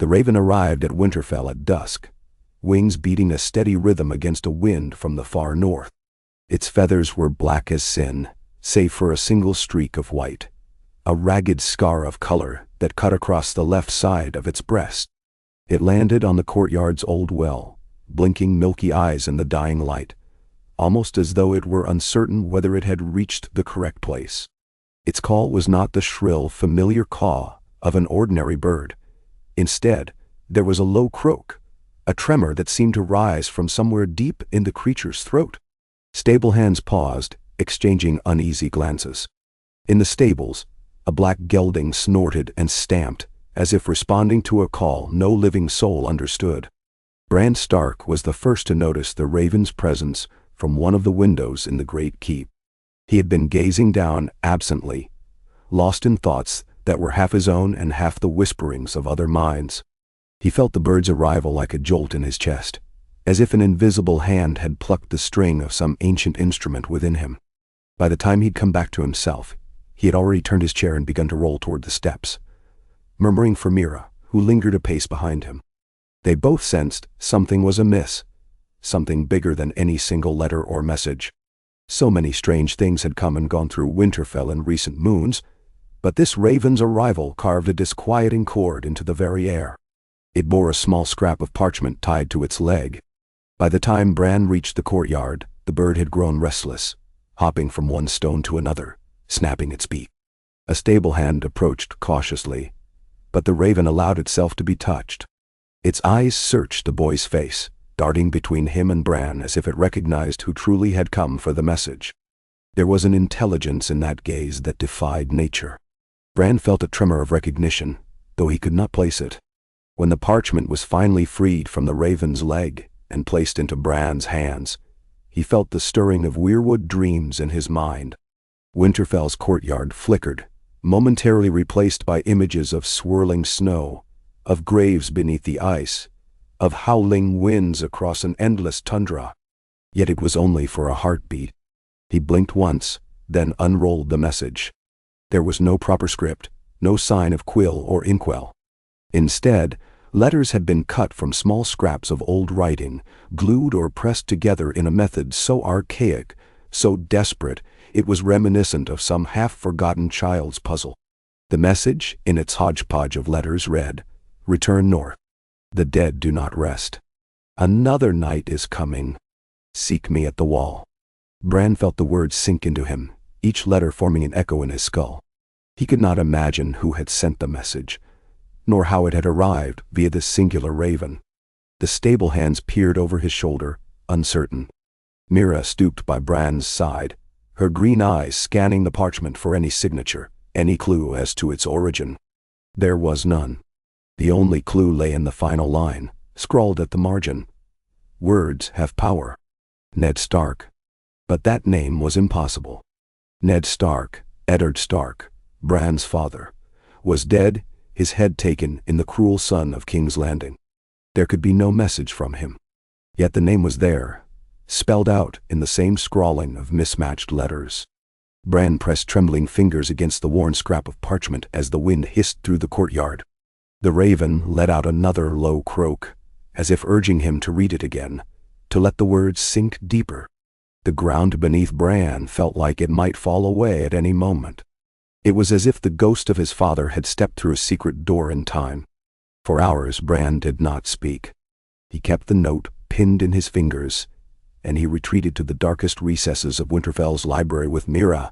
The raven arrived at Winterfell at dusk, wings beating a steady rhythm against a wind from the far north. Its feathers were black as sin, save for a single streak of white, a ragged scar of color that cut across the left side of its breast. It landed on the courtyard's old well, blinking milky eyes in the dying light, almost as though it were uncertain whether it had reached the correct place. Its call was not the shrill, familiar caw of an ordinary bird. Instead, there was a low croak, a tremor that seemed to rise from somewhere deep in the creature's throat. Stable hands paused, exchanging uneasy glances. In the stables, a black gelding snorted and stamped, as if responding to a call no living soul understood. Bran Stark was the first to notice the raven's presence from one of the windows in the great keep. He had been gazing down absently, lost in thoughts that were half his own and half the whisperings of other minds. He felt the bird's arrival like a jolt in his chest, as if an invisible hand had plucked the string of some ancient instrument within him. By the time he'd come back to himself, he had already turned his chair and begun to roll toward the steps, murmuring for Meera, who lingered a pace behind him. They both sensed something was amiss, something bigger than any single letter or message. So many strange things had come and gone through Winterfell in recent moons, but this raven's arrival carved a disquieting chord into the very air. It bore a small scrap of parchment tied to its leg. By the time Bran reached the courtyard, the bird had grown restless, hopping from one stone to another, snapping its beak. A stable hand approached cautiously, but the raven allowed itself to be touched. Its eyes searched the boy's face, darting between him and Bran as if it recognized who truly had come for the message. There was an intelligence in that gaze that defied nature. Bran felt a tremor of recognition, though he could not place it. When the parchment was finally freed from the raven's leg and placed into Bran's hands, he felt the stirring of weirwood dreams in his mind. Winterfell's courtyard flickered, momentarily replaced by images of swirling snow, of graves beneath the ice, of howling winds across an endless tundra. Yet it was only for a heartbeat. He blinked once, then unrolled the message. There was no proper script, no sign of quill or inkwell. Instead, letters had been cut from small scraps of old writing, glued or pressed together in a method so archaic, so desperate, it was reminiscent of some half-forgotten child's puzzle. The message, in its hodgepodge of letters, read, "Return north. The dead do not rest. Another night is coming. Seek me at the wall." Bran felt the words sink into him, each letter forming an echo in his skull. He could not imagine who had sent the message, nor how it had arrived via this singular raven. The stable hands peered over his shoulder, uncertain. Meera stooped by Bran's side, her green eyes scanning the parchment for any signature, any clue as to its origin. There was none. The only clue lay in the final line, scrawled at the margin. Words have power. Ned Stark. But that name was impossible. Ned Stark, Eddard Stark, Bran's father, was dead, his head taken in the cruel sun of King's Landing. There could be no message from him. Yet the name was there, spelled out in the same scrawling of mismatched letters. Bran pressed trembling fingers against the worn scrap of parchment as the wind hissed through the courtyard. The raven let out another low croak, as if urging him to read it again, to let the words sink deeper. The ground beneath Bran felt like it might fall away at any moment. It was as if the ghost of his father had stepped through a secret door in time. For hours Bran did not speak. He kept the note pinned in his fingers, and he retreated to the darkest recesses of Winterfell's library with Meera,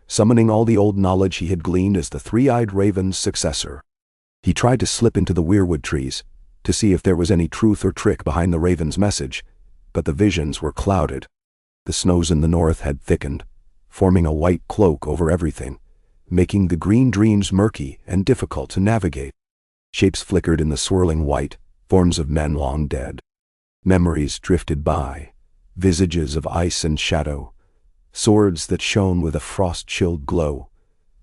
summoning all the old knowledge he had gleaned as the three-eyed raven's successor. He tried to slip into the weirwood trees, to see if there was any truth or trick behind the raven's message, but the visions were clouded. The snows in the north had thickened, forming a white cloak over everything, making the green dreams murky and difficult to navigate. Shapes flickered in the swirling white, forms of men long dead. Memories drifted by, visages of ice and shadow, swords that shone with a frost-chilled glow,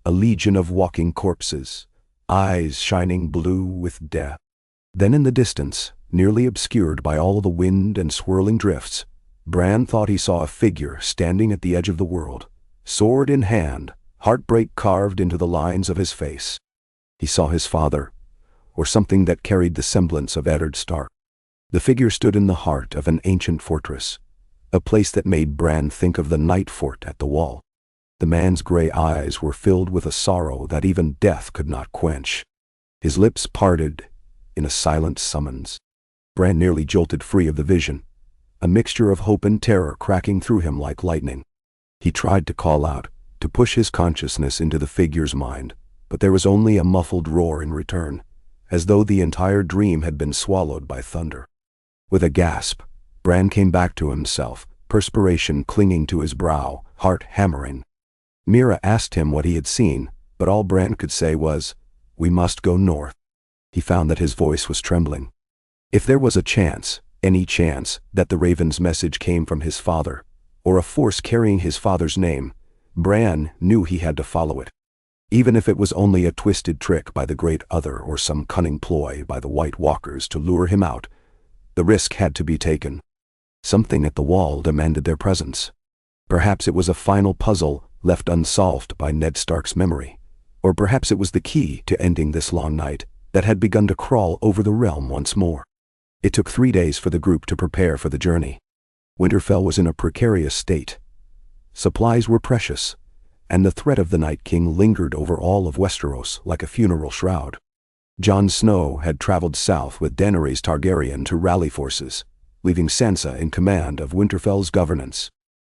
a legion of walking corpses, eyes shining blue with death. Then in the distance, nearly obscured by all the wind and swirling drifts, Bran thought he saw a figure standing at the edge of the world, sword in hand, heartbreak carved into the lines of his face. He saw his father, or something that carried the semblance of Eddard Stark. The figure stood in the heart of an ancient fortress, a place that made Bran think of the night fort at the wall. The man's gray eyes were filled with a sorrow that even death could not quench. His lips parted in a silent summons. Bran nearly jolted free of the vision, a mixture of hope and terror cracking through him like lightning. He tried to call out, to push his consciousness into the figure's mind, but there was only a muffled roar in return, as though the entire dream had been swallowed by thunder. With a gasp, Bran came back to himself, perspiration clinging to his brow, heart hammering. Meera asked him what he had seen, but all Bran could say was, "We must go north." He found that his voice was trembling. If there was a chance, any chance, that the Raven's message came from his father, or a force carrying his father's name, Bran knew he had to follow it. Even if it was only a twisted trick by the Great Other or some cunning ploy by the White Walkers to lure him out, the risk had to be taken. Something at the wall demanded their presence. Perhaps it was a final puzzle left unsolved by Ned Stark's memory, or perhaps it was the key to ending this long night that had begun to crawl over the realm once more. It took 3 days for the group to prepare for the journey. Winterfell was in a precarious state. Supplies were precious, and the threat of the Night King lingered over all of Westeros like a funeral shroud. Jon Snow had traveled south with Daenerys Targaryen to rally forces, leaving Sansa in command of Winterfell's governance.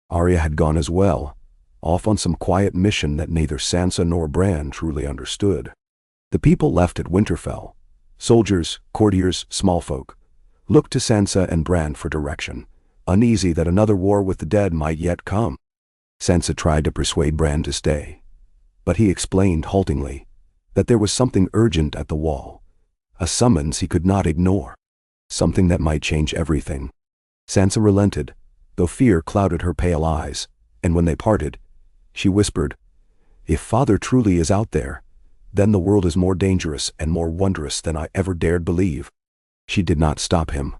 Arya had gone as well, off on some quiet mission that neither Sansa nor Bran truly understood. The people left at Winterfell, soldiers, courtiers, small folk, looked to Sansa and Bran for direction, uneasy that another war with the dead might yet come. Sansa tried to persuade Bran to stay, but he explained haltingly that there was something urgent at the wall, a summons he could not ignore, something that might change everything. Sansa relented, though fear clouded her pale eyes, and when they parted, she whispered, "If Father truly is out there, then the world is more dangerous and more wondrous than I ever dared believe." She did not stop him.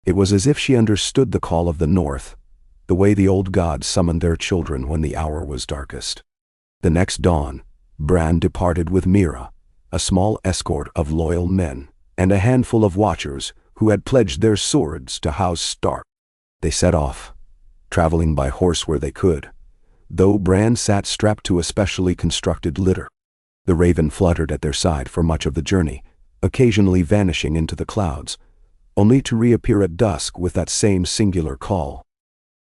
It was as if she understood the call of the North, the way the old gods summoned their children when the hour was darkest. The next dawn, Bran departed with Meera, a small escort of loyal men, and a handful of watchers who had pledged their swords to House Stark. They set off, traveling by horse where they could, though Bran sat strapped to a specially constructed litter. The Raven fluttered at their side for much of the journey, occasionally vanishing into the clouds, only to reappear at dusk with that same singular call.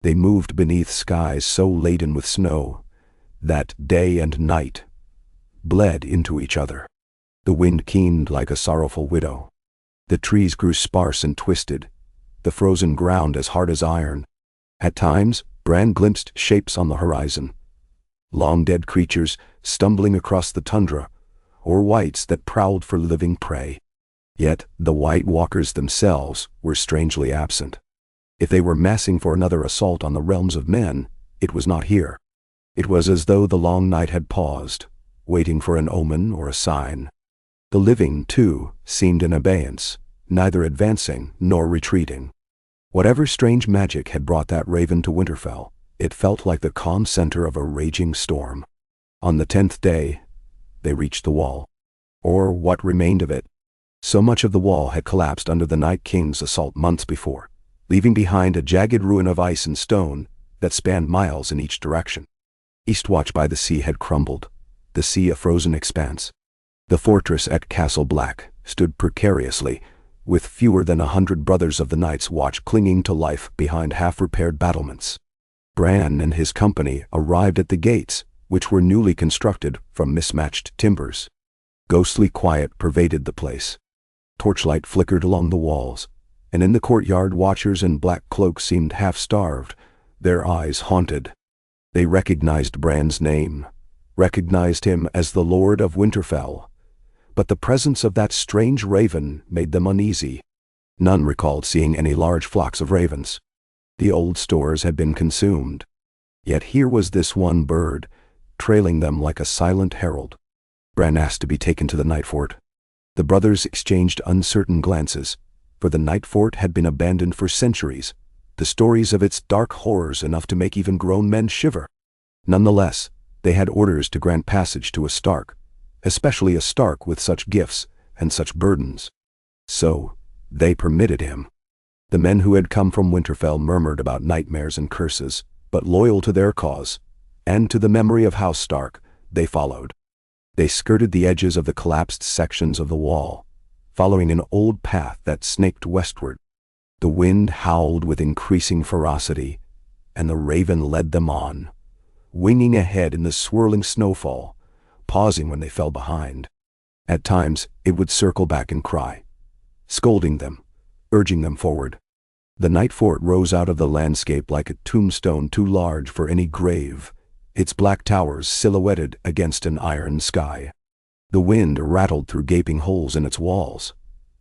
They moved beneath skies so laden with snow that day and night bled into each other. The wind keened like a sorrowful widow. The trees grew sparse and twisted, the frozen ground as hard as iron. At times, Bran glimpsed shapes on the horizon, long-dead creatures stumbling across the tundra, or wights that prowled for living prey. Yet the White Walkers themselves were strangely absent. If they were massing for another assault on the realms of men, it was not here. It was as though the long night had paused, waiting for an omen or a sign. The living, too, seemed in abeyance, neither advancing nor retreating. Whatever strange magic had brought that Raven to Winterfell, it felt like the calm center of a raging storm. On the 10th day, they reached the wall, or what remained of it. So much of the wall had collapsed under the Night King's assault months before, leaving behind a jagged ruin of ice and stone that spanned miles in each direction. Eastwatch by the sea had crumbled, the sea a frozen expanse. The fortress at Castle Black stood precariously, with fewer than 100 brothers of the Night's Watch clinging to life behind half-repaired battlements. Bran and his company arrived at the gates, which were newly constructed from mismatched timbers. Ghostly quiet pervaded the place. Torchlight flickered along the walls, and in the courtyard watchers in black cloaks seemed half-starved, their eyes haunted. They recognized Bran's name, recognized him as the Lord of Winterfell, but the presence of that strange raven made them uneasy. None recalled seeing any large flocks of ravens. The old stores had been consumed. Yet here was this one bird, trailing them like a silent herald. Bran asked to be taken to the Night Fort. The brothers exchanged uncertain glances, for the Night Fort had been abandoned for centuries, the stories of its dark horrors enough to make even grown men shiver. Nonetheless, they had orders to grant passage to a Stark, especially a Stark with such gifts and such burdens. So, they permitted him. The men who had come from Winterfell murmured about nightmares and curses, but loyal to their cause, and to the memory of House Stark, they followed. They skirted the edges of the collapsed sections of the wall, following an old path that snaked westward. The wind howled with increasing ferocity, and the raven led them on, winging ahead in the swirling snowfall, pausing when they fell behind. At times, it would circle back and cry, scolding them, urging them forward. The night fort rose out of the landscape like a tombstone too large for any grave, its black towers silhouetted against an iron sky. The wind rattled through gaping holes in its walls,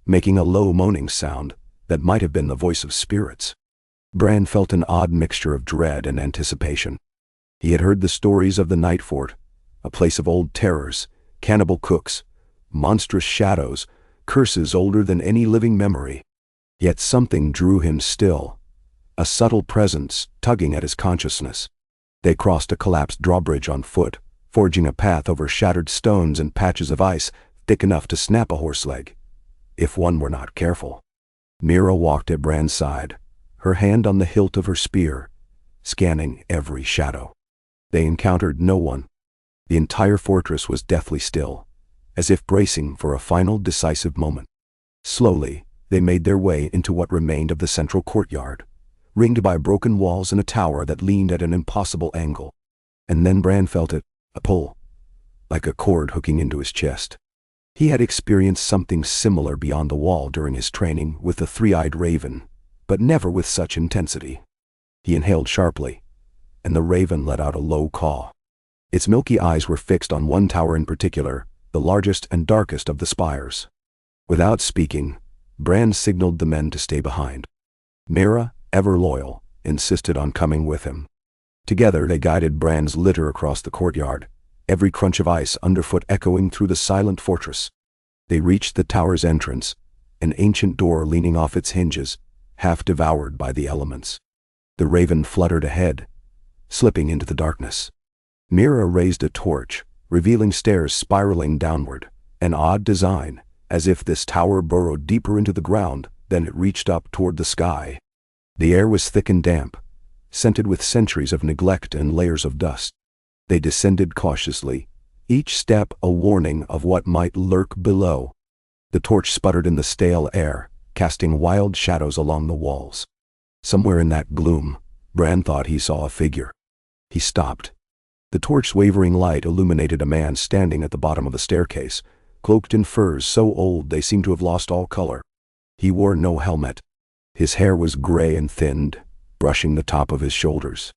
making a low moaning sound that might have been the voice of spirits. Bran felt an odd mixture of dread and anticipation. He had heard the stories of the night fort, a place of old terrors, cannibal cooks, monstrous shadows, curses older than any living memory. Yet something drew him still, a subtle presence tugging at his consciousness. They crossed a collapsed drawbridge on foot, forging a path over shattered stones and patches of ice thick enough to snap a horse leg, if one were not careful. Meera walked at Bran's side, her hand on the hilt of her spear, scanning every shadow. They encountered no one. The entire fortress was deathly still, as if bracing for a final decisive moment. Slowly, they made their way into what remained of the central courtyard, ringed by broken walls and a tower that leaned at an impossible angle. And then Bran felt it, a pull, like a cord hooking into his chest. He had experienced something similar beyond the wall during his training with the three-eyed raven, but never with such intensity. He inhaled sharply, and the raven let out a low caw. Its milky eyes were fixed on one tower in particular, the largest and darkest of the spires. Without speaking, Bran signaled the men to stay behind. Meera, ever loyal, insisted on coming with him. Together they guided Bran's litter across the courtyard, every crunch of ice underfoot echoing through the silent fortress. They reached the tower's entrance, an ancient door leaning off its hinges, half devoured by the elements. The raven fluttered ahead, slipping into the darkness. Meera raised a torch, revealing stairs spiraling downward, an odd design, as if this tower burrowed deeper into the ground than it reached up toward the sky. The air was thick and damp, scented with centuries of neglect and layers of dust. They descended cautiously, each step a warning of what might lurk below. The torch sputtered in the stale air, casting wild shadows along the walls. Somewhere in that gloom, Bran thought he saw a figure. He stopped. The torch's wavering light illuminated a man standing at the bottom of the staircase, cloaked in furs so old they seemed to have lost all color. He wore no helmet. His hair was gray and thinned, brushing the top of his shoulders.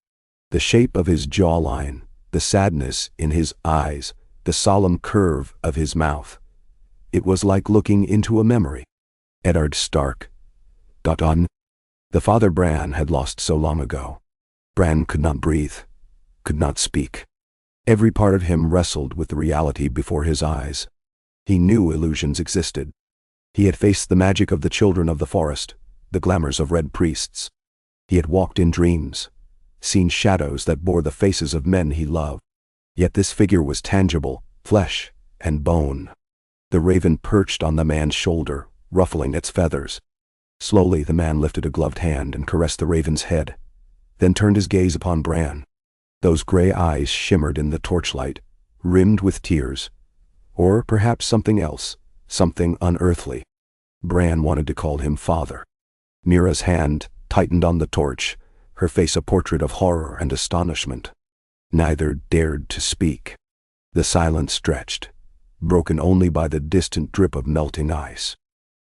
The shape of his jawline, the sadness in his eyes, the solemn curve of his mouth. It was like looking into a memory. Eddard Stark. The father Bran had lost so long ago. Bran could not breathe, could not speak. Every part of him wrestled with the reality before his eyes. He knew illusions existed. He had faced the magic of the children of the forest, the glamours of red priests. He had walked in dreams, seen shadows that bore the faces of men he loved. Yet this figure was tangible, flesh and bone. The raven perched on the man's shoulder, ruffling its feathers. Slowly the man lifted a gloved hand and caressed the raven's head, then turned his gaze upon Bran. Those gray eyes shimmered in the torchlight, rimmed with tears. Or perhaps something else, something unearthly. Bran wanted to call him father. Meera's hand tightened on the torch, her face a portrait of horror and astonishment. Neither dared to speak. The silence stretched, broken only by the distant drip of melting ice.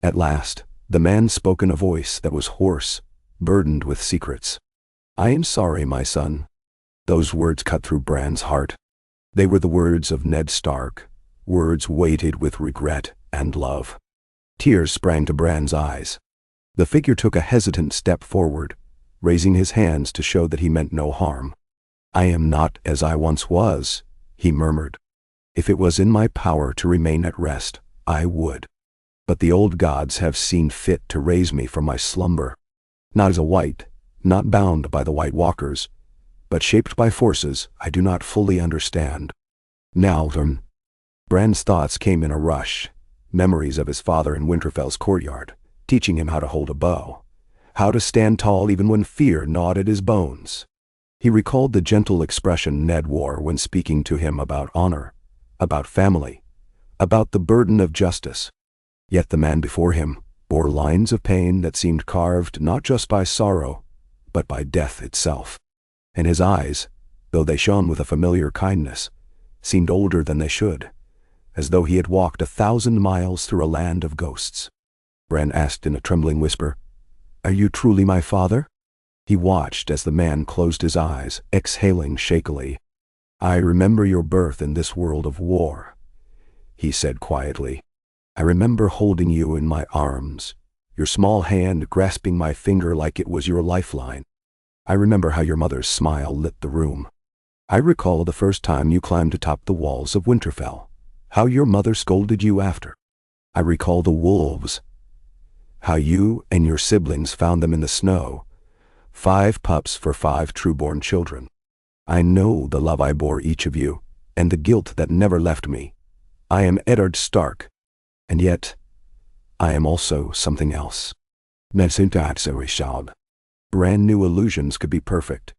At last, the man spoke in a voice that was hoarse, burdened with secrets. "I am sorry, my son." Those words cut through Bran's heart. They were the words of Ned Stark, words weighted with regret and love. Tears sprang to Bran's eyes. The figure took a hesitant step forward, raising his hands to show that he meant no harm. "I am not as I once was," he murmured. "If it was in my power to remain at rest, I would. But the old gods have seen fit to raise me from my slumber. Not as a white, not bound by the White Walkers, but shaped by forces I do not fully understand. Now, Bran's thoughts came in a rush, Memories of his father in Winterfell's courtyard, teaching him how to hold a bow, how to stand tall even when fear gnawed at his bones. He recalled the gentle expression Ned wore when speaking to him about honor, about family, about the burden of justice. Yet the man before him bore lines of pain that seemed carved not just by sorrow, but by death itself. And his eyes, though they shone with a familiar kindness, seemed older than they should, as though he had walked 1,000 miles through a land of ghosts. Bran asked in a trembling whisper, "Are you truly my father?" He watched as the man closed his eyes, exhaling shakily. "I remember your birth in this world of war," he said quietly. "I remember holding you in my arms, your small hand grasping my finger like it was your lifeline. I remember how your mother's smile lit the room. I recall the first time you climbed atop the walls of Winterfell, how your mother scolded you after. I recall the wolves, how you and your siblings found them in the snow, 5 pups for 5 true-born children. I know the love I bore each of you, and the guilt that never left me. I am Eddard Stark, and yet I am also something else." Bran knew illusions could be perfect.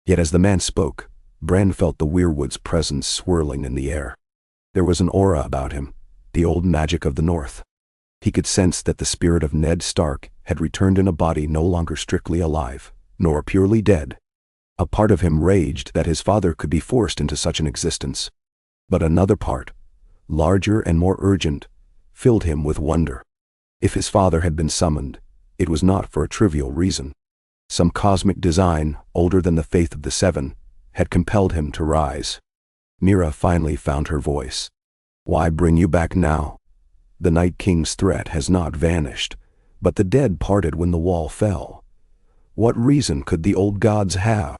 Yet as the man spoke, Bran felt the weirwood's presence swirling in the air. There was an aura about him, the old magic of the North. He could sense that the spirit of Ned Stark had returned in a body no longer strictly alive, nor purely dead. A part of him raged that his father could be forced into such an existence. But another part, larger and more urgent, filled him with wonder. If his father had been summoned, it was not for a trivial reason. Some cosmic design, older than the faith of the Seven, had compelled him to rise. Meera finally found her voice. "Why bring you back now? The Night King's threat has not vanished, but the dead parted when the wall fell. What reason could the old gods have?"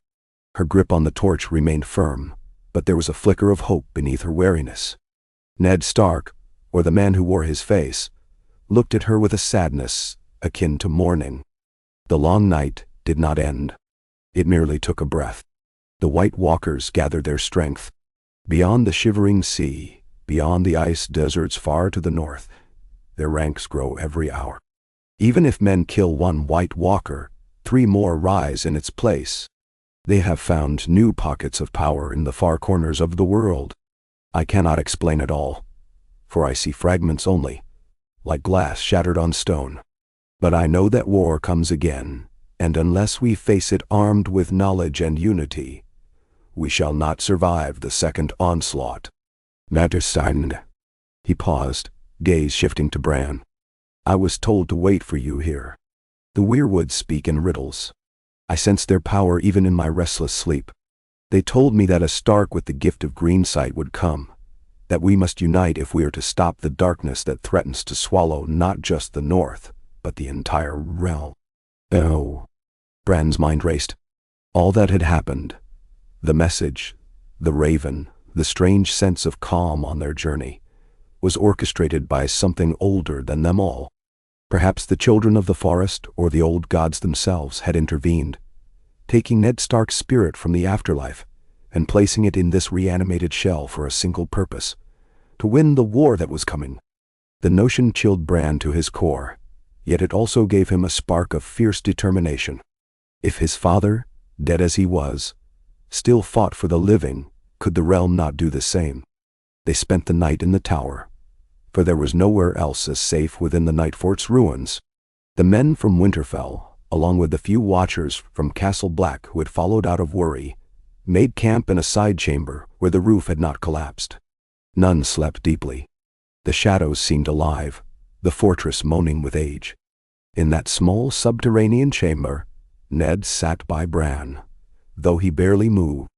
Her grip on the torch remained firm, but there was a flicker of hope beneath her wariness. Ned Stark, or the man who wore his face, looked at her with a sadness akin to mourning. The long night did not end. It merely took a breath. The White Walkers gathered their strength. Beyond the shivering sea, beyond the ice deserts far to the north, their ranks grow every hour. Even if men kill one White Walker, 3 more rise in its place. They have found new pockets of power in the far corners of the world. I cannot explain it all, for I see fragments only, like glass shattered on stone. But I know that war comes again, and unless we face it armed with knowledge and unity, we shall not survive the second onslaught. Matterstein. He paused, gaze shifting to Bran. "I was told to wait for you here. The weirwoods speak in riddles. I sensed their power even in my restless sleep. They told me that a Stark with the gift of green sight would come, that we must unite if we are to stop the darkness that threatens to swallow not just the North, but the entire realm." Oh. Bran's mind raced. All that had happened, the message, the raven, the strange sense of calm on their journey, was orchestrated by something older than them all. Perhaps the children of the forest or the old gods themselves had intervened, taking Ned Stark's spirit from the afterlife and placing it in this reanimated shell for a single purpose: to win the war that was coming. The notion chilled Bran to his core, yet it also gave him a spark of fierce determination. If his father, dead as he was, still fought for the living, could the realm not do the same? They spent the night in the tower, for there was nowhere else as safe within the Night Fort's ruins. The men from Winterfell, along with the few watchers from Castle Black who had followed out of worry, made camp in a side chamber where the roof had not collapsed. None slept deeply. The shadows seemed alive, the fortress moaning with age. In that small subterranean chamber, Ned sat by Bran, though he barely moved.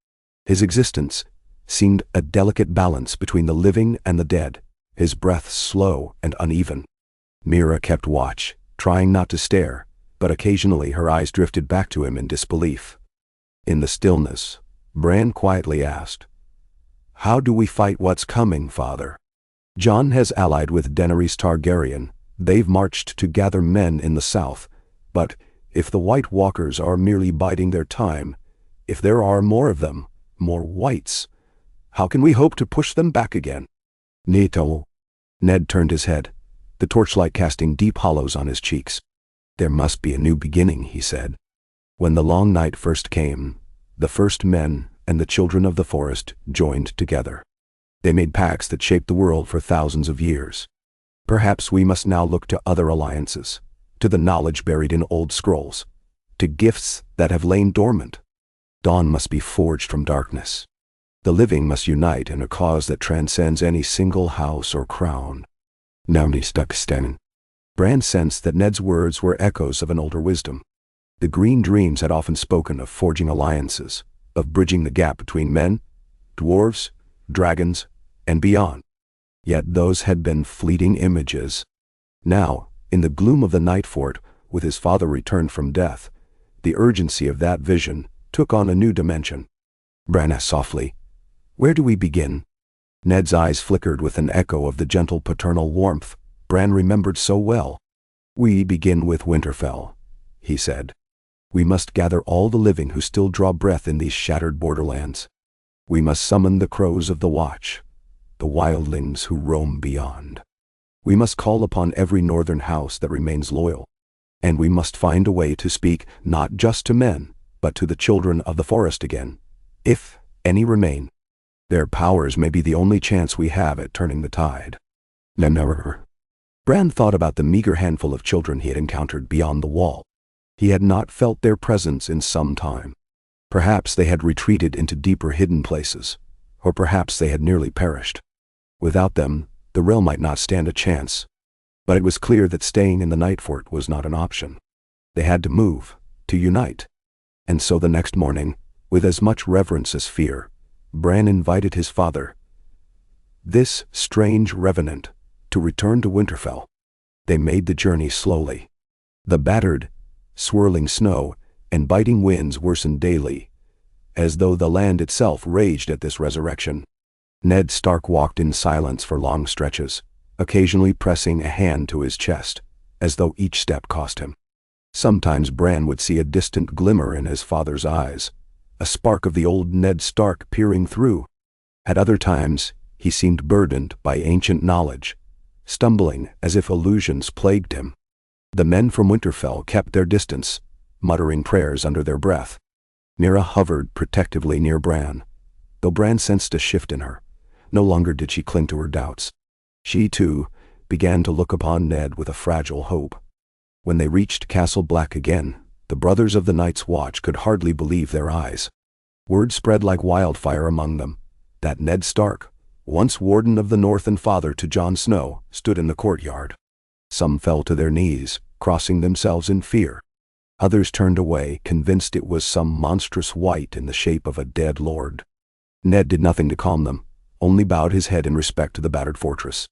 His existence seemed a delicate balance between the living and the dead, his breath slow and uneven. Meera kept watch, trying not to stare, but occasionally her eyes drifted back to him in disbelief. In the stillness, Bran quietly asked, "How do we fight what's coming, Father? Jon has allied with Daenerys Targaryen. They've marched to gather men in the south. But if the White Walkers are merely biding their time, if there are more of them, more whites, how can we hope to push them back again?" "Neto." Ned turned his head, the torchlight casting deep hollows on his cheeks. "There must be a new beginning," he said. When the long night first came, the first men and the children of the forest joined together. They made pacts that shaped the world for thousands of years. Perhaps we must now look to other alliances, to the knowledge buried in old scrolls, to gifts that have lain dormant. Dawn must be forged from darkness. The living must unite in a cause that transcends any single house or crown. Now he stuck standing. Bran sensed that Ned's words were echoes of an older wisdom. The Green Dreams had often spoken of forging alliances, of bridging the gap between men, dwarves, dragons, and beyond. Yet those had been fleeting images. Now, in the gloom of the night fort, with his father returned from death, the urgency of that vision took on a new dimension. Bran asked softly, "Where do we begin?" Ned's eyes flickered with an echo of the gentle paternal warmth Bran remembered so well. "We begin with Winterfell," he said. "We must gather all the living who still draw breath in these shattered borderlands. We must summon the crows of the Watch, the wildlings who roam beyond. We must call upon every northern house that remains loyal. And we must find a way to speak not just to men, but to the children of the forest again, if any remain. Their powers may be the only chance we have at turning the tide." Never. Bran thought about the meager handful of children he had encountered beyond the wall. He had not felt their presence in some time. Perhaps they had retreated into deeper hidden places, or perhaps they had nearly perished. Without them, the realm might not stand a chance. But it was clear that staying in the night fort was not an option. They had to move, to unite. And so the next morning, with as much reverence as fear, Bran invited his father, this strange revenant, to return to Winterfell. They made the journey slowly. The battered, swirling snow and biting winds worsened daily, as though the land itself raged at this resurrection. Ned Stark walked in silence for long stretches, occasionally pressing a hand to his chest, as though each step cost him. Sometimes Bran would see a distant glimmer in his father's eyes, a spark of the old Ned Stark peering through. At other times, he seemed burdened by ancient knowledge, stumbling as if illusions plagued him. The men from Winterfell kept their distance, muttering prayers under their breath. Mira hovered protectively near Bran, though Bran sensed a shift in her. No longer did she cling to her doubts. She, too, began to look upon Ned with a fragile hope. When they reached Castle Black again, the brothers of the Night's Watch could hardly believe their eyes. Word spread like wildfire among them that Ned Stark, once Warden of the North and father to Jon Snow, stood in the courtyard. Some fell to their knees, crossing themselves in fear. Others turned away, convinced it was some monstrous wight in the shape of a dead lord. Ned did nothing to calm them, only bowed his head in respect to the battered fortress.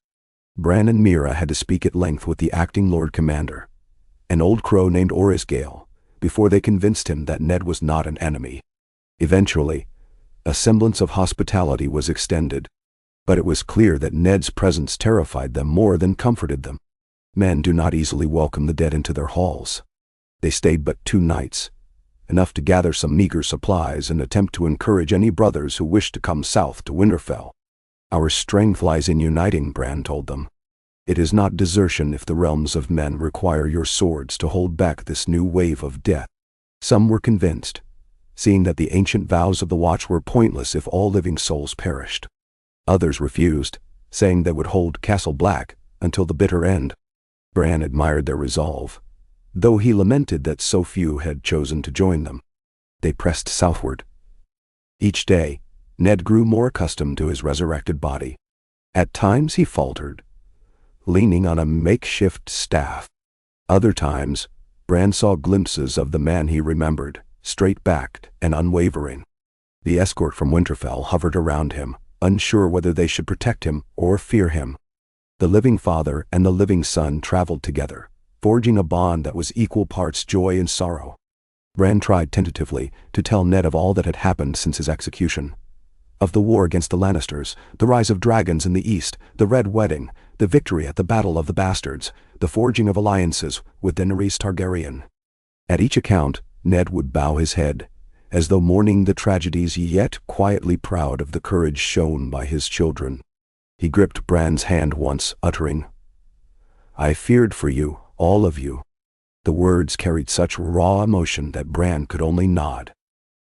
Bran and Mira had to speak at length with the acting Lord Commander, an old crow named Orisgale, before they convinced him that Ned was not an enemy. Eventually, a semblance of hospitality was extended, but it was clear that Ned's presence terrified them more than comforted them. Men do not easily welcome the dead into their halls. They stayed but 2 nights, enough to gather some meager supplies and attempt to encourage any brothers who wished to come south to Winterfell. "Our strength lies in uniting," Bran told them. "It is not desertion if the realms of men require your swords to hold back this new wave of death." Some were convinced, seeing that the ancient vows of the Watch were pointless if all living souls perished. Others refused, saying they would hold Castle Black until the bitter end. Bran admired their resolve, though he lamented that so few had chosen to join them. They pressed southward. Each day, Ned grew more accustomed to his resurrected body. At times he faltered, leaning on a makeshift staff. Other times, Bran saw glimpses of the man he remembered, straight-backed and unwavering. The escort from Winterfell hovered around him, unsure whether they should protect him or fear him. The living father and the living son traveled together, forging a bond that was equal parts joy and sorrow. Bran tried tentatively to tell Ned of all that had happened since his execution. Of the war against the Lannisters, the rise of dragons in the east, the Red Wedding, the victory at the Battle of the Bastards, the forging of alliances with Daenerys Targaryen. At each account, Ned would bow his head, as though mourning the tragedies yet quietly proud of the courage shown by his children. He gripped Bran's hand once, uttering, I feared for you, all of you." The words carried such raw emotion that Bran could only nod.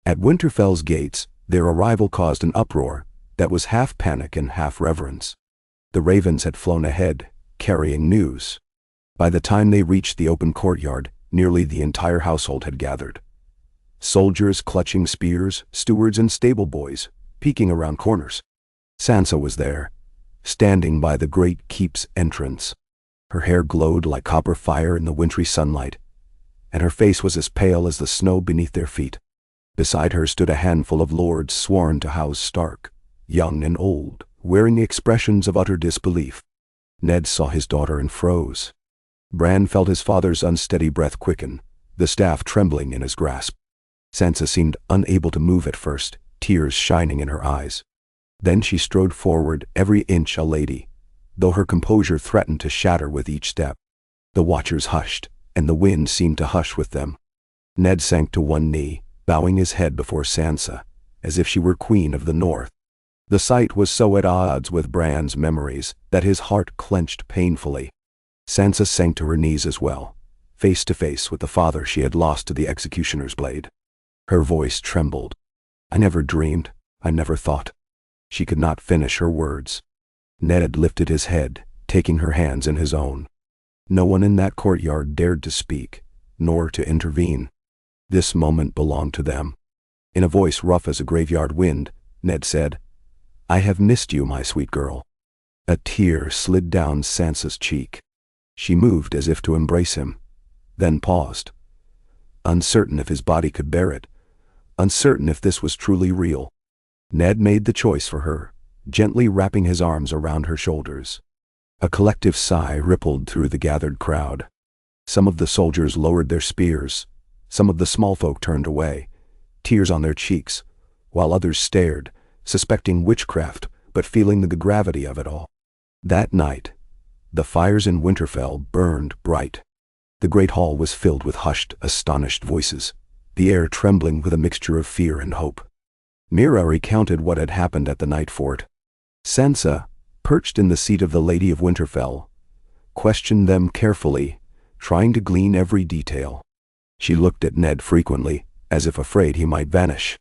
At Winterfell's gates, their arrival caused an uproar that was half panic and half reverence. The ravens had flown ahead, carrying news. By the time they reached the open courtyard, nearly the entire household had gathered. Soldiers clutching spears, stewards and stable boys, peeking around corners. Sansa was there, standing by the great keep's entrance. Her hair glowed like copper fire in the wintry sunlight, and her face was as pale as the snow beneath their feet. Beside her stood a handful of lords sworn to House Stark, young and old, wearing the expressions of utter disbelief. Ned saw his daughter and froze. Bran felt his father's unsteady breath quicken, the staff trembling in his grasp. Sansa seemed unable to move at first, tears shining in her eyes. Then she strode forward, every inch a lady, though her composure threatened to shatter with each step. The watchers hushed, and the wind seemed to hush with them. Ned sank to one knee, bowing his head before Sansa, as if she were Queen of the North. The sight was so at odds with Bran's memories that his heart clenched painfully. Sansa sank to her knees as well, face to face with the father she had lost to the executioner's blade. Her voice trembled. "I never dreamed, I never thought." She could not finish her words. Ned had lifted his head, taking her hands in his own. No one in that courtyard dared to speak, nor to intervene. This moment belonged to them. In a voice rough as a graveyard wind, Ned said, "I have missed you, my sweet girl." A tear slid down Sansa's cheek. She moved as if to embrace him, then paused, uncertain if his body could bear it, uncertain if this was truly real. Ned made the choice for her, gently wrapping his arms around her shoulders. A collective sigh rippled through the gathered crowd. Some of the soldiers lowered their spears, some of the small folk turned away, tears on their cheeks, while others stared, suspecting witchcraft but feeling the gravity of it all. That night, the fires in Winterfell burned bright. The great hall was filled with hushed, astonished voices, the air trembling with a mixture of fear and hope. Meera recounted what had happened at the night fort. Sansa, perched in the seat of the Lady of Winterfell, questioned them carefully, trying to glean every detail. She looked at Ned frequently, as if afraid he might vanish.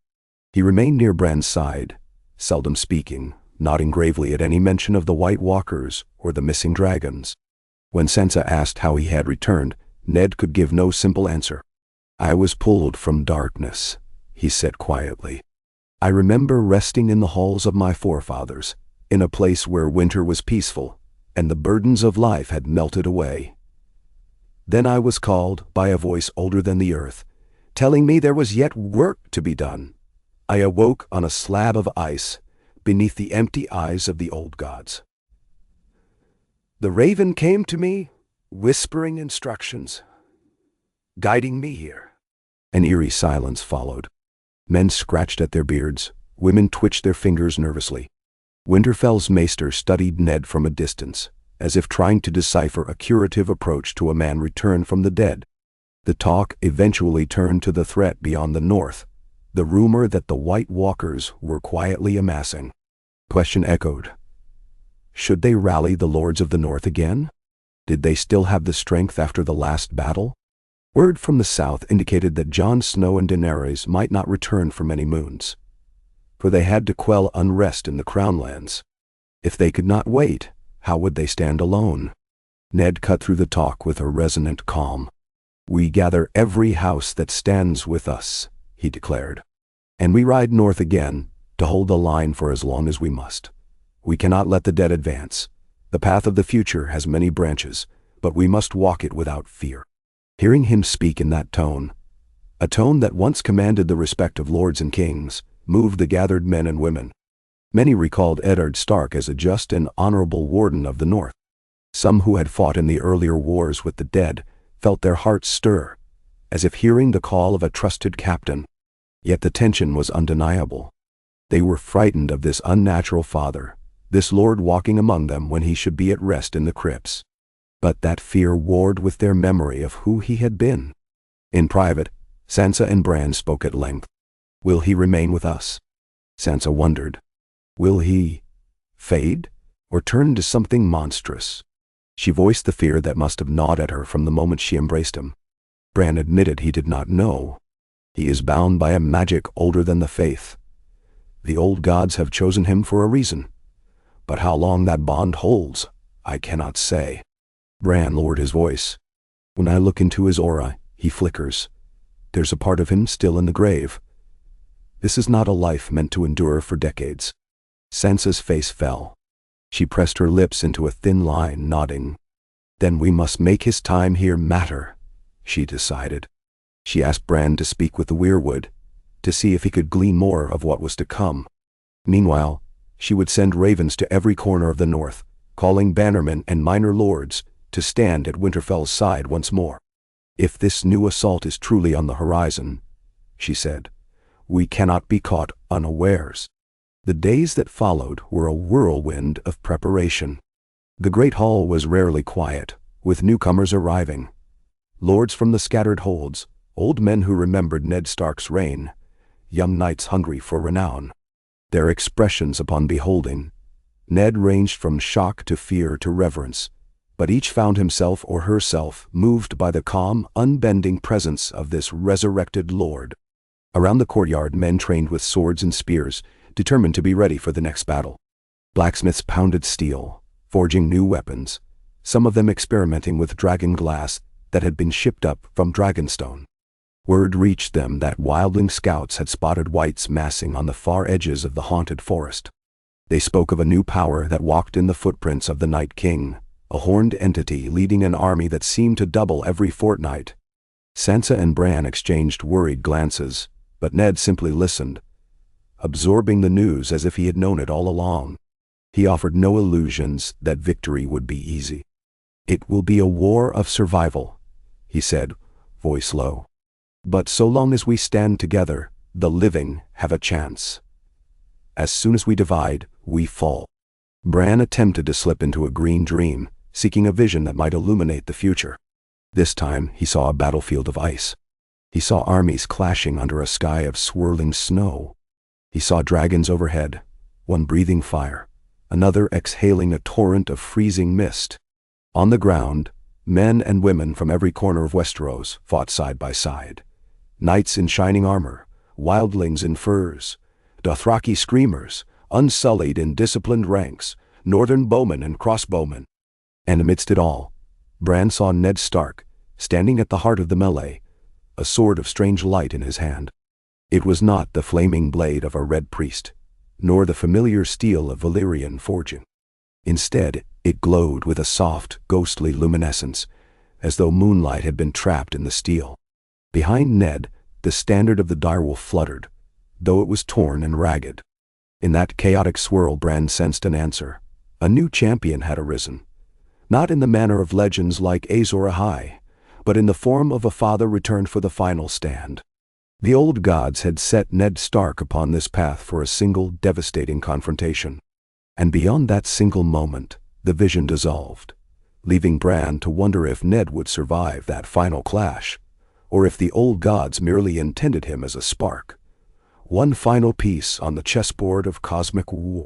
He remained near Bran's side, seldom speaking, nodding gravely at any mention of the White Walkers or the missing dragons. When Sansa asked how he had returned, Ned could give no simple answer. "I was pulled from darkness," he said quietly. "I remember resting in the halls of my forefathers, in a place where winter was peaceful, and the burdens of life had melted away. Then I was called by a voice older than the earth, telling me there was yet work to be done. I awoke on a slab of ice, beneath the empty eyes of the old gods. The raven came to me, whispering instructions, guiding me here." An eerie silence followed. Men scratched at their beards, women twitched their fingers nervously. Winterfell's maester studied Ned from a distance, as if trying to decipher a curative approach to a man returned from the dead. The talk eventually turned to the threat beyond the north, the rumor that the White Walkers were quietly amassing. Question echoed. Should they rally the Lords of the North again? Did they still have the strength after the last battle? Word from the south indicated that Jon Snow and Daenerys might not return for many moons, for they had to quell unrest in the Crownlands. If they could not wait, how would they stand alone? Ned cut through the talk with a resonant calm. "We gather every house that stands with us," he declared. "And we ride north again, to hold the line for as long as we must. We cannot let the dead advance. The path of the future has many branches, but we must walk it without fear." Hearing him speak in that tone, a tone that once commanded the respect of lords and kings, moved the gathered men and women. Many recalled Eddard Stark as a just and honorable warden of the North. Some who had fought in the earlier wars with the dead felt their hearts stir, as if hearing the call of a trusted captain. Yet the tension was undeniable. They were frightened of this unnatural father, this lord walking among them when he should be at rest in the crypts. But that fear warred with their memory of who he had been. In private, Sansa and Bran spoke at length. "Will he remain with us?" Sansa wondered. Will he fade, or turn into something monstrous? She voiced the fear that must have gnawed at her from the moment she embraced him. Bran admitted he did not know. He is bound by a magic older than the faith. The old gods have chosen him for a reason. But how long that bond holds, I cannot say. Bran lowered his voice. When I look into his aura, he flickers. There's a part of him still in the grave. This is not a life meant to endure for decades. Sansa's face fell. She pressed her lips into a thin line, nodding. Then we must make his time here matter, she decided. She asked Bran to speak with the weirwood, to see if he could glean more of what was to come. Meanwhile, she would send ravens to every corner of the north, calling bannermen and minor lords to stand at Winterfell's side once more. If this new assault is truly on the horizon, she said, we cannot be caught unawares. The days that followed were a whirlwind of preparation. The great hall was rarely quiet, with newcomers arriving. Lords from the scattered holds, old men who remembered Ned Stark's reign, young knights hungry for renown. Their expressions upon beholding Ned ranged from shock to fear to reverence, but each found himself or herself moved by the calm, unbending presence of this resurrected lord. Around the courtyard, men trained with swords and spears, determined to be ready for the next battle. Blacksmiths pounded steel, forging new weapons, some of them experimenting with dragon glass that had been shipped up from Dragonstone. Word reached them that wildling scouts had spotted whites massing on the far edges of the haunted forest. They spoke of a new power that walked in the footprints of the Night King, a horned entity leading an army that seemed to double every fortnight. Sansa and Bran exchanged worried glances, but Ned simply listened, absorbing the news as if he had known it all along. He offered no illusions that victory would be easy. It will be a war of survival, he said, voice low. But so long as we stand together, the living have a chance. As soon as we divide, we fall. Bran attempted to slip into a green dream, seeking a vision that might illuminate the future. This time, he saw a battlefield of ice. He saw armies clashing under a sky of swirling snow. He saw dragons overhead, one breathing fire, another exhaling a torrent of freezing mist. On the ground, men and women from every corner of Westeros fought side by side. Knights in shining armor, wildlings in furs, Dothraki screamers, unsullied in disciplined ranks, northern bowmen and crossbowmen. And amidst it all, Bran saw Ned Stark, standing at the heart of the melee, a sword of strange light in his hand. It was not the flaming blade of a red priest, nor the familiar steel of Valyrian forging. Instead, it glowed with a soft, ghostly luminescence, as though moonlight had been trapped in the steel. Behind Ned, the standard of the direwolf fluttered, though it was torn and ragged. In that chaotic swirl, Bran sensed an answer. A new champion had arisen, not in the manner of legends like Azor Ahai, but in the form of a father returned for the final stand. The old gods had set Ned Stark upon this path for a single devastating confrontation. And beyond that single moment, the vision dissolved, leaving Bran to wonder if Ned would survive that final clash, or if the old gods merely intended him as a spark, one final piece on the chessboard of cosmic war.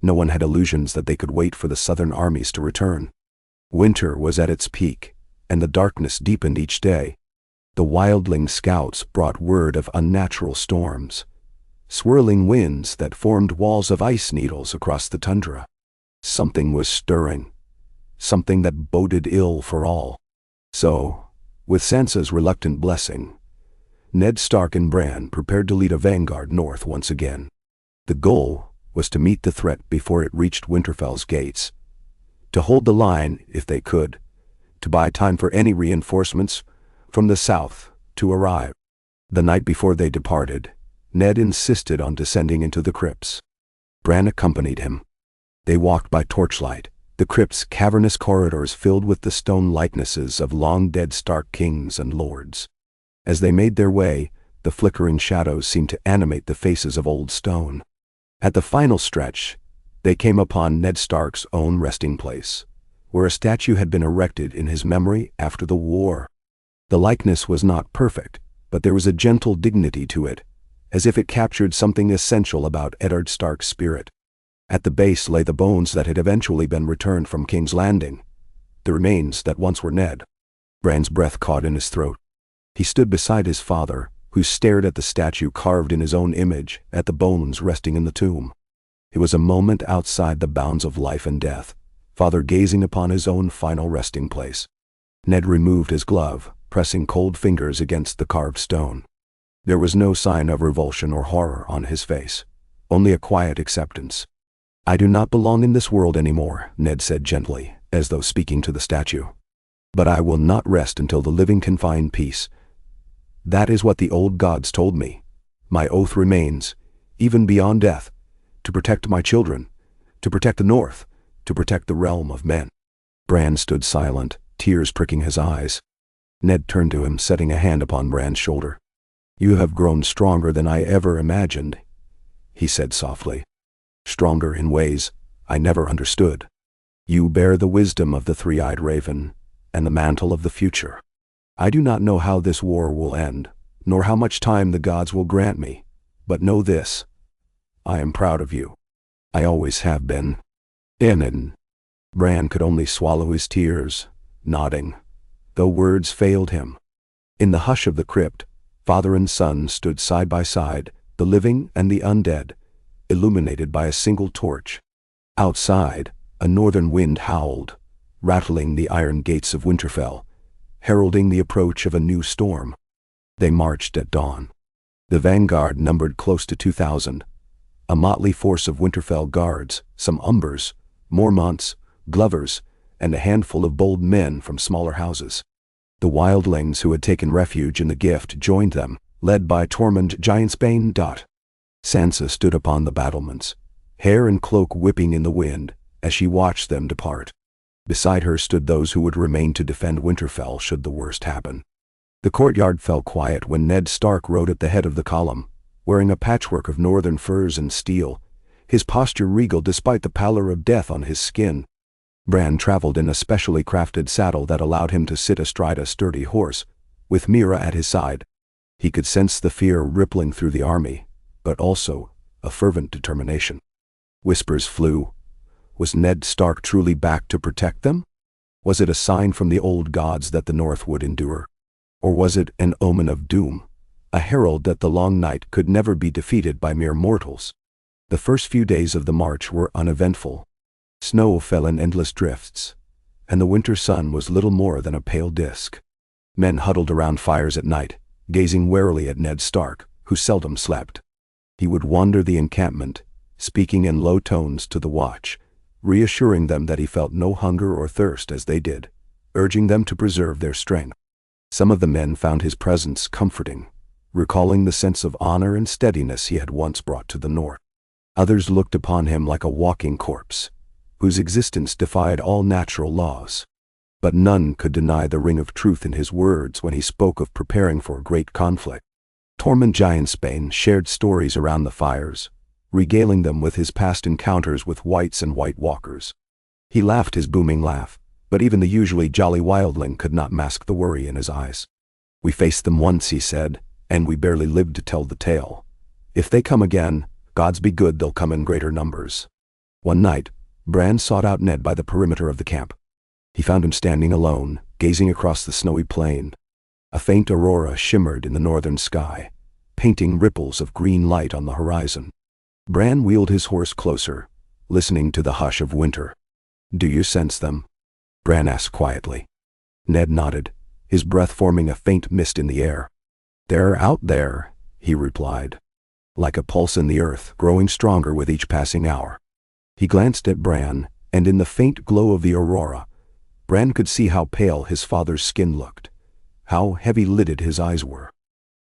No one had illusions that they could wait for the southern armies to return. Winter was at its peak, and the darkness deepened each day. The wildling scouts brought word of unnatural storms, swirling winds that formed walls of ice needles across the tundra. Something was stirring, something that boded ill for all. So, with Sansa's reluctant blessing, Ned Stark and Bran prepared to lead a vanguard north once again. The goal was to meet the threat before it reached Winterfell's gates, to hold the line if they could, to buy time for any reinforcements from the south to arrive. The night before they departed, Ned insisted on descending into the crypts. Bran accompanied him. They walked by torchlight, the crypt's cavernous corridors filled with the stone likenesses of long-dead Stark kings and lords. As they made their way, the flickering shadows seemed to animate the faces of old stone. At the final stretch, they came upon Ned Stark's own resting place, where a statue had been erected in his memory after the war. The likeness was not perfect, but there was a gentle dignity to it, as if it captured something essential about Eddard Stark's spirit. At the base lay the bones that had eventually been returned from King's Landing, the remains that once were Ned. Bran's breath caught in his throat. He stood beside his father, who stared at the statue carved in his own image, at the bones resting in the tomb. It was a moment outside the bounds of life and death, father gazing upon his own final resting place. Ned removed his glove, pressing cold fingers against the carved stone. There was no sign of revulsion or horror on his face, only a quiet acceptance. "I do not belong in this world anymore," Ned said gently, as though speaking to the statue. "But I will not rest until the living can find peace. That is what the old gods told me. My oath remains, even beyond death, to protect my children, to protect the North, to protect the realm of men." Bran stood silent, tears pricking his eyes. Ned turned to him, setting a hand upon Bran's shoulder. "You have grown stronger than I ever imagined," he said softly. "Stronger in ways I never understood. You bear the wisdom of the three-eyed raven and the mantle of the future. I do not know how this war will end, nor how much time the gods will grant me, but know this: I am proud of you. I always have been." Enin. Bran could only swallow his tears, nodding, though words failed him. In the hush of the crypt, father and son stood side by side, the living and the undead, illuminated by a single torch. Outside, a northern wind howled, rattling the iron gates of Winterfell, heralding the approach of a new storm. They marched at dawn. The vanguard numbered close to 2,000, a motley force of Winterfell guards, some Umbers, Mormonts, Glovers, and a handful of bold men from smaller houses. The wildlings who had taken refuge in the Gift joined them, led by Tormund Giantsbane. Sansa stood upon the battlements, hair and cloak whipping in the wind, as she watched them depart. Beside her stood those who would remain to defend Winterfell should the worst happen. The courtyard fell quiet when Ned Stark rode at the head of the column, wearing a patchwork of northern furs and steel, his posture regal despite the pallor of death on his skin. Bran traveled in a specially crafted saddle that allowed him to sit astride a sturdy horse, with Meera at his side. He could sense the fear rippling through the army, but also a fervent determination. Whispers flew. Was Ned Stark truly back to protect them? Was it a sign from the old gods that the North would endure? Or was it an omen of doom, a herald that the Long Night could never be defeated by mere mortals? The first few days of the march were uneventful. Snow fell in endless drifts, and the winter sun was little more than a pale disk. Men huddled around fires at night, gazing warily at Ned Stark, who seldom slept. He would wander the encampment, speaking in low tones to the watch, reassuring them that he felt no hunger or thirst as they did, urging them to preserve their strength. Some of the men found his presence comforting, recalling the sense of honor and steadiness he had once brought to the North. Others looked upon him like a walking corpse, whose existence defied all natural laws. But none could deny the ring of truth in his words when he spoke of preparing for a great conflict. Tormund Giantsbane shared stories around the fires, regaling them with his past encounters with whites and White Walkers. He laughed his booming laugh, but even the usually jolly wildling could not mask the worry in his eyes. "We faced them once," he said, "and we barely lived to tell the tale. If they come again, gods be good they'll come in greater numbers." One night, Bran sought out Ned by the perimeter of the camp. He found him standing alone, gazing across the snowy plain. A faint aurora shimmered in the northern sky, painting ripples of green light on the horizon. Bran wheeled his horse closer, listening to the hush of winter. "Do you sense them?" Bran asked quietly. Ned nodded, his breath forming a faint mist in the air. "They're out there," he replied, "like a pulse in the earth, growing stronger with each passing hour." He glanced at Bran, and in the faint glow of the aurora, Bran could see how pale his father's skin looked, how heavy-lidded his eyes were.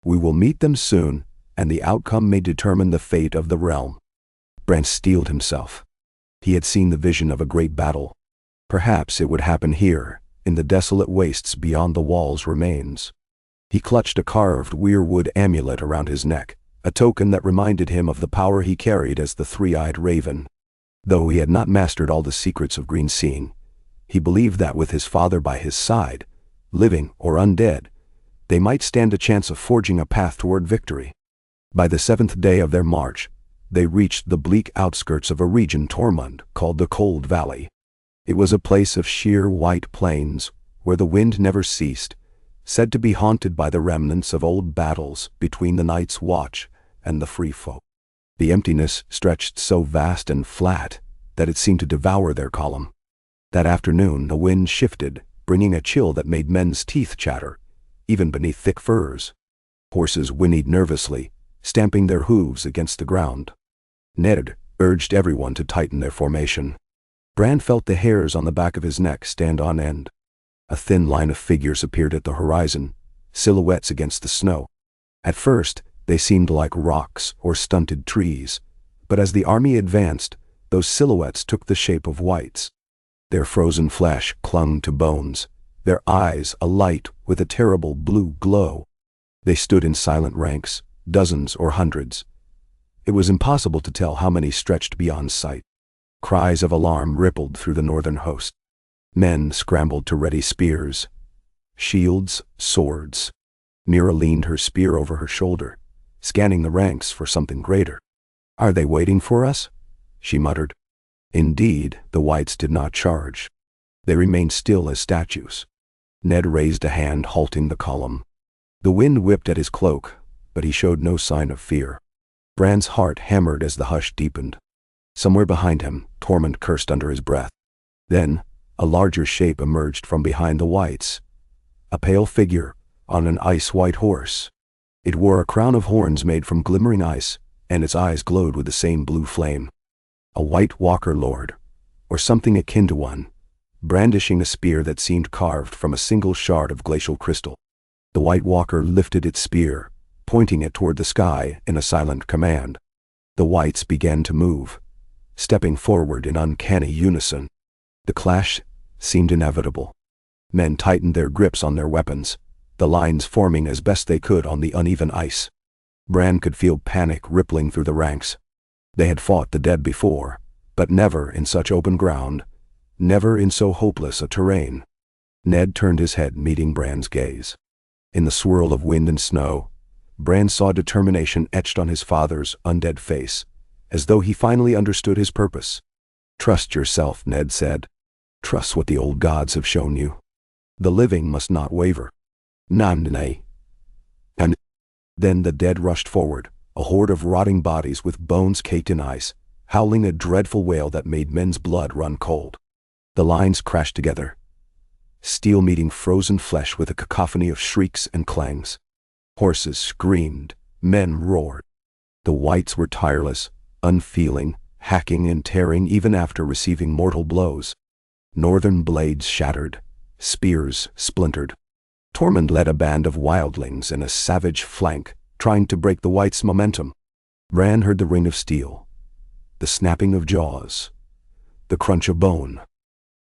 "We will meet them soon, and the outcome may determine the fate of the realm." Bran steeled himself. He had seen the vision of a great battle. Perhaps it would happen here, in the desolate wastes beyond the wall's remains. He clutched a carved weirwood amulet around his neck, a token that reminded him of the power he carried as the three-eyed raven. Though he had not mastered all the secrets of green seeing, he believed that with his father by his side, living or undead, they might stand a chance of forging a path toward victory. By the 7th day of their march, they reached the bleak outskirts of a region Tormund called the Cold Valley. It was a place of sheer white plains, where the wind never ceased, said to be haunted by the remnants of old battles between the Night's Watch and the Free Folk. The emptiness stretched so vast and flat that it seemed to devour their column. That afternoon the wind shifted, bringing a chill that made men's teeth chatter, even beneath thick furs. Horses whinnied nervously, stamping their hooves against the ground. Ned urged everyone to tighten their formation. Bran felt the hairs on the back of his neck stand on end. A thin line of figures appeared at the horizon, silhouettes against the snow. At first, they seemed like rocks or stunted trees, but as the army advanced, those silhouettes took the shape of wights. Their frozen flesh clung to bones, their eyes alight with a terrible blue glow. They stood in silent ranks, dozens or hundreds. It was impossible to tell how many stretched beyond sight. Cries of alarm rippled through the northern host. Men scrambled to ready spears, shields, swords. Mira leaned her spear over her shoulder, scanning the ranks for something greater. "Are they waiting for us?" she muttered. Indeed, the wights did not charge. They remained still as statues. Ned raised a hand, halting the column. The wind whipped at his cloak, but he showed no sign of fear. Bran's heart hammered as the hush deepened. Somewhere behind him, Tormund cursed under his breath. Then, a larger shape emerged from behind the wights. A pale figure, on an ice-white horse. It wore a crown of horns made from glimmering ice, and its eyes glowed with the same blue flame. A White Walker Lord, or something akin to one, brandishing a spear that seemed carved from a single shard of glacial crystal. The White Walker lifted its spear, pointing it toward the sky in a silent command. The wights began to move, stepping forward in uncanny unison. The clash seemed inevitable. Men tightened their grips on their weapons, the lines forming as best they could on the uneven ice. Bran could feel panic rippling through the ranks. They had fought the dead before, but never in such open ground, never in so hopeless a terrain. Ned turned his head, meeting Bran's gaze. In the swirl of wind and snow, Bran saw determination etched on his father's undead face, as though he finally understood his purpose. "Trust yourself," Ned said. "Trust what the old gods have shown you. The living must not waver." "Namne." And then the dead rushed forward, a horde of rotting bodies with bones caked in ice, howling a dreadful wail that made men's blood run cold. The lines crashed together, steel meeting frozen flesh with a cacophony of shrieks and clangs. Horses screamed, men roared. The wights were tireless, unfeeling, hacking and tearing even after receiving mortal blows. Northern blades shattered, spears splintered. Tormund led a band of wildlings in a savage flank, trying to break the wights' momentum. Bran heard the ring of steel, the snapping of jaws, the crunch of bone.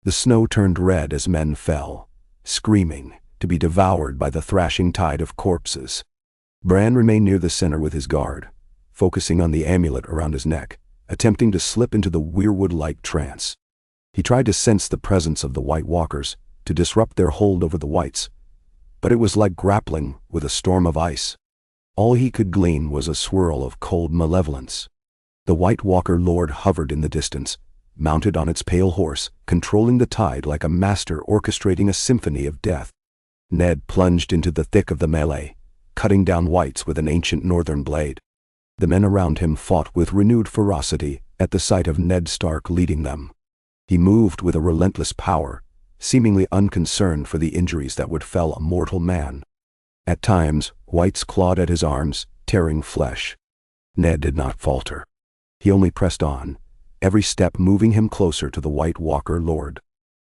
The snow turned red as men fell, screaming, to be devoured by the thrashing tide of corpses. Bran remained near the center with his guard, focusing on the amulet around his neck, attempting to slip into the weirwood-like trance. He tried to sense the presence of the White Walkers, to disrupt their hold over the wights, but it was like grappling with a storm of ice. All he could glean was a swirl of cold malevolence. The White Walker Lord hovered in the distance, mounted on its pale horse, controlling the tide like a master orchestrating a symphony of death. Ned plunged into the thick of the melee, cutting down wights with an ancient northern blade. The men around him fought with renewed ferocity at the sight of Ned Stark leading them. He moved with a relentless power, seemingly unconcerned for the injuries that would fell a mortal man. At times, wights clawed at his arms, tearing flesh. Ned did not falter. He only pressed on, every step moving him closer to the White Walker Lord.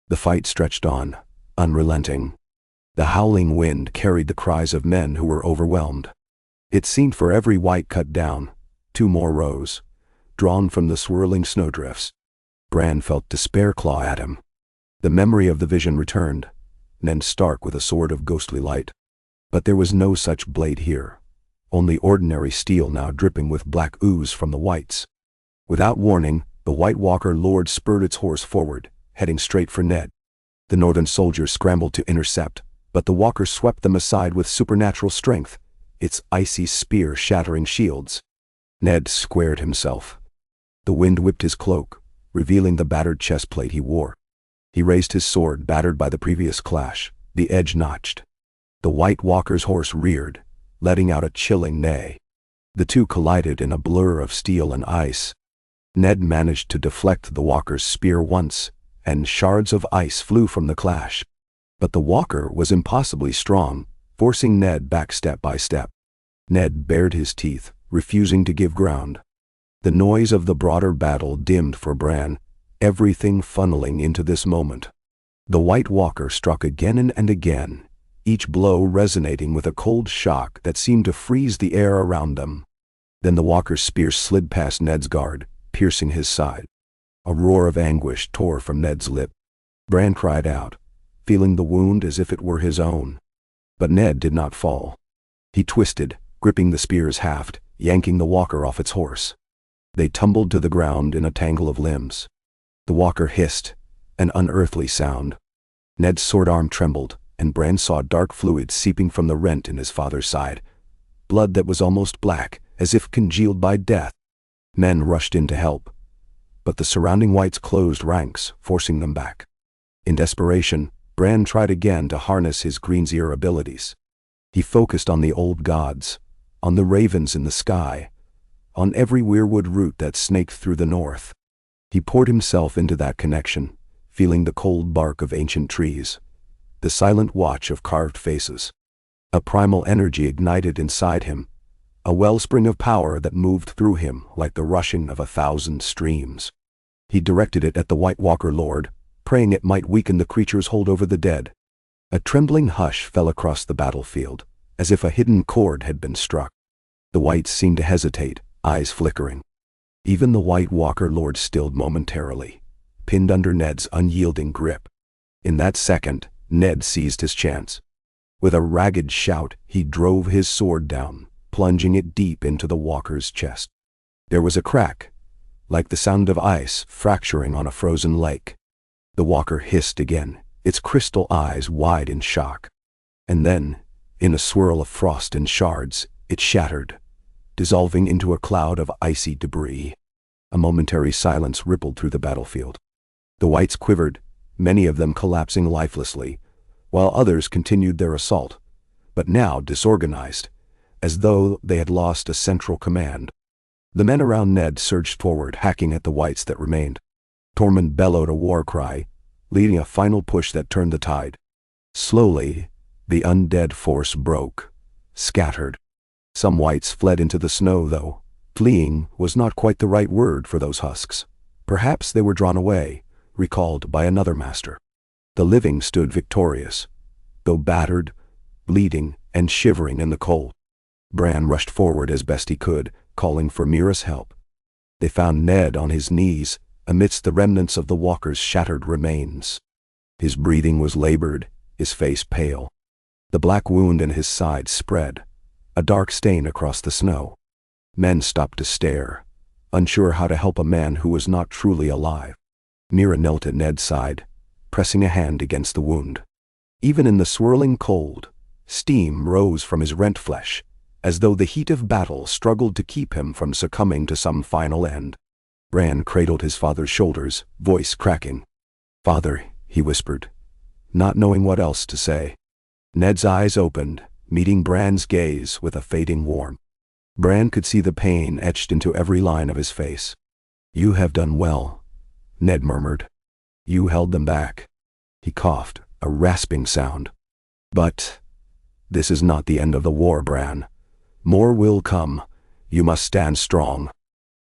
The fight stretched on, unrelenting. The howling wind carried the cries of men who were overwhelmed. It seemed for every wight cut down, two more rose, drawn from the swirling snowdrifts. Bran felt despair claw at him. The memory of the vision returned, Ned Stark with a sword of ghostly light. But there was no such blade here, only ordinary steel now dripping with black ooze from the wights. Without warning, the White Walker Lord spurred its horse forward, heading straight for Ned. The northern soldiers scrambled to intercept, but the walker swept them aside with supernatural strength, its icy spear shattering shields. Ned squared himself. The wind whipped his cloak, revealing the battered chestplate he wore. He raised his sword, battered by the previous clash, the edge notched. The White Walker's horse reared, letting out a chilling neigh. The two collided in a blur of steel and ice. Ned managed to deflect the Walker's spear once, and shards of ice flew from the clash. But the Walker was impossibly strong, forcing Ned back step by step. Ned bared his teeth, refusing to give ground. The noise of the broader battle dimmed for Bran, everything funneling into this moment. The White Walker struck again and again, each blow resonating with a cold shock that seemed to freeze the air around them. Then the Walker's spear slid past Ned's guard, piercing his side. A roar of anguish tore from Ned's lip. Bran cried out, feeling the wound as if it were his own. But Ned did not fall. He twisted, gripping the spear's haft, yanking the Walker off its horse. They tumbled to the ground in a tangle of limbs. The Walker hissed, an unearthly sound. Ned's sword arm trembled, and Bran saw dark fluid seeping from the rent in his father's side. Blood that was almost black, as if congealed by death. Men rushed in to help, but the surrounding whites closed ranks, forcing them back. In desperation, Bran tried again to harness his Green's Ear abilities. He focused on the old gods, on the ravens in the sky, on every weirwood root that snaked through the north. He poured himself into that connection, feeling the cold bark of ancient trees, the silent watch of carved faces. A primal energy ignited inside him, a wellspring of power that moved through him like the rushing of 1,000 streams. He directed it at the White Walker Lord, praying it might weaken the creature's hold over the dead. A trembling hush fell across the battlefield, as if a hidden chord had been struck. The whites seemed to hesitate, eyes flickering. Even the White Walker Lord stilled momentarily, pinned under Ned's unyielding grip. In that second, Ned seized his chance. With a ragged shout, he drove his sword down, plunging it deep into the Walker's chest. There was a crack, like the sound of ice fracturing on a frozen lake. The Walker hissed again, its crystal eyes wide in shock. And then, in a swirl of frost and shards, it shattered, dissolving into a cloud of icy debris. A momentary silence rippled through the battlefield. The whites quivered, many of them collapsing lifelessly, while others continued their assault, but now disorganized, as though they had lost a central command. The men around Ned surged forward, hacking at the whites that remained. Tormund bellowed a war cry, leading a final push that turned the tide. Slowly, the undead force broke, scattered. Some whites fled into the snow, though. Fleeing was not quite the right word for those husks. Perhaps they were drawn away, recalled by another master. The living stood victorious, though battered, bleeding, and shivering in the cold. Bran rushed forward as best he could, calling for Mira's help. They found Ned on his knees, amidst the remnants of the Walker's shattered remains. His breathing was labored, his face pale. The black wound in his side spread, a dark stain across the snow. Men stopped to stare, unsure how to help a man who was not truly alive. Mira knelt at Ned's side, pressing a hand against the wound. Even in the swirling cold, steam rose from his rent flesh, as though the heat of battle struggled to keep him from succumbing to some final end. Bran cradled his father's shoulders, voice cracking. "Father," he whispered, not knowing what else to say. Ned's eyes opened, meeting Bran's gaze with a fading warmth. Bran could see the pain etched into every line of his face. "You have done well," Ned murmured. "You held them back." He coughed, a rasping sound. "But this is not the end of the war, Bran. More will come. You must stand strong."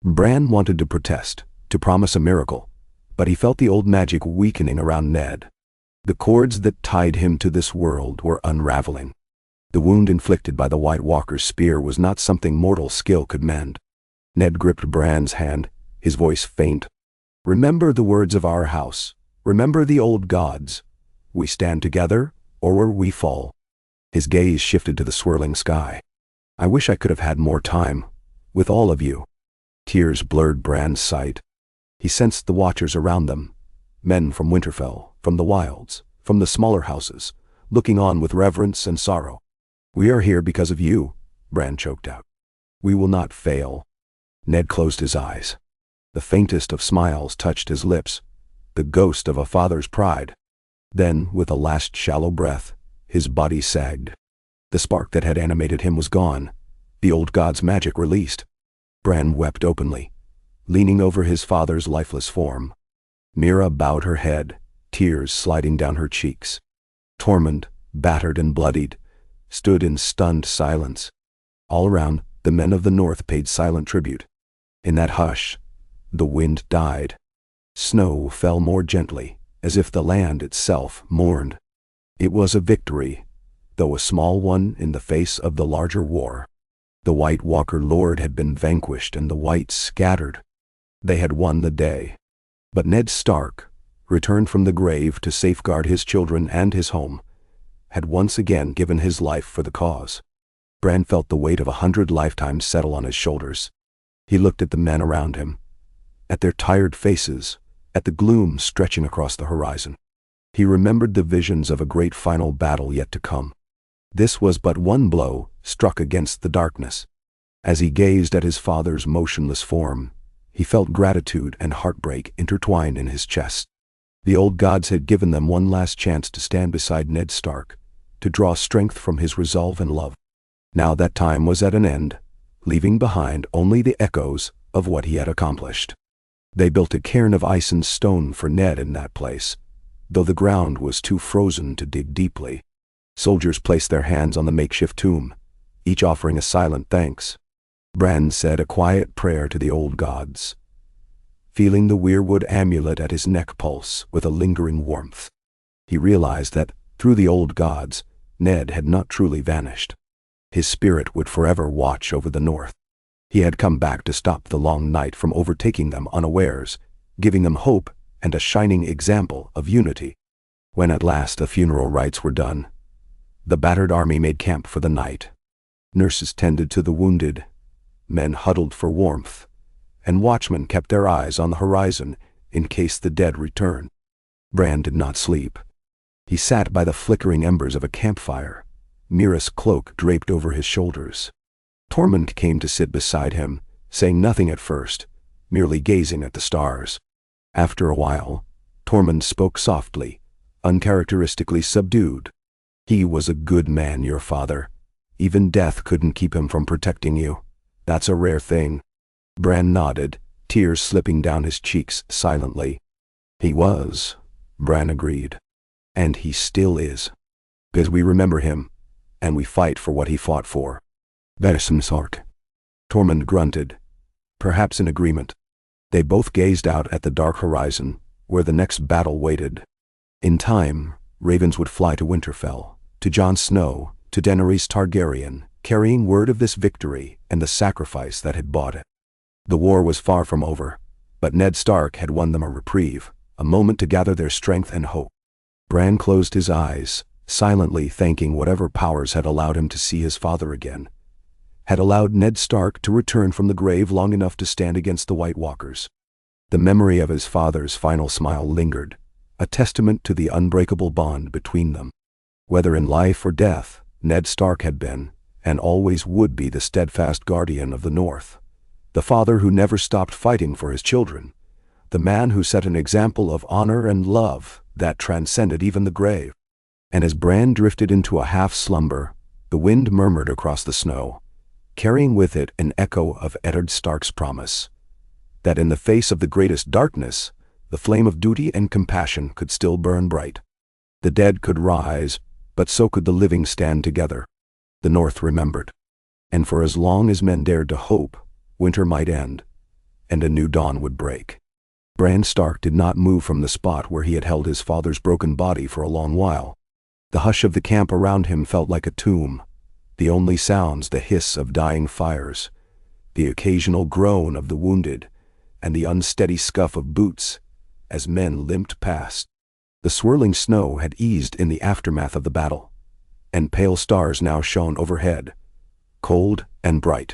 Bran wanted to protest, to promise a miracle, but he felt the old magic weakening around Ned. The cords that tied him to this world were unraveling. The wound inflicted by the White Walker's spear was not something mortal skill could mend. Ned gripped Bran's hand, his voice faint. "Remember the words of our house. Remember the old gods. We stand together, or we fall." His gaze shifted to the swirling sky. "I wish I could have had more time, with all of you." Tears blurred Bran's sight. He sensed the watchers around them, men from Winterfell, from the wilds, from the smaller houses, looking on with reverence and sorrow. "We are here because of you," Bran choked out. "We will not fail." Ned closed his eyes. The faintest of smiles touched his lips, the ghost of a father's pride. Then, with a last shallow breath, his body sagged. The spark that had animated him was gone, the old god's magic released. Bran wept openly, leaning over his father's lifeless form. Meera bowed her head, tears sliding down her cheeks. Tormund, battered and bloodied, stood in stunned silence. All around, the men of the north paid silent tribute. In that hush, the wind died. Snow fell more gently, as if the land itself mourned. It was a victory, though a small one in the face of the larger war. The White Walker Lord had been vanquished and the Whites scattered. They had won the day. But Ned Stark, returned from the grave to safeguard his children and his home, had once again given his life for the cause. Bran felt the weight of 100 lifetimes settle on his shoulders. He looked at the men around him, at their tired faces, at the gloom stretching across the horizon. He remembered the visions of a great final battle yet to come. This was but one blow struck against the darkness. As he gazed at his father's motionless form, he felt gratitude and heartbreak intertwined in his chest. The old gods had given them one last chance to stand beside Ned Stark, to draw strength from his resolve and love. Now that time was at an end, leaving behind only the echoes of what he had accomplished. They built a cairn of ice and stone for Ned in that place, though the ground was too frozen to dig deeply. Soldiers placed their hands on the makeshift tomb, each offering a silent thanks. Bran said a quiet prayer to the old gods, feeling the weirwood amulet at his neck pulse with a lingering warmth. He realized that, through the old gods, Ned had not truly vanished. His spirit would forever watch over the north. He had come back to stop the long night from overtaking them unawares, giving them hope and a shining example of unity. When at last the funeral rites were done, the battered army made camp for the night. Nurses tended to the wounded, men huddled for warmth, and watchmen kept their eyes on the horizon in case the dead returned. Bran did not sleep. He sat by the flickering embers of a campfire, Meera's cloak draped over his shoulders. Tormund came to sit beside him, saying nothing at first, merely gazing at the stars. After a while, Tormund spoke softly, uncharacteristically subdued. "He was a good man, your father. Even death couldn't keep him from protecting you. That's a rare thing." Bran nodded, tears slipping down his cheeks silently. "He was," Bran agreed. "And he still is. Because we remember him, and we fight for what he fought for." "That is some sort." Tormund grunted, perhaps in agreement. They both gazed out at the dark horizon, where the next battle waited. In time, ravens would fly to Winterfell, to Jon Snow, to Daenerys Targaryen, carrying word of this victory and the sacrifice that had bought it. The war was far from over, but Ned Stark had won them a reprieve, a moment to gather their strength and hope. Bran closed his eyes, silently thanking whatever powers had allowed him to see his father again, had allowed Ned Stark to return from the grave long enough to stand against the White Walkers. The memory of his father's final smile lingered, a testament to the unbreakable bond between them. Whether in life or death, Ned Stark had been, and always would be, the steadfast guardian of the North, the father who never stopped fighting for his children, the man who set an example of honor and love that transcended even the grave. And as Bran drifted into a half-slumber, the wind murmured across the snow, carrying with it an echo of Eddard Stark's promise, that in the face of the greatest darkness, the flame of duty and compassion could still burn bright. The dead could rise, but so could the living stand together. The North remembered. And for as long as men dared to hope, winter might end, and a new dawn would break. Bran Stark did not move from the spot where he had held his father's broken body for a long while. The hush of the camp around him felt like a tomb, the only sounds the hiss of dying fires, the occasional groan of the wounded, and the unsteady scuff of boots as men limped past. The swirling snow had eased in the aftermath of the battle, and pale stars now shone overhead, cold and bright.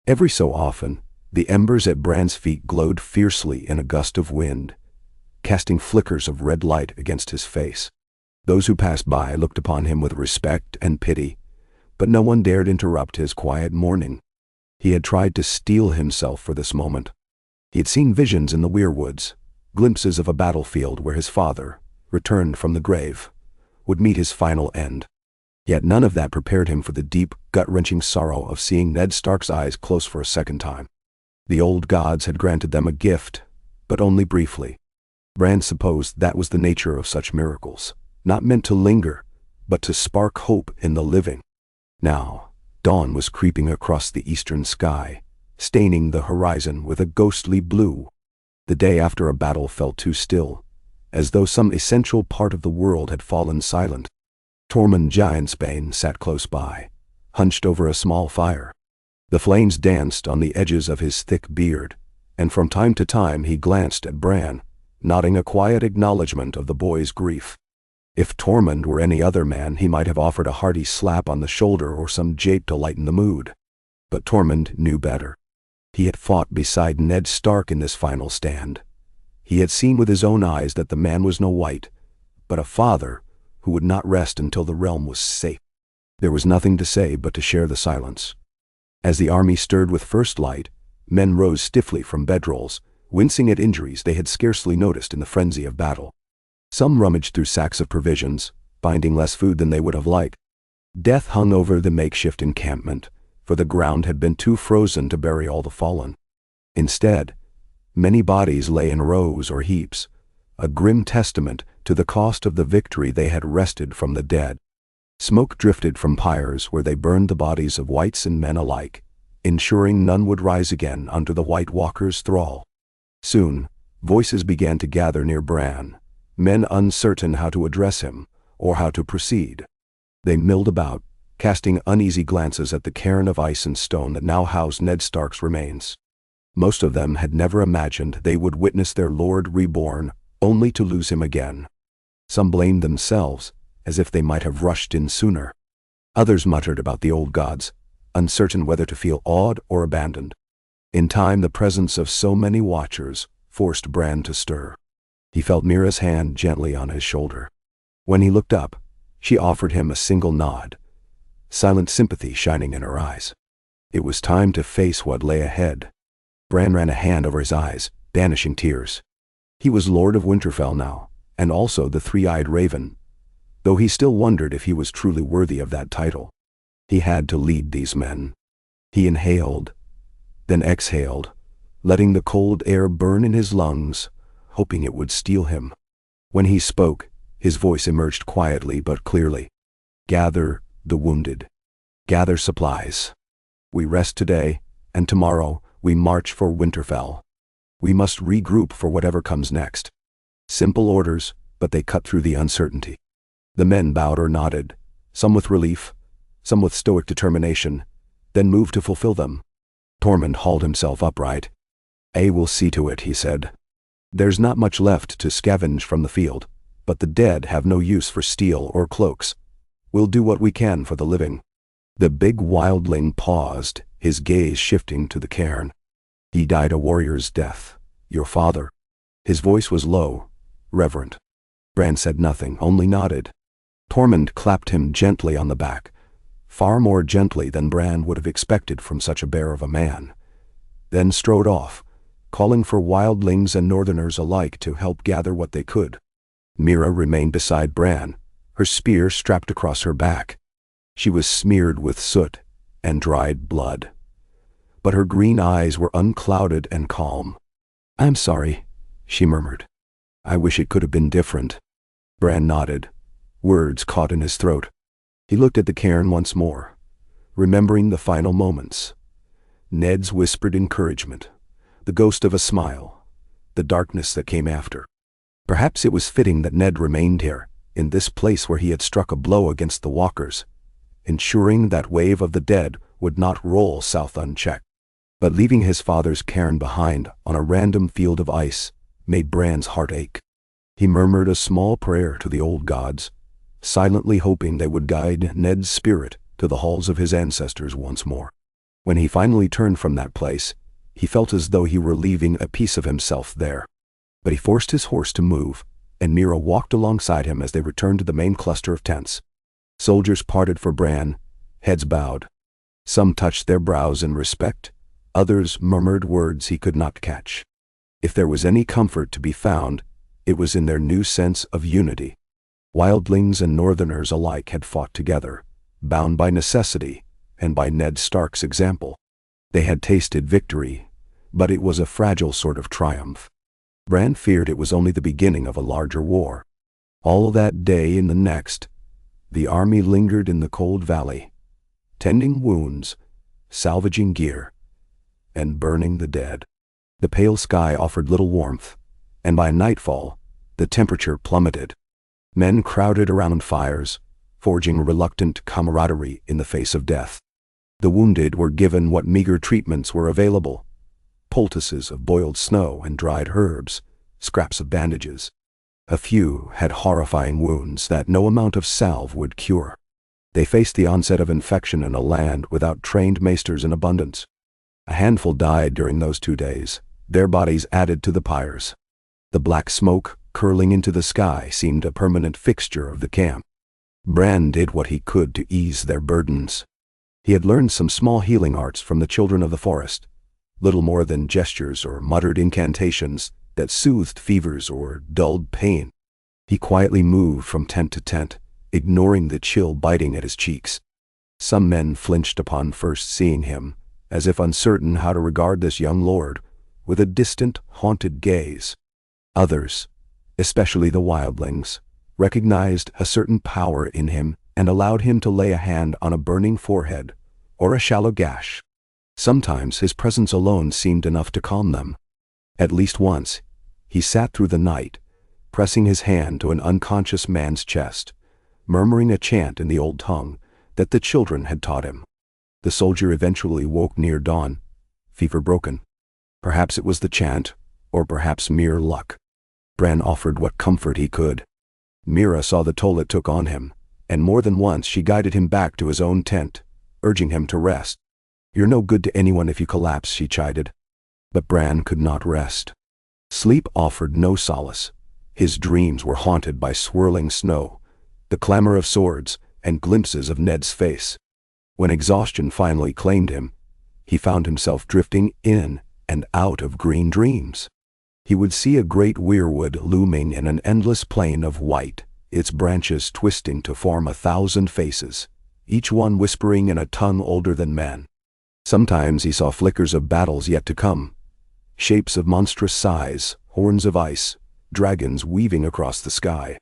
Every so often, the embers at Bran's feet glowed fiercely in a gust of wind, casting flickers of red light against his face. Those who passed by looked upon him with respect and pity, but no one dared interrupt his quiet mourning. He had tried to steel himself for this moment. He had seen visions in the weirwoods, glimpses of a battlefield where his father, returned from the grave, would meet his final end. Yet none of that prepared him for the deep, gut-wrenching sorrow of seeing Ned Stark's eyes close for a second time. The old gods had granted them a gift, but only briefly. Bran supposed that was the nature of such miracles, not meant to linger, but to spark hope in the living. Now, dawn was creeping across the eastern sky, staining the horizon with a ghostly blue. The day after a battle felt too still, as though some essential part of the world had fallen silent. Tormund Giantsbane sat close by, hunched over a small fire. The flames danced on the edges of his thick beard, and from time to time he glanced at Bran, nodding a quiet acknowledgement of the boy's grief. If Tormund were any other man, he might have offered a hearty slap on the shoulder or some jape to lighten the mood. But Tormund knew better. He had fought beside Ned Stark in this final stand. He had seen with his own eyes that the man was no wight, but a father who would not rest until the realm was safe. There was nothing to say but to share the silence. As the army stirred with first light, men rose stiffly from bedrolls, wincing at injuries they had scarcely noticed in the frenzy of battle. Some rummaged through sacks of provisions, finding less food than they would have liked. Death hung over the makeshift encampment, for the ground had been too frozen to bury all the fallen. Instead, many bodies lay in rows or heaps, a grim testament to the cost of the victory they had wrested from the dead. Smoke drifted from pyres where they burned the bodies of whites and men alike, ensuring none would rise again under the White Walker's thrall. Soon, voices began to gather near Bran, men uncertain how to address him or how to proceed. They milled about, casting uneasy glances at the cairn of ice and stone that now housed Ned Stark's remains. Most of them had never imagined they would witness their lord reborn, only to lose him again. Some blamed themselves, as if they might have rushed in sooner. Others muttered about the old gods, uncertain whether to feel awed or abandoned. In time, the presence of so many watchers forced Bran to stir. He felt Mira's hand gently on his shoulder. When he looked up, she offered him a single nod, silent sympathy shining in her eyes. It was time to face what lay ahead. Bran ran a hand over his eyes, banishing tears. He was Lord of Winterfell now, and also the Three-Eyed Raven, though he still wondered if he was truly worthy of that title. He had to lead these men. He inhaled, then exhaled, letting the cold air burn in his lungs, hoping it would steel him. When he spoke, his voice emerged quietly but clearly. Gather the wounded. Gather supplies. We rest today, and tomorrow we march for Winterfell. We must regroup for whatever comes next. Simple orders, but they cut through the uncertainty. The men bowed or nodded, some with relief, some with stoic determination, then moved to fulfill them. Tormund hauled himself upright. "I will see to it," he said. "There's not much left to scavenge from the field, but the dead have no use for steel or cloaks. We'll do what we can for the living." The big wildling paused, his gaze shifting to the cairn. "He died a warrior's death, your father." His voice was low, reverent. Bran said nothing, only nodded. Tormund clapped him gently on the back, far more gently than Bran would have expected from such a bear of a man, then strode off, calling for wildlings and northerners alike to help gather what they could. Mira remained beside Bran, her spear strapped across her back. She was smeared with soot and dried blood, but her green eyes were unclouded and calm. "I'm sorry," she murmured. "I wish it could have been different." Bran nodded, words caught in his throat. He looked at the cairn once more, remembering the final moments. Ned's whispered encouragement, the ghost of a smile, the darkness that came after. Perhaps it was fitting that Ned remained here, in this place where he had struck a blow against the walkers, ensuring that wave of the dead would not roll south unchecked. But leaving his father's cairn behind on a random field of ice made Bran's heart ache. He murmured a small prayer to the old gods, silently hoping they would guide Ned's spirit to the halls of his ancestors once more. When he finally turned from that place, he felt as though he were leaving a piece of himself there. But he forced his horse to move, and Mira walked alongside him as they returned to the main cluster of tents. Soldiers parted for Bran, heads bowed. Some touched their brows in respect, others murmured words he could not catch. If there was any comfort to be found, it was in their new sense of unity. Wildlings and Northerners alike had fought together, bound by necessity and by Ned Stark's example. They had tasted victory, but it was a fragile sort of triumph. Bran feared it was only the beginning of a larger war. All that day and the next, the army lingered in the cold valley, tending wounds, salvaging gear, and burning the dead. The pale sky offered little warmth, and by nightfall, the temperature plummeted. Men crowded around fires, forging reluctant camaraderie in the face of death. The wounded were given what meager treatments were available: poultices of boiled snow and dried herbs, scraps of bandages. A few had horrifying wounds that no amount of salve would cure. They faced the onset of infection in a land without trained maesters in abundance. A handful died during those 2 days, their bodies added to the pyres. The black smoke curling into the sky seemed a permanent fixture of the camp. Bran did what he could to ease their burdens. He had learned some small healing arts from the children of the forest, little more than gestures or muttered incantations that soothed fevers or dulled pain. He quietly moved from tent to tent, ignoring the chill biting at his cheeks. Some men flinched upon first seeing him, as if uncertain how to regard this young lord, with a distant, haunted gaze. Others, especially the wildlings, recognized a certain power in him and allowed him to lay a hand on a burning forehead or a shallow gash. Sometimes his presence alone seemed enough to calm them. At least once, he sat through the night, pressing his hand to an unconscious man's chest, murmuring a chant in the old tongue that the children had taught him. The soldier eventually woke near dawn, fever-broken. Perhaps it was the chant, or perhaps mere luck. Bran offered what comfort he could. Meera saw the toll it took on him, and more than once she guided him back to his own tent, urging him to rest. "You're no good to anyone if you collapse," she chided. But Bran could not rest. Sleep offered no solace. His dreams were haunted by swirling snow, the clamor of swords, and glimpses of Ned's face. When exhaustion finally claimed him, he found himself drifting in and out of green dreams. He would see a great weirwood looming in an endless plain of white, its branches twisting to form 1,000 faces, each one whispering in a tongue older than man. Sometimes he saw flickers of battles yet to come, shapes of monstrous size, horns of ice, dragons weaving across the sky.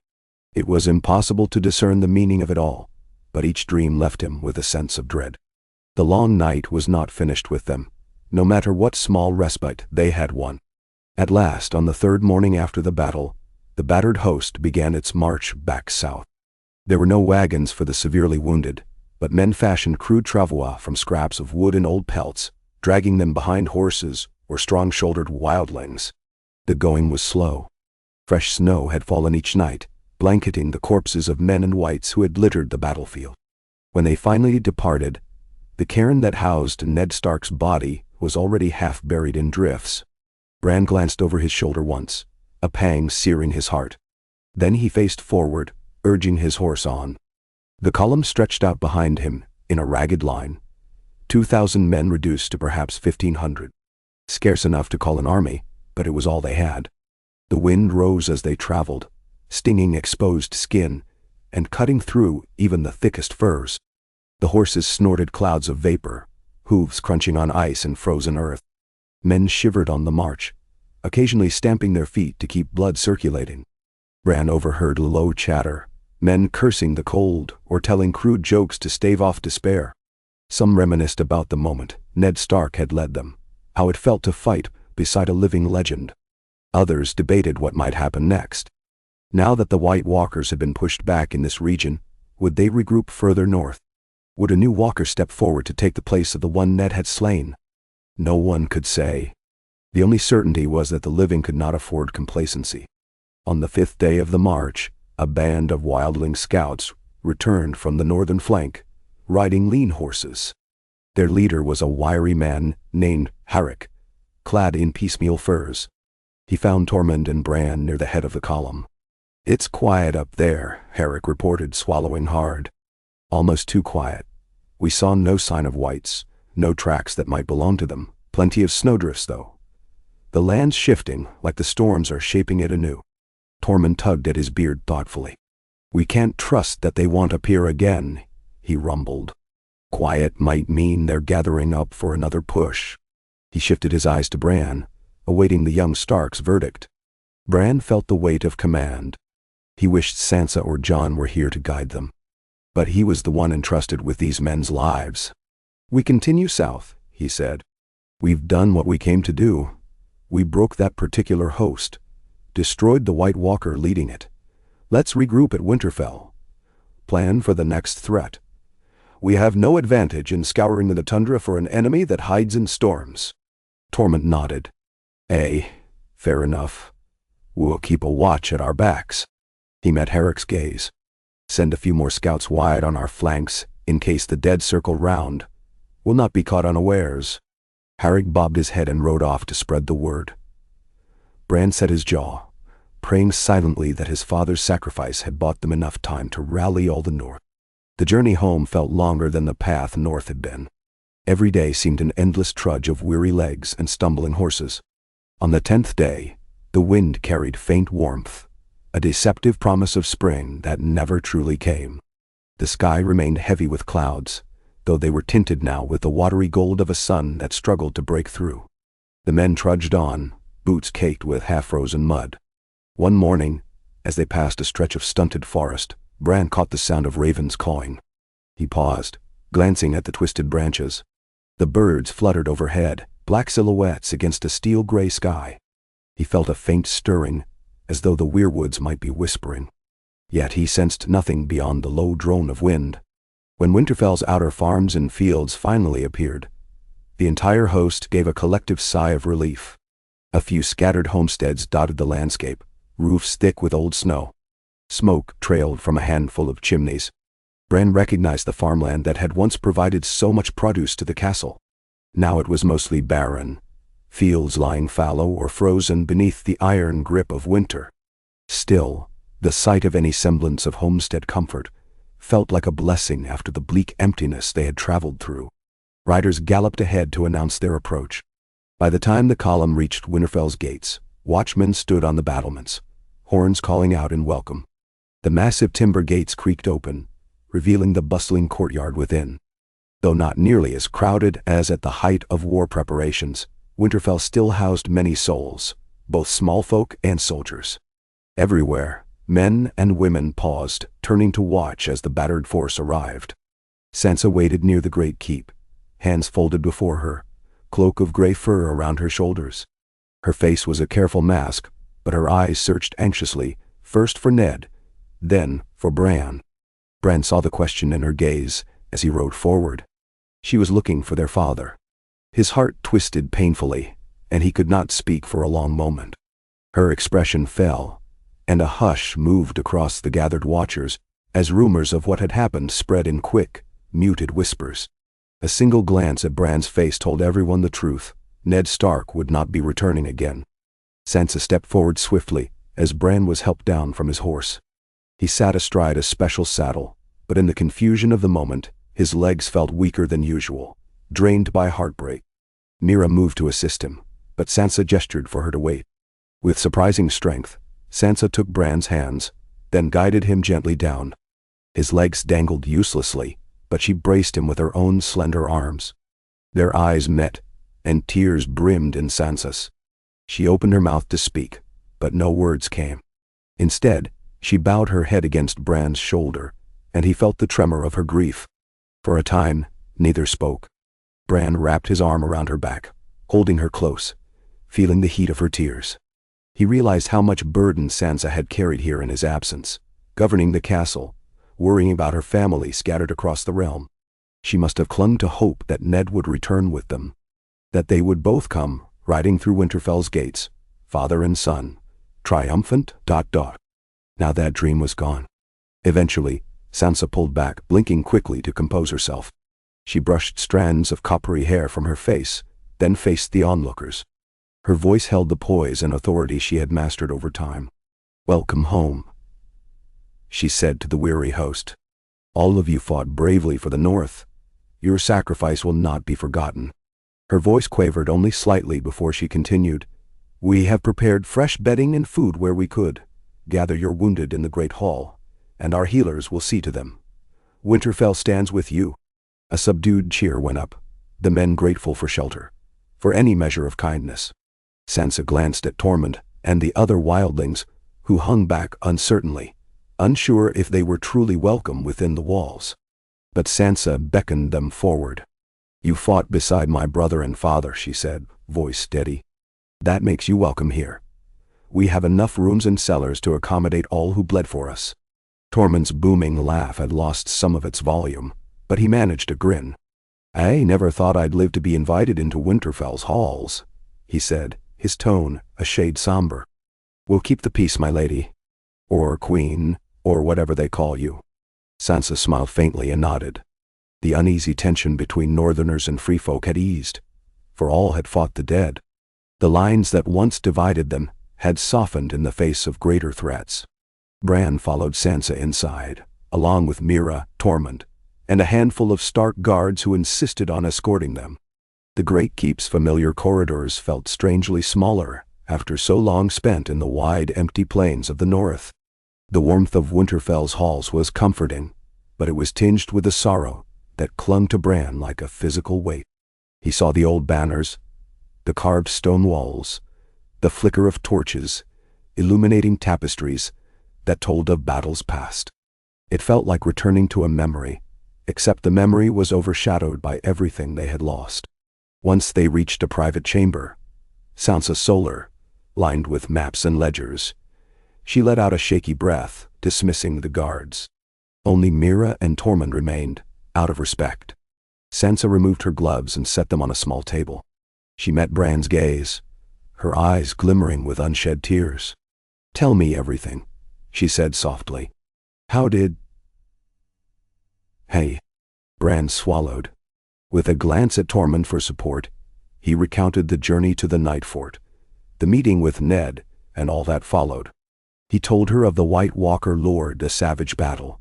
It was impossible to discern the meaning of it all, but each dream left him with a sense of dread. The long night was not finished with them, no matter what small respite they had won. At last, on the 3rd morning after the battle, the battered host began its march back south. There were no wagons for the severely wounded, but men fashioned crude travois from scraps of wood and old pelts, dragging them behind horses or strong-shouldered wildlings. The going was slow. Fresh snow had fallen each night, blanketing the corpses of men and wights who had littered the battlefield. When they finally departed, the cairn that housed Ned Stark's body was already half buried in drifts. Bran glanced over his shoulder once, a pang searing his heart. Then he faced forward, urging his horse on. The column stretched out behind him, in a ragged line, 2,000 men reduced to perhaps 1,500. Scarce enough to call an army, but it was all they had. The wind rose as they traveled, stinging exposed skin, and cutting through even the thickest furs. The horses snorted clouds of vapor, hooves crunching on ice and frozen earth. Men shivered on the march, occasionally stamping their feet to keep blood circulating. Bran overheard low chatter, men cursing the cold or telling crude jokes to stave off despair. Some reminisced about the moment Ned Stark had led them, how it felt to fight beside a living legend. Others debated what might happen next. Now that the White Walkers had been pushed back in this region, would they regroup further north? Would a new Walker step forward to take the place of the one Ned had slain? No one could say. The only certainty was that the living could not afford complacency. On the 5th day of the march, a band of wildling scouts returned from the northern flank, riding lean horses. Their leader was a wiry man named Harrick, clad in piecemeal furs. He found Tormund and Bran near the head of the column. "It's quiet up there," Harrick reported, swallowing hard. "Almost too quiet. We saw no sign of wights, no tracks that might belong to them. Plenty of snowdrifts, though. The land's shifting, like the storms are shaping it anew. Tormund tugged at his beard thoughtfully. We can't trust that they won't appear again, he rumbled. Quiet might mean they're gathering up for another push. He shifted his eyes to Bran, awaiting the young Stark's verdict. Bran felt the weight of command. He wished Sansa or Jon were here to guide them. But he was the one entrusted with these men's lives. We continue south, he said. We've done what we came to do. We broke that particular host, destroyed the White Walker leading it. Let's regroup at Winterfell. Plan for the next threat. We have no advantage in scouring the tundra for an enemy that hides in storms. Tormund nodded. Fair enough. We'll keep a watch at our backs. He met Herrick's gaze. Send a few more scouts wide on our flanks, in case the dead circle round. We'll not be caught unawares. Herrick bobbed his head and rode off to spread the word. Bran set his jaw, praying silently that his father's sacrifice had bought them enough time to rally all the North. The journey home felt longer than the path north had been. Every day seemed an endless trudge of weary legs and stumbling horses. On the 10th day, the wind carried faint warmth, a deceptive promise of spring that never truly came. The sky remained heavy with clouds, though they were tinted now with the watery gold of a sun that struggled to break through. The men trudged on, boots caked with half-frozen mud. One morning, as they passed a stretch of stunted forest, Bran caught the sound of ravens cawing. He paused, glancing at the twisted branches. The birds fluttered overhead, black silhouettes against a steel-gray sky. He felt a faint stirring, as though the weirwoods might be whispering. Yet he sensed nothing beyond the low drone of wind. When Winterfell's outer farms and fields finally appeared, the entire host gave a collective sigh of relief. A few scattered homesteads dotted the landscape, roofs thick with old snow. Smoke trailed from a handful of chimneys. Bran recognized the farmland that had once provided so much produce to the castle. Now it was mostly barren, fields lying fallow or frozen beneath the iron grip of winter. Still, the sight of any semblance of homestead comfort felt like a blessing after the bleak emptiness they had traveled through. Riders galloped ahead to announce their approach. By the time the column reached Winterfell's gates, watchmen stood on the battlements, horns calling out in welcome. The massive timber gates creaked open, revealing the bustling courtyard within. Though not nearly as crowded as at the height of war preparations, Winterfell still housed many souls, both small folk and soldiers. Everywhere, men and women paused, turning to watch as the battered force arrived. Sansa waited near the great keep, hands folded before her, cloak of gray fur around her shoulders. Her face was a careful mask, but her eyes searched anxiously, first for Ned, then for Bran. Bran saw the question in her gaze as he rode forward. She was looking for their father. His heart twisted painfully, and he could not speak for a long moment. Her expression fell, and a hush moved across the gathered watchers as rumors of what had happened spread in quick, muted whispers. A single glance at Bran's face told everyone the truth. Ned Stark would not be returning again. Sansa stepped forward swiftly as Bran was helped down from his horse. He sat astride a special saddle, but in the confusion of the moment, his legs felt weaker than usual, drained by heartbreak. Mira moved to assist him, but Sansa gestured for her to wait. With surprising strength, Sansa took Bran's hands, then guided him gently down. His legs dangled uselessly, but she braced him with her own slender arms. Their eyes met, and tears brimmed in Sansa's. She opened her mouth to speak, but no words came. Instead, she bowed her head against Bran's shoulder, and he felt the tremor of her grief. For a time, neither spoke. Bran wrapped his arm around her back, holding her close, feeling the heat of her tears. He realized how much burden Sansa had carried here in his absence, governing the castle, worrying about her family scattered across the realm. She must have clung to hope that Ned would return with them, that they would both come, riding through Winterfell's gates, father and son, triumphant. Now that dream was gone. Eventually, Sansa pulled back, blinking quickly to compose herself. She brushed strands of coppery hair from her face, then faced the onlookers. Her voice held the poise and authority she had mastered over time. "Welcome home," she said to the weary host. "All of you fought bravely for the North. Your sacrifice will not be forgotten." Her voice quavered only slightly before she continued, We have prepared fresh bedding and food where we could. Gather your wounded in the great hall, and our healers will see to them. Winterfell stands with you." A subdued cheer went up, the men grateful for shelter, for any measure of kindness. Sansa glanced at Tormund and the other wildlings, who hung back uncertainly, unsure if they were truly welcome within the walls. But Sansa beckoned them forward. "You fought beside my brother and father," she said, voice steady. "That makes you welcome here. We have enough rooms and cellars to accommodate all who bled for us." Tormund's booming laugh had lost some of its volume, but he managed a grin. "I never thought I'd live to be invited into Winterfell's halls," he said, his tone a shade somber. "We'll keep the peace, my lady. Or queen, or whatever they call you." Sansa smiled faintly and nodded. The uneasy tension between Northerners and Free Folk had eased, for all had fought the dead. The lines that once divided them had softened in the face of greater threats. Bran followed Sansa inside, along with Meera, Tormund, and a handful of Stark guards who insisted on escorting them. The Great Keep's familiar corridors felt strangely smaller after so long spent in the wide, empty plains of the north. The warmth of Winterfell's halls was comforting, but it was tinged with a sorrow that clung to Bran like a physical weight. He saw the old banners, the carved stone walls, the flicker of torches, illuminating tapestries that told of battles past. It felt like returning to a memory, except the memory was overshadowed by everything they had lost. Once they reached a private chamber, Sansa Solar, lined with maps and ledgers. She let out a shaky breath, dismissing the guards. Only Meera and Tormund remained, out of respect. Sansa removed her gloves and set them on a small table. She met Bran's gaze, her eyes glimmering with unshed tears. "Tell me everything," she said softly. "How did—" "Hey." Bran swallowed. With a glance at Tormund for support, he recounted the journey to the Night Fort, the meeting with Ned, and all that followed. He told her of the White Walker lured the savage battle,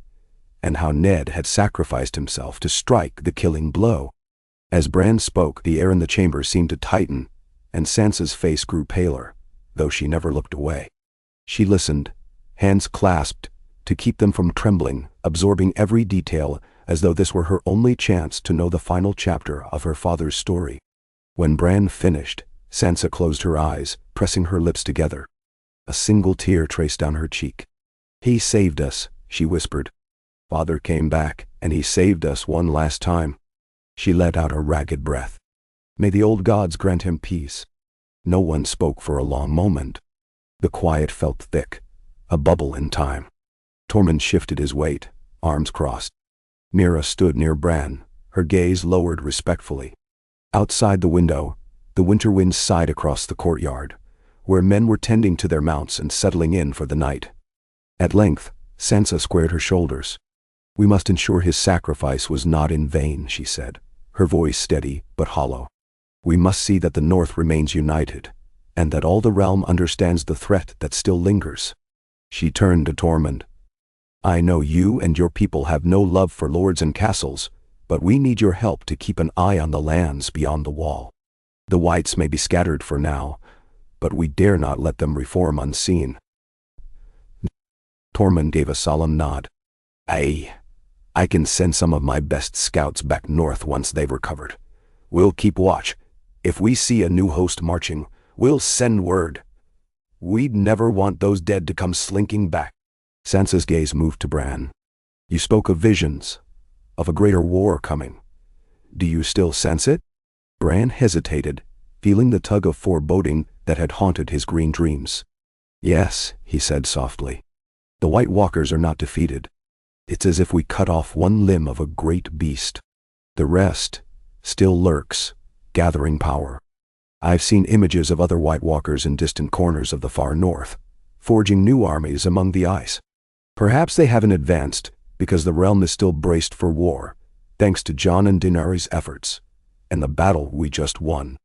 and how Ned had sacrificed himself to strike the killing blow. As Bran spoke, the air in the chamber seemed to tighten, and Sansa's face grew paler, though she never looked away. She listened, hands clasped, to keep them from trembling, absorbing every detail as though this were her only chance to know the final chapter of her father's story. When Bran finished, Sansa closed her eyes, pressing her lips together. A single tear traced down her cheek. "He saved us," she whispered. "Father came back, and he saved us one last time." She let out a ragged breath. "May the old gods grant him peace." No one spoke for a long moment. The quiet felt thick, a bubble in time. Tormund shifted his weight, arms crossed. Meera stood near Bran, her gaze lowered respectfully. Outside the window, the winter wind sighed across the courtyard, where men were tending to their mounts and settling in for the night. At length, Sansa squared her shoulders. "We must ensure his sacrifice was not in vain," she said, her voice steady but hollow. "We must see that the North remains united, and that all the realm understands the threat that still lingers." She turned to Tormund. "I know you and your people have no love for lords and castles, but we need your help to keep an eye on the lands beyond the wall. The whites may be scattered for now, but we dare not let them reform unseen." Tormund gave a solemn nod. I can send some of my best scouts back north once they've recovered. We'll keep watch. If we see a new host marching, we'll send word. We'd never want those dead to come slinking back." Sansa's gaze moved to Bran. "You spoke of visions, of a greater war coming. Do you still sense it?" Bran hesitated, feeling the tug of foreboding that had haunted his green dreams. "Yes," he said softly. "The White Walkers are not defeated. It's as if we cut off one limb of a great beast. The rest still lurks, gathering power. I've seen images of other White Walkers in distant corners of the far north, forging new armies among the ice. Perhaps they haven't advanced because the realm is still braced for war, thanks to Jon and Daenerys' efforts, and the battle we just won.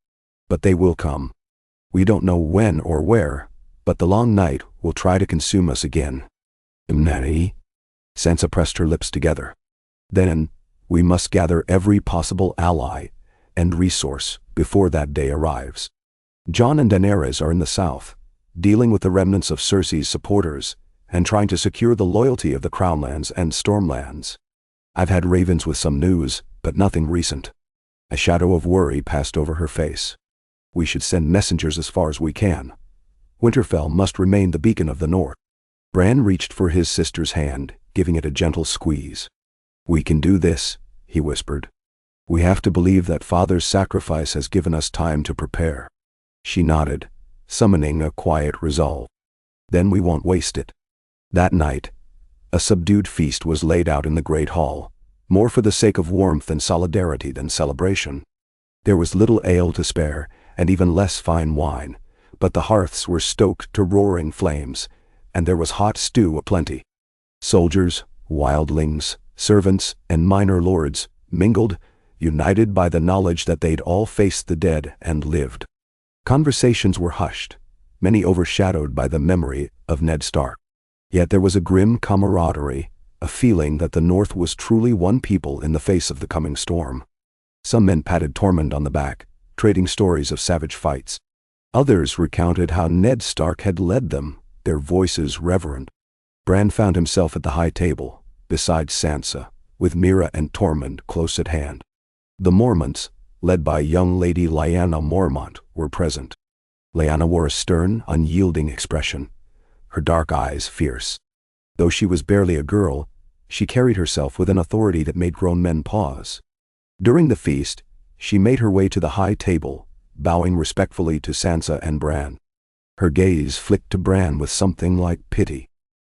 But they will come. We don't know when or where, but the long night will try to consume us again." "Nari?" Sansa pressed her lips together. "Then, we must gather every possible ally and resource before that day arrives. Jon and Daenerys are in the south, dealing with the remnants of Cersei's supporters and trying to secure the loyalty of the Crownlands and Stormlands. I've had ravens with some news, but nothing recent. A shadow of worry passed over her face. We should send messengers as far as we can. Winterfell must remain the beacon of the north. Bran reached for his sister's hand, giving it a gentle squeeze. We can do this, he whispered. We have to believe that Father's sacrifice has given us time to prepare. She nodded, summoning a quiet resolve. Then we won't waste it. That night, a subdued feast was laid out in the great hall, more for the sake of warmth and solidarity than celebration. There was little ale to spare, and even less fine wine, but the hearths were stoked to roaring flames, and there was hot stew aplenty. Soldiers, wildlings, servants, and minor lords mingled, united by the knowledge that they'd all faced the dead and lived. Conversations were hushed, many overshadowed by the memory of Ned Stark. Yet there was a grim camaraderie, a feeling that the North was truly one people in the face of the coming storm. Some men patted Tormund on the back, trading stories of savage fights. Others recounted how Ned Stark had led them, their voices reverent. Bran found himself at the high table, beside Sansa, with Meera and Tormund close at hand. The Mormonts, led by young Lady Lyanna Mormont, were present. Lyanna wore a stern, unyielding expression, her dark eyes fierce. Though she was barely a girl, she carried herself with an authority that made grown men pause. During the feast, she made her way to the high table, bowing respectfully to Sansa and Bran. Her gaze flicked to Bran with something like pity.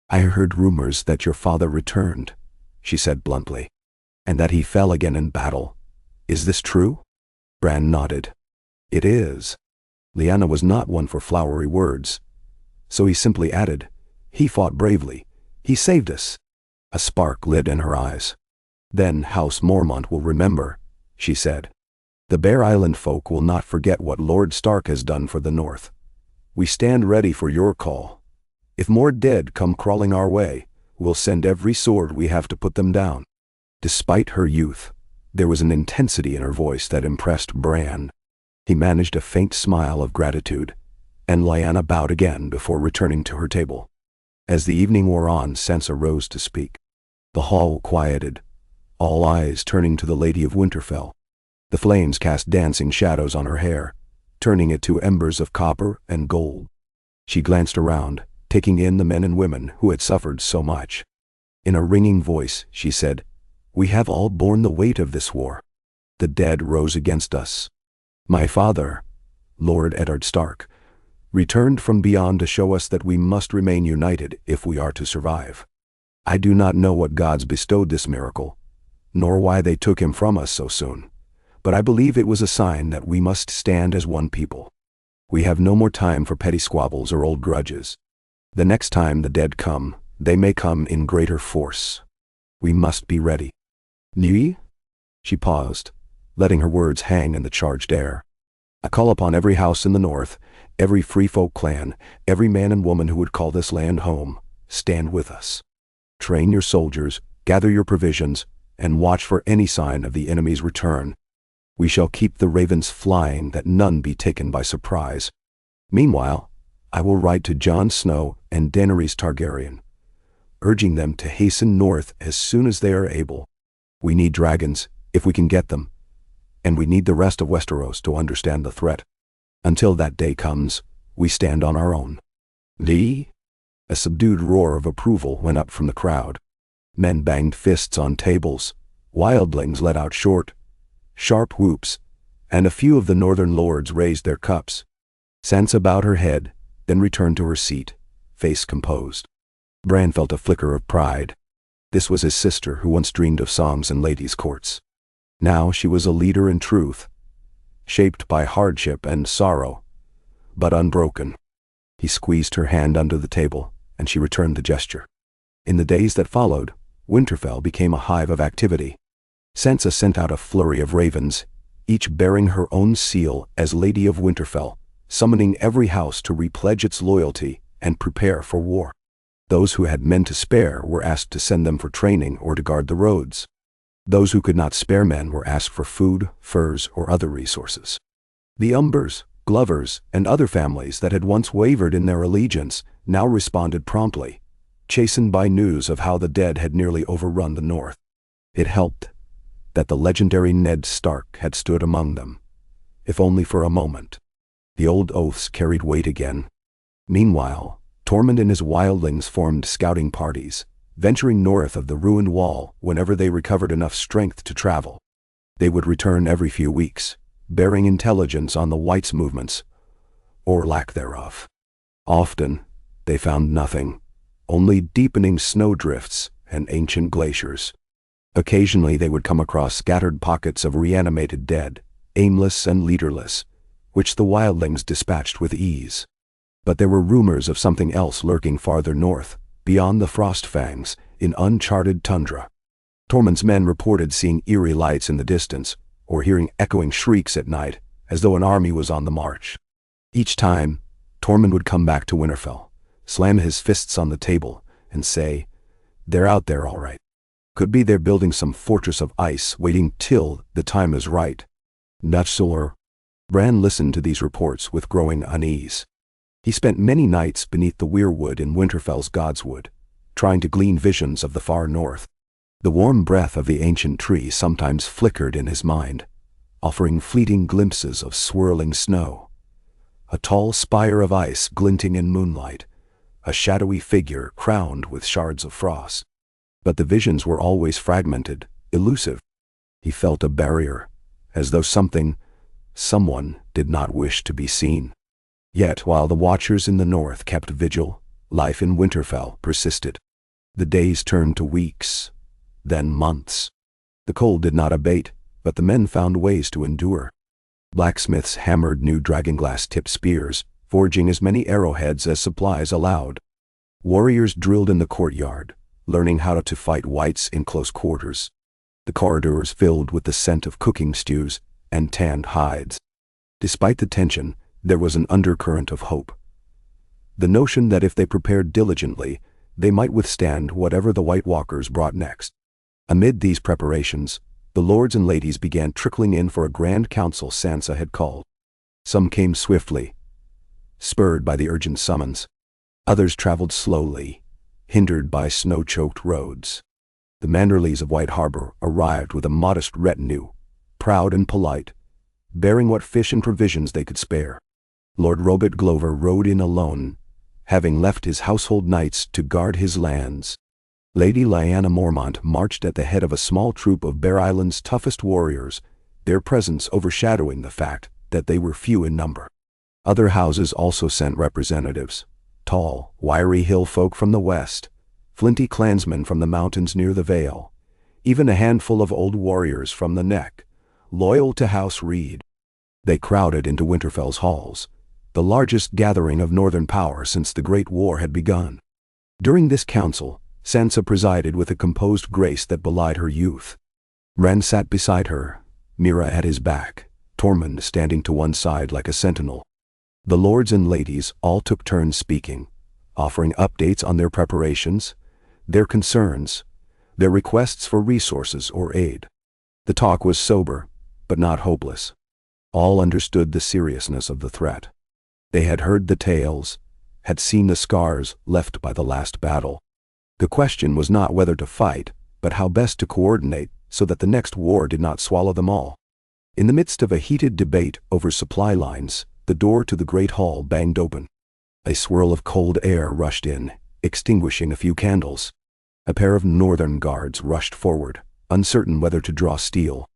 I heard rumors that your father returned, she said bluntly, and that he fell again in battle. Is this true? Bran nodded. It is. Lyanna was not one for flowery words, so he simply added, he fought bravely. He saved us. A spark lit in her eyes. Then House Mormont will remember, she said. The Bear Island folk will not forget what Lord Stark has done for the North. We stand ready for your call. If more dead come crawling our way, we'll send every sword we have to put them down. Despite her youth, there was an intensity in her voice that impressed Bran. He managed a faint smile of gratitude, and Lyanna bowed again before returning to her table. As the evening wore on, Sansa rose to speak. The hall quieted, all eyes turning to the Lady of Winterfell. The flames cast dancing shadows on her hair, turning it to embers of copper and gold. She glanced around, taking in the men and women who had suffered so much. In a ringing voice, she said, We have all borne the weight of this war. The dead rose against us. My father, Lord Eddard Stark, returned from beyond to show us that we must remain united if we are to survive. I do not know what gods bestowed this miracle, nor why they took him from us so soon, but I believe it was a sign that we must stand as one people. We have no more time for petty squabbles or old grudges. The next time the dead come, they may come in greater force. We must be ready. Ni? She paused, letting her words hang in the charged air. I call upon every house in the North, every free folk clan, every man and woman who would call this land home, stand with us. Train your soldiers, gather your provisions, and watch for any sign of the enemy's return. We shall keep the ravens flying that none be taken by surprise. Meanwhile, I will write to Jon Snow and Daenerys Targaryen, urging them to hasten north as soon as they are able. We need dragons, if we can get them, and we need the rest of Westeros to understand the threat. Until that day comes, we stand on our own. Lee? A subdued roar of approval went up from the crowd. Men banged fists on tables, wildlings let out short, sharp whoops, and a few of the northern lords raised their cups. Sansa bowed her head, then returned to her seat, face composed. Bran felt a flicker of pride. This was his sister who once dreamed of songs and ladies' courts. Now she was a leader in truth, shaped by hardship and sorrow, but unbroken. He squeezed her hand under the table, and she returned the gesture. In the days that followed, Winterfell became a hive of activity. Sansa sent out a flurry of ravens, each bearing her own seal as Lady of Winterfell, summoning every house to repledge its loyalty and prepare for war. Those who had men to spare were asked to send them for training or to guard the roads. Those who could not spare men were asked for food, furs, or other resources. The Umbers, Glovers and other families that had once wavered in their allegiance now responded promptly, chastened by news of how the dead had nearly overrun the North. It helped that the legendary Ned Stark had stood among them, if only for a moment. The old oaths carried weight again. Meanwhile, Tormund and his wildlings formed scouting parties, venturing north of the ruined wall whenever they recovered enough strength to travel. They would return every few weeks, bearing intelligence on the Whites' movements, or lack thereof. Often, they found nothing, only deepening snowdrifts and ancient glaciers. Occasionally they would come across scattered pockets of reanimated dead, aimless and leaderless, which the wildlings dispatched with ease. But there were rumors of something else lurking farther north, beyond the Frostfangs, in uncharted tundra. Tormund's men reported seeing eerie lights in the distance, or hearing echoing shrieks at night, as though an army was on the march. Each time, Tormund would come back to Winterfell, slam his fists on the table, and say, "They're out there all right. Could be they're building some fortress of ice waiting till the time is right." Nutsulur. Bran listened to these reports with growing unease. He spent many nights beneath the weirwood in Winterfell's Godswood, trying to glean visions of the far north. The warm breath of the ancient tree sometimes flickered in his mind, offering fleeting glimpses of swirling snow. A tall spire of ice glinting in moonlight, a shadowy figure crowned with shards of frost. But the visions were always fragmented, elusive. He felt a barrier, as though someone did not wish to be seen. Yet while the watchers in the north kept vigil, life in Winterfell persisted. The days turned to weeks, then months. The cold did not abate, but the men found ways to endure. Blacksmiths hammered new dragonglass-tipped spears, forging as many arrowheads as supplies allowed. Warriors drilled in the courtyard, learning how to fight whites in close quarters. The corridors filled with the scent of cooking stews and tanned hides. Despite the tension, there was an undercurrent of hope. The notion that if they prepared diligently, they might withstand whatever the White Walkers brought next. Amid these preparations, the lords and ladies began trickling in for a grand council Sansa had called. Some came swiftly, spurred by the urgent summons. Others traveled slowly, hindered by snow-choked roads. The Manderleys of White Harbor arrived with a modest retinue, proud and polite, bearing what fish and provisions they could spare. Lord Robert Glover rode in alone, having left his household knights to guard his lands. Lady Lyanna Mormont marched at the head of a small troop of Bear Island's toughest warriors, their presence overshadowing the fact that they were few in number. Other houses also sent representatives, tall, wiry hill folk from the west, flinty clansmen from the mountains near the Vale, even a handful of old warriors from the Neck, loyal to House Reed. They crowded into Winterfell's halls, the largest gathering of northern power since the Great War had begun. During this council, Sansa presided with a composed grace that belied her youth. Bran sat beside her, Mira at his back, Tormund standing to one side like a sentinel. The lords and ladies all took turns speaking, offering updates on their preparations, their concerns, their requests for resources or aid. The talk was sober, but not hopeless. All understood the seriousness of the threat. They had heard the tales, had seen the scars left by the last battle. The question was not whether to fight, but how best to coordinate so that the next war did not swallow them all. In the midst of a heated debate over supply lines, the door to the great hall banged open. A swirl of cold air rushed in, extinguishing a few candles. A pair of northern guards rushed forward, uncertain whether to draw steel.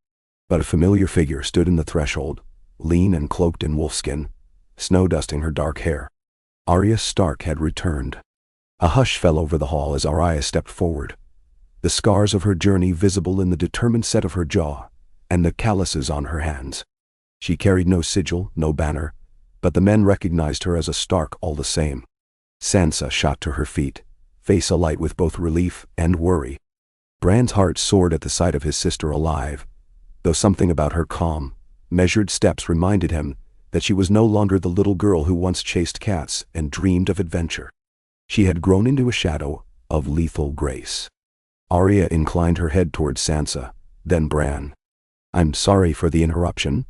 But a familiar figure stood in the threshold, lean and cloaked in wolfskin, snow dusting her dark hair. Arya Stark had returned. A hush fell over the hall as Arya stepped forward, the scars of her journey visible in the determined set of her jaw and the calluses on her hands. She carried no sigil, no banner, but the men recognized her as a Stark all the same. Sansa shot to her feet, face alight with both relief and worry. Bran's heart soared at the sight of his sister alive, though something about her calm, measured steps reminded him that she was no longer the little girl who once chased cats and dreamed of adventure. She had grown into a shadow of lethal grace. Arya inclined her head towards Sansa, then Bran. "I'm sorry for the interruption,"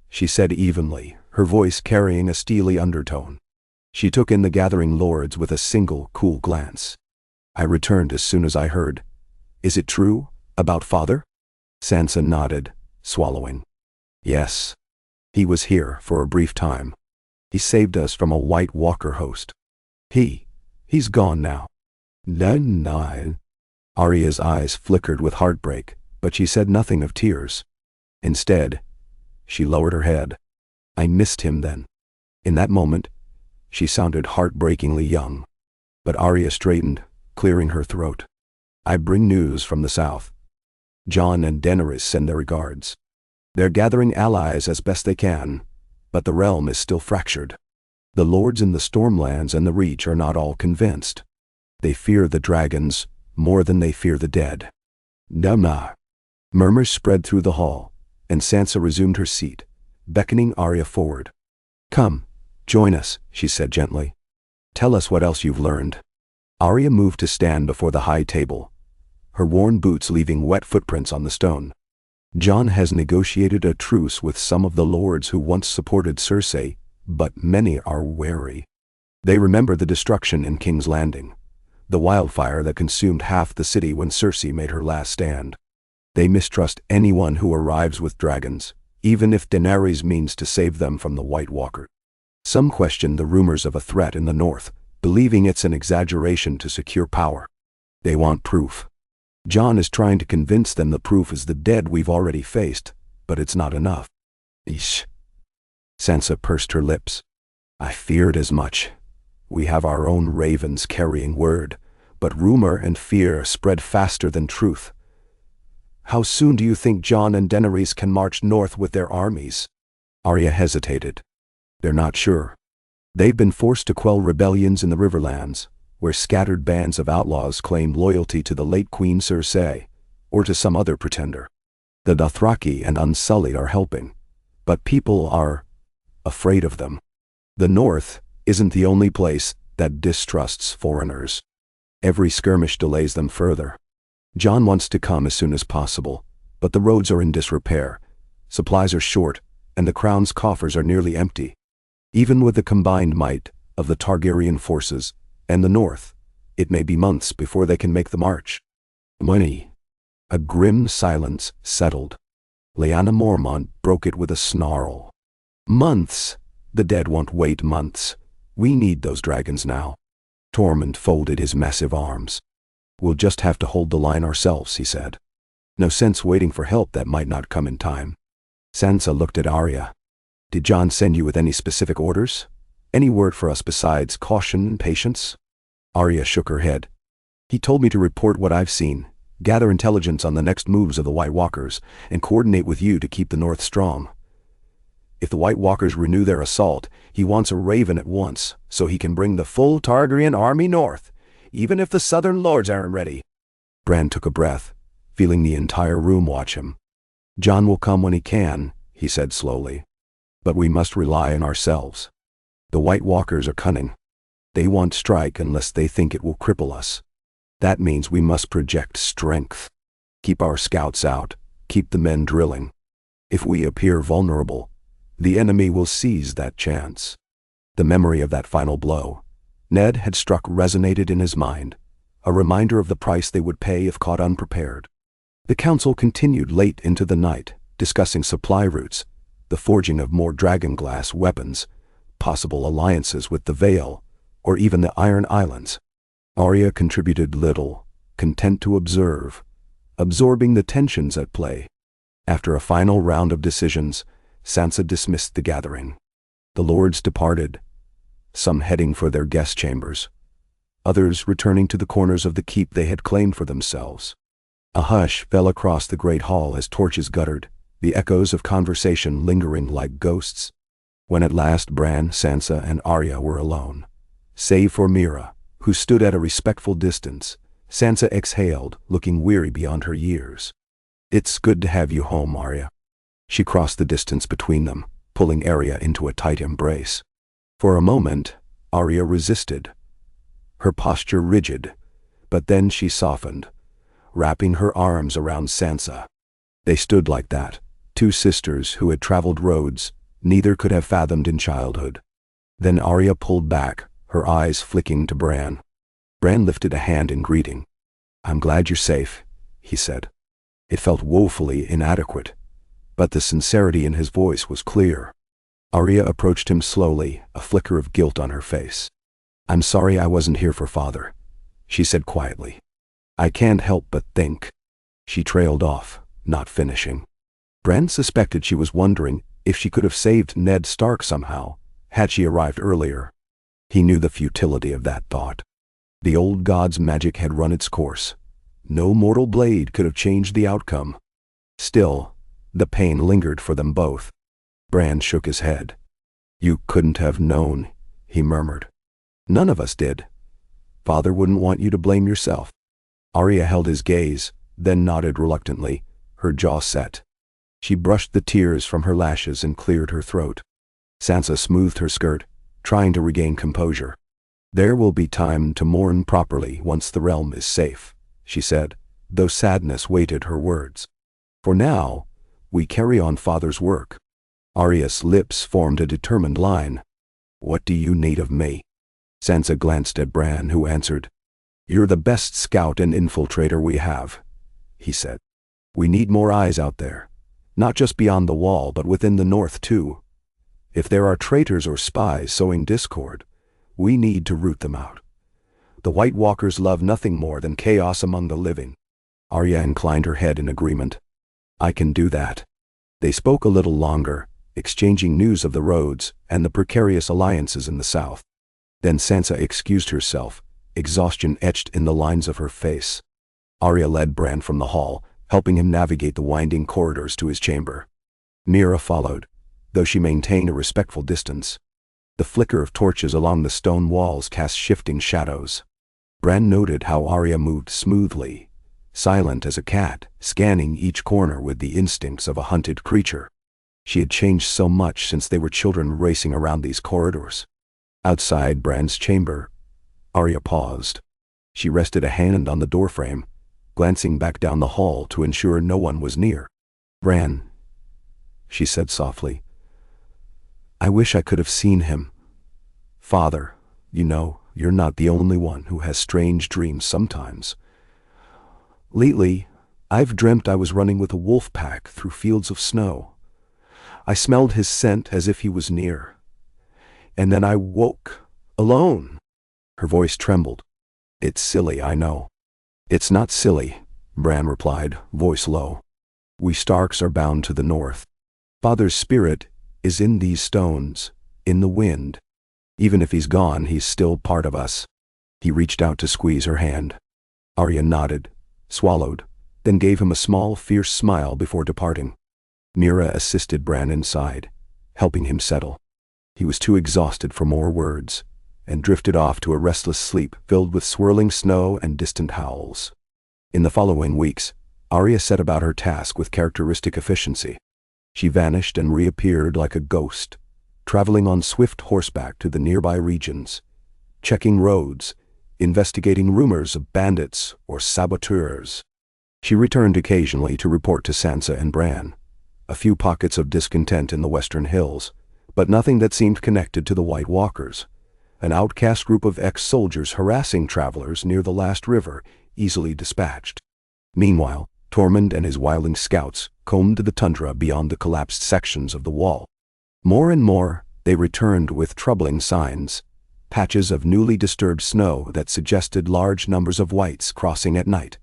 she said evenly, her voice carrying a steely undertone. She took in the gathering lords with a single cool glance. I returned as soon as I heard. Is it true, about father? Sansa nodded, swallowing. Yes. He was here for a brief time. He saved us from a White Walker host. He's gone now. No. Arya's eyes flickered with heartbreak, but she said nothing of tears. Instead, she lowered her head. I missed him then. In that moment, she sounded heartbreakingly young. But Arya straightened, clearing her throat. I bring news from the south. Jon and Daenerys send their regards. They're gathering allies as best they can, but the realm is still fractured. The lords in the Stormlands and the Reach are not all convinced. They fear the dragons more than they fear the dead. Nah. Murmurs spread through the hall, and Sansa resumed her seat, beckoning Arya forward. Come, join us, she said gently. Tell us what else you've learned. Arya moved to stand before the high table, her worn boots leaving wet footprints on the stone. Jon has negotiated a truce with some of the lords who once supported Cersei, but many are wary. They remember the destruction in King's Landing, the wildfire that consumed half the city when Cersei made her last stand. They mistrust anyone who arrives with dragons, even if Daenerys means to save them from the White Walker. Some question the rumors of a threat in the north, believing it's an exaggeration to secure power. They want proof. Jon is trying to convince them the proof is the dead we've already faced, but it's not enough. Eesh. Sansa pursed her lips. I feared as much. We have our own ravens carrying word, but rumor and fear spread faster than truth. How soon do you think Jon and Daenerys can march north with their armies? Arya hesitated. They're not sure. They've been forced to quell rebellions in the Riverlands, where scattered bands of outlaws claim loyalty to the late Queen Cersei, or to some other pretender. The Dothraki and Unsullied are helping, but people are afraid of them. The North isn't the only place that distrusts foreigners. Every skirmish delays them further. Jon wants to come as soon as possible, but the roads are in disrepair, supplies are short, and the crown's coffers are nearly empty. Even with the combined might of the Targaryen forces and the North, it may be months before they can make the march. Money. A grim silence settled. Lyanna Mormont broke it with a snarl. Months. The dead won't wait months. We need those dragons now. Tormund folded his massive arms. We'll just have to hold the line ourselves, he said. No sense waiting for help that might not come in time. Sansa looked at Arya. Did Jon send you with any specific orders? Any word for us besides caution and patience? Arya shook her head. He told me to report what I've seen, gather intelligence on the next moves of the White Walkers, and coordinate with you to keep the North strong. If the White Walkers renew their assault, he wants a raven at once, so he can bring the full Targaryen army north, even if the southern lords aren't ready. Bran took a breath, feeling the entire room watch him. Jon will come when he can, he said slowly. But we must rely on ourselves. The White Walkers are cunning. They won't strike unless they think it will cripple us. That means we must project strength. Keep our scouts out, keep the men drilling. If we appear vulnerable, the enemy will seize that chance. The memory of that final blow Ned had struck resonated in his mind, a reminder of the price they would pay if caught unprepared. The council continued late into the night, discussing supply routes, the forging of more dragonglass weapons, possible alliances with the Vale, or even the Iron Islands. Arya contributed little, content to observe, absorbing the tensions at play. After a final round of decisions, Sansa dismissed the gathering. The lords departed, some heading for their guest chambers, others returning to the corners of the keep they had claimed for themselves. A hush fell across the great hall as torches guttered, the echoes of conversation lingering like ghosts. When at last Bran, Sansa, and Arya were alone, save for Meera, who stood at a respectful distance, Sansa exhaled, looking weary beyond her years. It's good to have you home, Arya. She crossed the distance between them, pulling Arya into a tight embrace. For a moment, Arya resisted, her posture rigid, but then she softened, wrapping her arms around Sansa. They stood like that, two sisters who had traveled roads, neither could have fathomed in childhood. Then Arya pulled back, her eyes flicking to Bran. Bran lifted a hand in greeting. "I'm glad you're safe," he said. It felt woefully inadequate, but the sincerity in his voice was clear. Arya approached him slowly, a flicker of guilt on her face. "I'm sorry I wasn't here for Father," she said quietly. "I can't help but think." She trailed off, not finishing. Bran suspected she was wondering if she could have saved Ned Stark somehow, had she arrived earlier. He knew the futility of that thought. The old god's magic had run its course. No mortal blade could have changed the outcome. Still, the pain lingered for them both. Bran shook his head. "You couldn't have known," he murmured. "None of us did. Father wouldn't want you to blame yourself." Arya held his gaze, then nodded reluctantly, her jaw set. She brushed the tears from her lashes and cleared her throat. Sansa smoothed her skirt, trying to regain composure. "There will be time to mourn properly once the realm is safe," she said, though sadness weighted her words. "For now, we carry on Father's work." Arya's lips formed a determined line. "What do you need of me?" Sansa glanced at Bran, who answered. "You're the best scout and infiltrator we have," he said. "We need more eyes out there, not just beyond the wall but within the north too. If there are traitors or spies sowing discord, we need to root them out. The White Walkers love nothing more than chaos among the living." Arya inclined her head in agreement. "I can do that." They spoke a little longer, exchanging news of the roads and the precarious alliances in the south. Then Sansa excused herself, exhaustion etched in the lines of her face. Arya led Bran from the hall, helping him navigate the winding corridors to his chamber. Meera followed, though she maintained a respectful distance. The flicker of torches along the stone walls cast shifting shadows. Bran noted how Arya moved smoothly, silent as a cat, scanning each corner with the instincts of a hunted creature. She had changed so much since they were children racing around these corridors. Outside Bran's chamber, Arya paused. She rested a hand on the doorframe, glancing back down the hall to ensure no one was near. "Bran," she said softly, "I wish I could have seen him. Father, you know, you're not the only one who has strange dreams sometimes. Lately, I've dreamt I was running with a wolf pack through fields of snow. I smelled his scent as if he was near. And then I woke, alone." Her voice trembled. "It's silly, I know." "It's not silly," Bran replied, voice low. "We Starks are bound to the north. Father's spirit is in these stones, in the wind. Even if he's gone, he's still part of us." He reached out to squeeze her hand. Arya nodded, swallowed, then gave him a small, fierce smile before departing. Meera assisted Bran inside, helping him settle. He was too exhausted for more words, and drifted off to a restless sleep filled with swirling snow and distant howls. In the following weeks, Arya set about her task with characteristic efficiency. She vanished and reappeared like a ghost, traveling on swift horseback to the nearby regions, checking roads, investigating rumors of bandits or saboteurs. She returned occasionally to report to Sansa and Bran. A few pockets of discontent in the western hills, but nothing that seemed connected to the White Walkers. An outcast group of ex-soldiers harassing travelers near the last river, easily dispatched. Meanwhile, Tormund and his wildling scouts combed the tundra beyond the collapsed sections of the wall. More and more, they returned with troubling signs, patches of newly disturbed snow that suggested large numbers of whites crossing at night,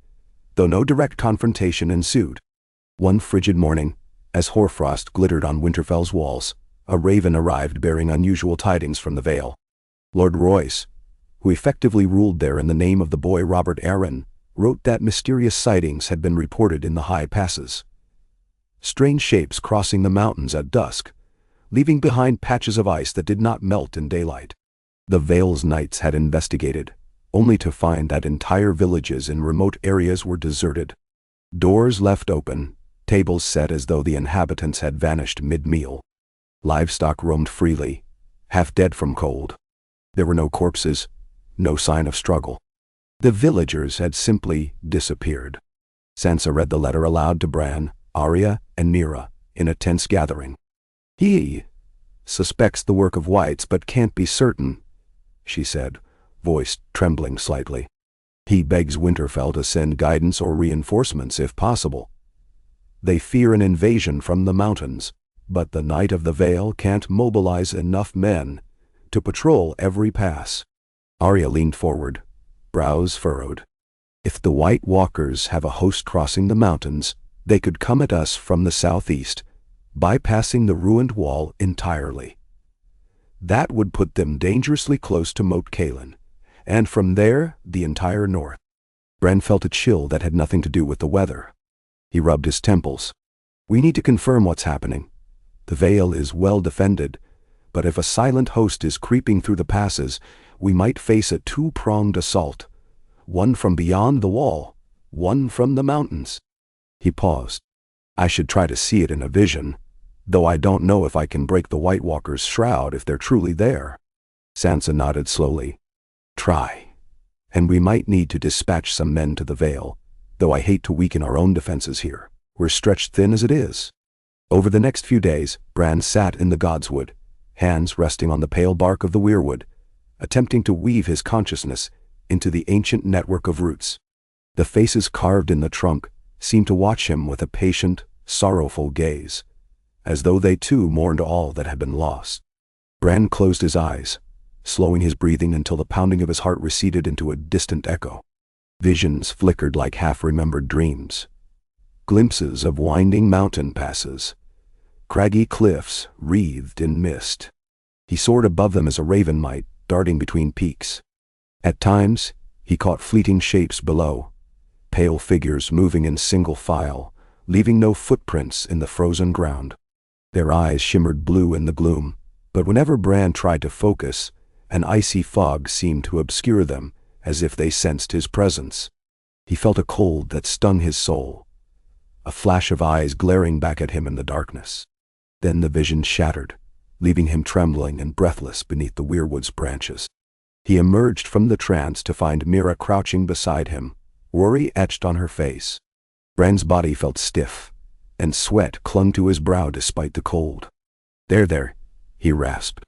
though no direct confrontation ensued. One frigid morning, as hoarfrost glittered on Winterfell's walls, a raven arrived bearing unusual tidings from the Vale. Lord Royce, who effectively ruled there in the name of the boy Robert Arryn, wrote that mysterious sightings had been reported in the high passes. Strange shapes crossing the mountains at dusk, leaving behind patches of ice that did not melt in daylight. The Vale's knights had investigated, only to find that entire villages in remote areas were deserted. Doors left open, tables set as though the inhabitants had vanished mid-meal. Livestock roamed freely, half dead from cold. There were no corpses, no sign of struggle. The villagers had simply disappeared. Sansa read the letter aloud to Bran, Arya, and Meera, in a tense gathering. He, suspects the work of whites but can't be certain," she said, voice trembling slightly. "He begs Winterfell to send guidance or reinforcements if possible. They fear an invasion from the mountains, but the Knight of the Vale can't mobilize enough men to patrol every pass." Arya leaned forward, brows furrowed. "If the White Walkers have a host crossing the mountains, they could come at us from the southeast, bypassing the ruined wall entirely. That would put them dangerously close to Moat Cailin, and from there, the entire north." Bran felt a chill that had nothing to do with the weather. He rubbed his temples. "We need to confirm what's happening. The Vale is well defended, but if a silent host is creeping through the passes, we might face a two-pronged assault. One from beyond the wall, one from the mountains." He paused. "I should try to see it in a vision, though I don't know if I can break the White Walker's shroud if they're truly there." Sansa nodded slowly. "Try. And we might need to dispatch some men to the Vale, though I hate to weaken our own defenses here. We're stretched thin as it is." Over the next few days, Bran sat in the Godswood, hands resting on the pale bark of the weirwood, attempting to weave his consciousness into the ancient network of roots. The faces carved in the trunk seemed to watch him with a patient, sorrowful gaze, as though they too mourned all that had been lost. Bran closed his eyes, slowing his breathing until the pounding of his heart receded into a distant echo. Visions flickered like half-remembered dreams. Glimpses of winding mountain passes, craggy cliffs wreathed in mist. He soared above them as a raven might, darting between peaks. At times, he caught fleeting shapes below, pale figures moving in single file, leaving no footprints in the frozen ground. Their eyes shimmered blue in the gloom, but whenever Bran tried to focus, an icy fog seemed to obscure them, as if they sensed his presence. He felt a cold that stung his soul, a flash of eyes glaring back at him in the darkness. Then the vision shattered, leaving him trembling and breathless beneath the weirwood's branches. He emerged from the trance to find Meera crouching beside him, worry etched on her face. Bran's body felt stiff, and sweat clung to his brow despite the cold. There, he rasped.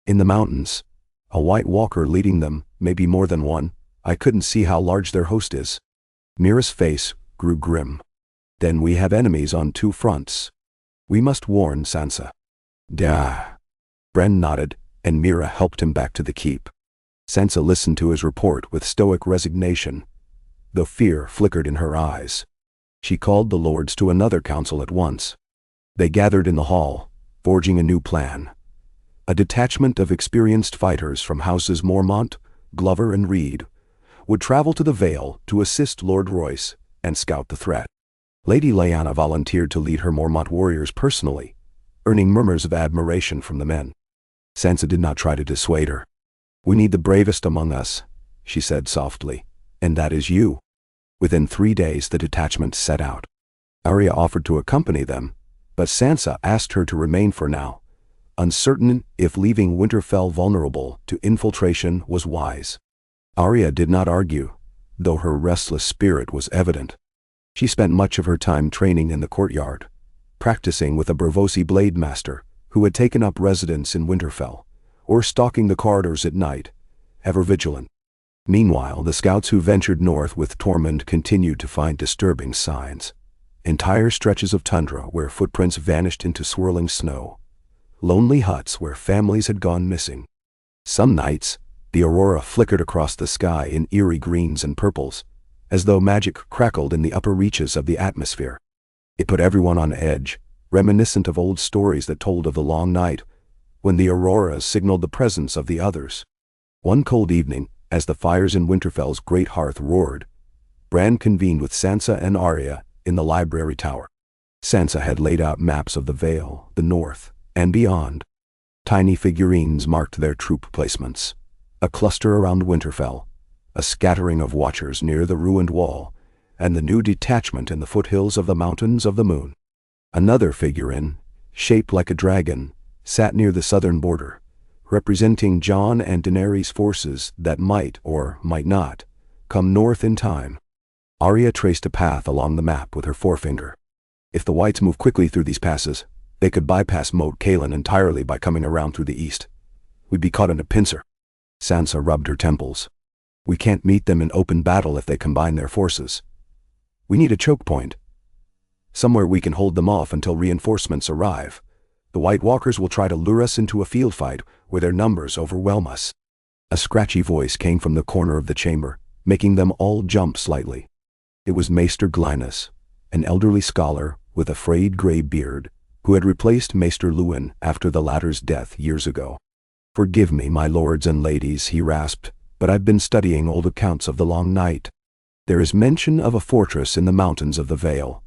"In the mountains. A White Walker leading them, maybe more than one. I couldn't see how large their host is." Meera's face grew grim. "Then we have enemies on two fronts. We must warn Sansa." "Dah." Bran nodded, and Meera helped him back to the keep. Sansa listened to his report with stoic resignation, though fear flickered in her eyes. She called the lords to another council at once. They gathered in the hall, forging a new plan. A detachment of experienced fighters from houses Mormont, Glover, and Reed would travel to the Vale to assist Lord Royce and scout the threat. Lady Lyanna volunteered to lead her Mormont warriors personally, earning murmurs of admiration from the men. Sansa did not try to dissuade her. "We need the bravest among us," she said softly, "and that is you." Within 3 days the detachment set out. Arya offered to accompany them, but Sansa asked her to remain for now, uncertain if leaving Winterfell vulnerable to infiltration was wise. Arya did not argue, though her restless spirit was evident. She spent much of her time training in the courtyard, practicing with a Braavosi blade master who had taken up residence in Winterfell, or stalking the corridors at night, ever vigilant. Meanwhile, the scouts who ventured north with Tormund continued to find disturbing signs. Entire stretches of tundra where footprints vanished into swirling snow. Lonely huts where families had gone missing. Some nights, the aurora flickered across the sky in eerie greens and purples, as though magic crackled in the upper reaches of the atmosphere. It put everyone on edge, reminiscent of old stories that told of the long night, when the auroras signaled the presence of the others. One cold evening, as the fires in Winterfell's great hearth roared, Bran convened with Sansa and Arya in the library tower. Sansa had laid out maps of the Vale, the north, and beyond. Tiny figurines marked their troop placements. A cluster around Winterfell, a scattering of watchers near the ruined wall, and the new detachment in the foothills of the Mountains of the Moon. Another figurine, shaped like a dragon, sat near the southern border, representing Jon and Daenerys' forces that might, or might not, come north in time. Arya traced a path along the map with her forefinger. "If the Whites move quickly through these passes, They could bypass Moat Cailin entirely by coming around through the east. We'd be caught in a pincer. Sansa rubbed her temples. We can't meet them in open battle if they combine their forces. We need a choke point. Somewhere we can hold them off until reinforcements arrive. The White Walkers will try to lure us into a field fight where their numbers overwhelm us. A scratchy voice came from the corner of the chamber, making them all jump slightly. It was Maester Glynis, an elderly scholar with a frayed gray beard, who had replaced Maester Luwin after the latter's death years ago. "Forgive me, my lords and ladies," he rasped, "but I've been studying old accounts of the Long Night. There is mention of a fortress in the mountains of the Vale,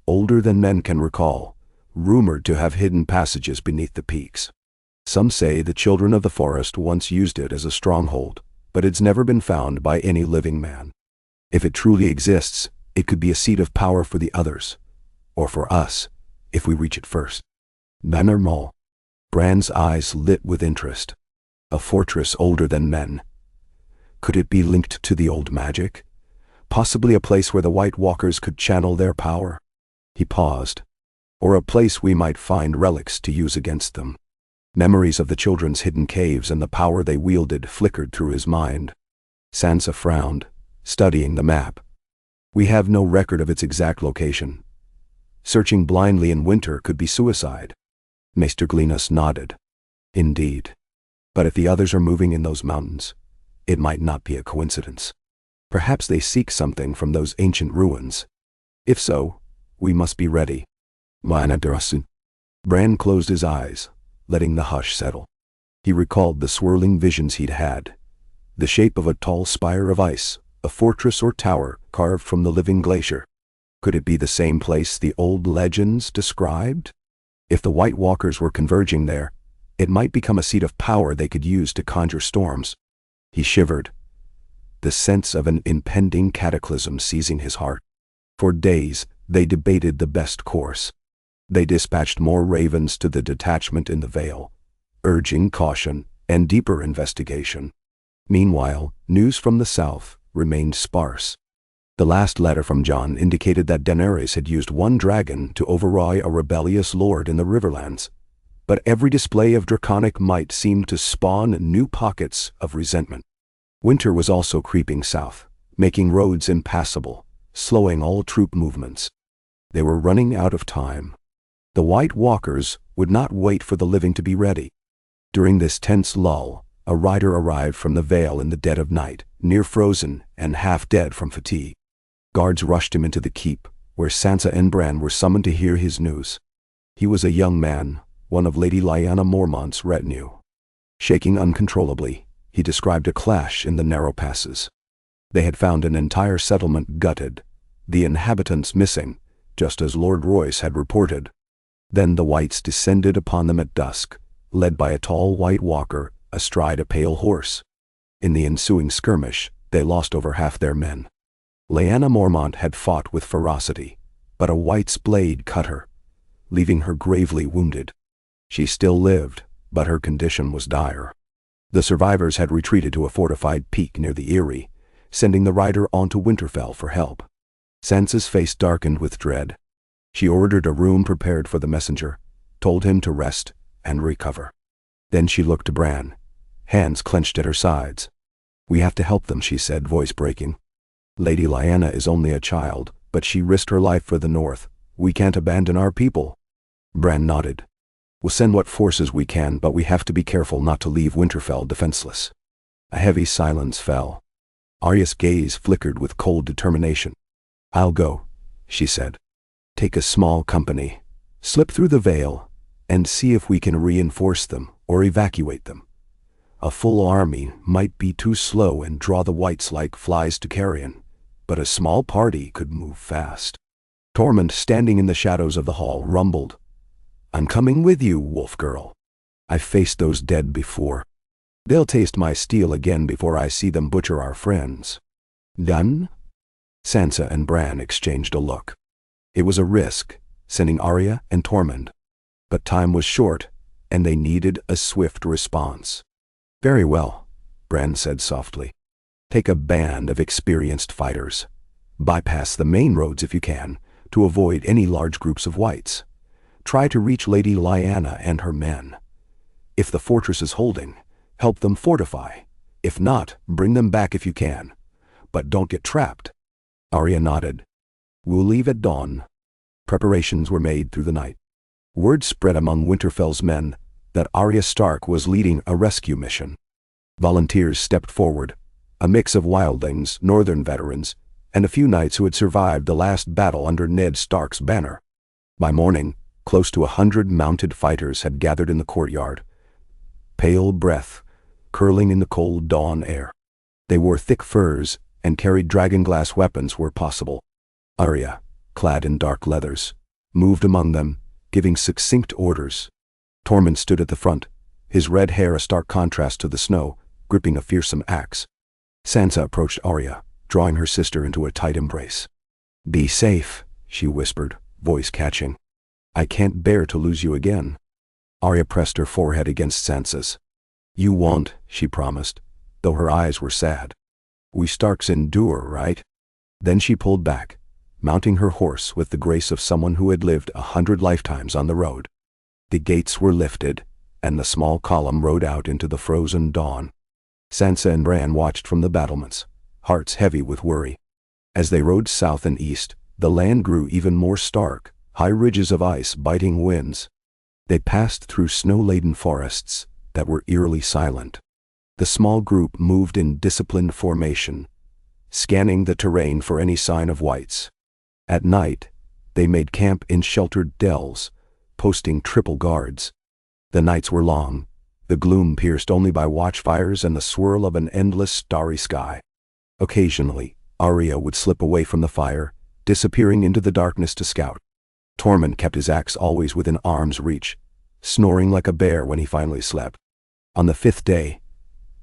older than men can recall, rumored to have hidden passages beneath the peaks. Some say the children of the forest once used it as a stronghold, but it's never been found by any living man. If it truly exists, it could be a seat of power for the others, or for us, if we reach it first." Banner Mall. Bran's eyes lit with interest. A fortress older than men. Could it be linked to the old magic? Possibly a place where the White Walkers could channel their power? He paused. Or a place we might find relics to use against them. Memories of the children's hidden caves and the power they wielded flickered through his mind. Sansa frowned, studying the map. "We have no record of its exact location. Searching blindly in winter could be suicide." Maester Glynis nodded. "Indeed. But if the others are moving in those mountains, it might not be a coincidence. Perhaps they seek something from those ancient ruins. If so, we must be ready." Bran closed his eyes, letting the hush settle. He recalled the swirling visions he'd had. The shape of a tall spire of ice, a fortress or tower carved from the living glacier. Could it be the same place the old legends described? If the White Walkers were converging there, it might become a seat of power they could use to conjure storms. He shivered, the sense of an impending cataclysm seizing his heart. For days, they debated the best course. They dispatched more ravens to the detachment in the Vale, urging caution and deeper investigation. Meanwhile, news from the south remained sparse. The last letter from Jon indicated that Daenerys had used one dragon to override a rebellious lord in the Riverlands, but every display of draconic might seemed to spawn new pockets of resentment. Winter was also creeping south, making roads impassable, slowing all troop movements. They were running out of time. The White Walkers would not wait for the living to be ready. During this tense lull, a rider arrived from the Vale in the dead of night, near frozen and half dead from fatigue. Guards rushed him into the keep, where Sansa and Bran were summoned to hear his news. He was a young man, one of Lady Lyanna Mormont's retinue. Shaking uncontrollably, he described a clash in the narrow passes. They had found an entire settlement gutted, the inhabitants missing, just as Lord Royce had reported. Then the Whites descended upon them at dusk, led by a tall White Walker astride a pale horse. In the ensuing skirmish, they lost over half their men. Lyanna Mormont had fought with ferocity, but a White's blade cut her, leaving her gravely wounded. She still lived, but her condition was dire. The survivors had retreated to a fortified peak near the Eyrie, sending the rider on to Winterfell for help. Sansa's face darkened with dread. She ordered a room prepared for the messenger, told him to rest and recover. Then she looked to Bran, hands clenched at her sides. "We have to help them," she said, voice breaking. "Lady Lyanna is only a child, but she risked her life for the North. We can't abandon our people." Bran nodded. "We'll send what forces we can, but we have to be careful not to leave Winterfell defenseless." A heavy silence fell. Arya's gaze flickered with cold determination. "I'll go," she said. "Take a small company, slip through the Vale, and see if we can reinforce them or evacuate them. A full army might be too slow and draw the Whites like flies to carrion, but a small party could move fast." Tormund, standing in the shadows of the hall, rumbled, "I'm coming with you, wolf girl. I've faced those dead before. They'll taste my steel again before I see them butcher our friends." "Done?" Sansa and Bran exchanged a look. It was a risk, sending Arya and Tormund, but time was short, and they needed a swift response. "Very well," Bran said softly. "Take a band of experienced fighters. Bypass the main roads if you can, to avoid any large groups of Whites. try to reach Lady Lyanna and her men. If the fortress is holding, help them fortify. If not, bring them back if you can. But don't get trapped." Arya nodded. "We'll leave at dawn." Preparations were made through the night. Word spread among Winterfell's men that Arya Stark was leading a rescue mission. Volunteers stepped forward, a mix of wildlings, northern veterans, and a few knights who had survived the last battle under Ned Stark's banner. By morning, close to 100 mounted fighters had gathered in the courtyard, pale breath curling in the cold dawn air. They wore thick furs and carried dragonglass weapons where possible. Arya, clad in dark leathers, moved among them, giving succinct orders. Tormund stood at the front, his red hair a stark contrast to the snow, gripping a fearsome axe. Sansa approached Arya, drawing her sister into a tight embrace. "Be safe," she whispered, voice catching. "I can't bear to lose you again." Arya pressed her forehead against Sansa's. "You won't," she promised, though her eyes were sad. "We Starks endure, right?" Then she pulled back, mounting her horse with the grace of someone who had lived 100 lifetimes on the road. The gates were lifted, and the small column rode out into the frozen dawn. Sansa and Bran watched from the battlements, hearts heavy with worry. As they rode south and east, the land grew even more stark, high ridges of ice biting winds. They passed through snow-laden forests that were eerily silent. The small group moved in disciplined formation, scanning the terrain for any sign of whites. At night, they made camp in sheltered dells, posting triple guards. The nights were long, the gloom pierced only by watchfires and the swirl of an endless starry sky. Occasionally, Arya would slip away from the fire, disappearing into the darkness to scout. Tormund kept his axe always within arm's reach, snoring like a bear when he finally slept. On the 5th day,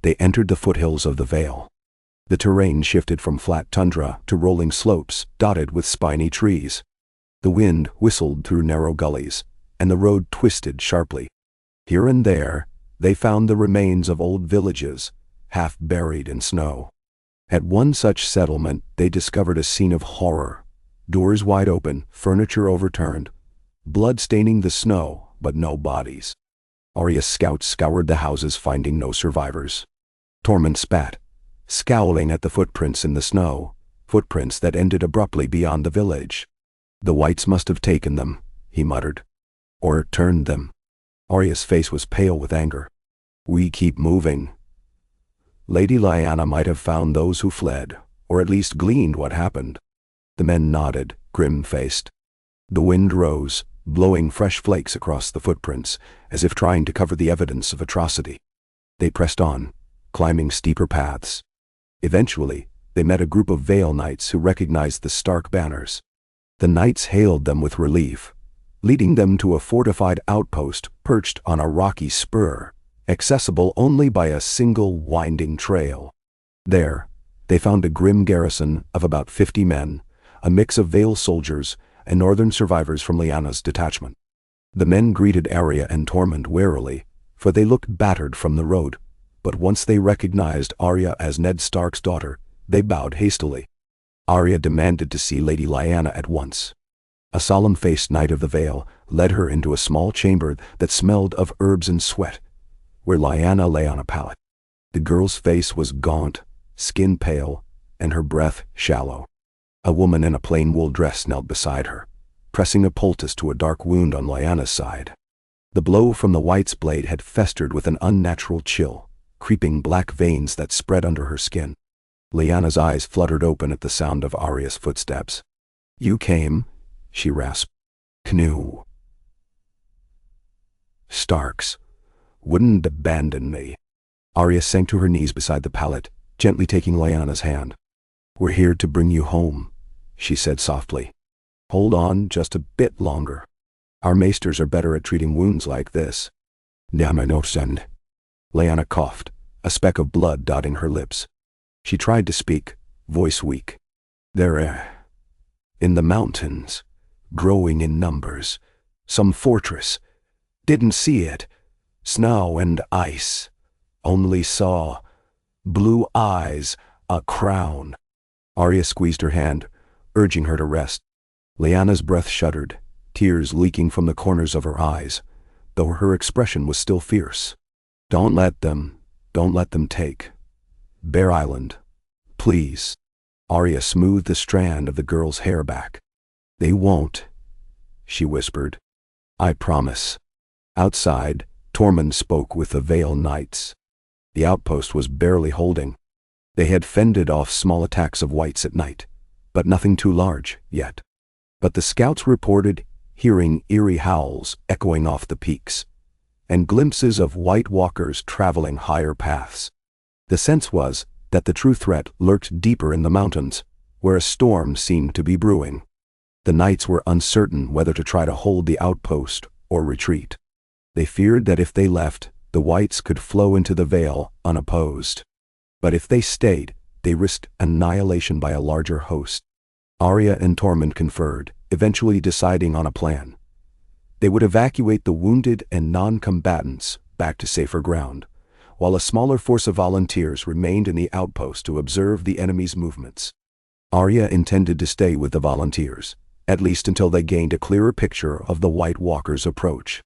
they entered the foothills of the Vale. The terrain shifted from flat tundra to rolling slopes dotted with spiny trees. The wind whistled through narrow gullies, and the road twisted sharply. Here and there, they found the remains of old villages, half buried in snow. At one such settlement, they discovered a scene of horror. Doors wide open, furniture overturned, blood staining the snow, but no bodies. Arya's scouts scoured the houses, finding no survivors. Tormund spat, scowling at the footprints in the snow, footprints that ended abruptly beyond the village. "The whites must have taken them," he muttered. "Or turned them." Arya's face was pale with anger. "We keep moving." Lady Lyanna might have found those who fled, or at least gleaned what happened. The men nodded, grim-faced. The wind rose, blowing fresh flakes across the footprints, as if trying to cover the evidence of atrocity. They pressed on, climbing steeper paths. Eventually, they met a group of Vale knights who recognized the Stark banners. The knights hailed them with relief, leading them to a fortified outpost perched on a rocky spur, accessible only by a single winding trail. There, they found a grim garrison of about 50 men, a mix of Vale soldiers and northern survivors from Lyanna's detachment. The men greeted Arya and Tormund warily, for they looked battered from the road, but once they recognized Arya as Ned Stark's daughter, they bowed hastily. Arya demanded to see Lady Lyanna at once. A solemn-faced knight of the Vale led her into a small chamber that smelled of herbs and sweat, where Lyanna lay on a pallet. The girl's face was gaunt, skin pale, and her breath shallow. A woman in a plain wool dress knelt beside her, pressing a poultice to a dark wound on Lyanna's side. The blow from the white's blade had festered with an unnatural chill, creeping black veins that spread under her skin. Lyanna's eyes fluttered open at the sound of Arya's footsteps. "You came," she rasped. "Knew. Starks wouldn't abandon me." Arya sank to her knees beside the pallet, gently taking Lyanna's hand. "We're here to bring you home," she said softly. "Hold on just a bit longer. Our maesters are better at treating wounds like this." "Namanosen." Lyanna coughed, a speck of blood dotting her lips. She tried to speak, voice weak. "They're in the mountains, growing in numbers. Some fortress. Didn't see it. Snow and ice. Only saw blue eyes, a crown." Arya squeezed her hand, urging her to rest. Lyanna's breath shuddered, tears leaking from the corners of her eyes, though her expression was still fierce. Don't let them take Bear Island. Please. Arya smoothed the strand of the girl's hair back. They won't, she whispered. I promise. Outside, Tormund spoke with the Vale Knights. The outpost was barely holding. They had fended off small attacks of whites at night, but nothing too large yet. But the scouts reported hearing eerie howls echoing off the peaks, and glimpses of white walkers traveling higher paths. The sense was that the true threat lurked deeper in the mountains, where a storm seemed to be brewing. The knights were uncertain whether to try to hold the outpost or retreat. They feared that if they left, the whites could flow into the Vale unopposed. But if they stayed, they risked annihilation by a larger host. Arya and Tormund conferred, eventually deciding on a plan. They would evacuate the wounded and non-combatants back to safer ground, while a smaller force of volunteers remained in the outpost to observe the enemy's movements. Arya intended to stay with the volunteers, at least until they gained a clearer picture of the White Walkers' approach.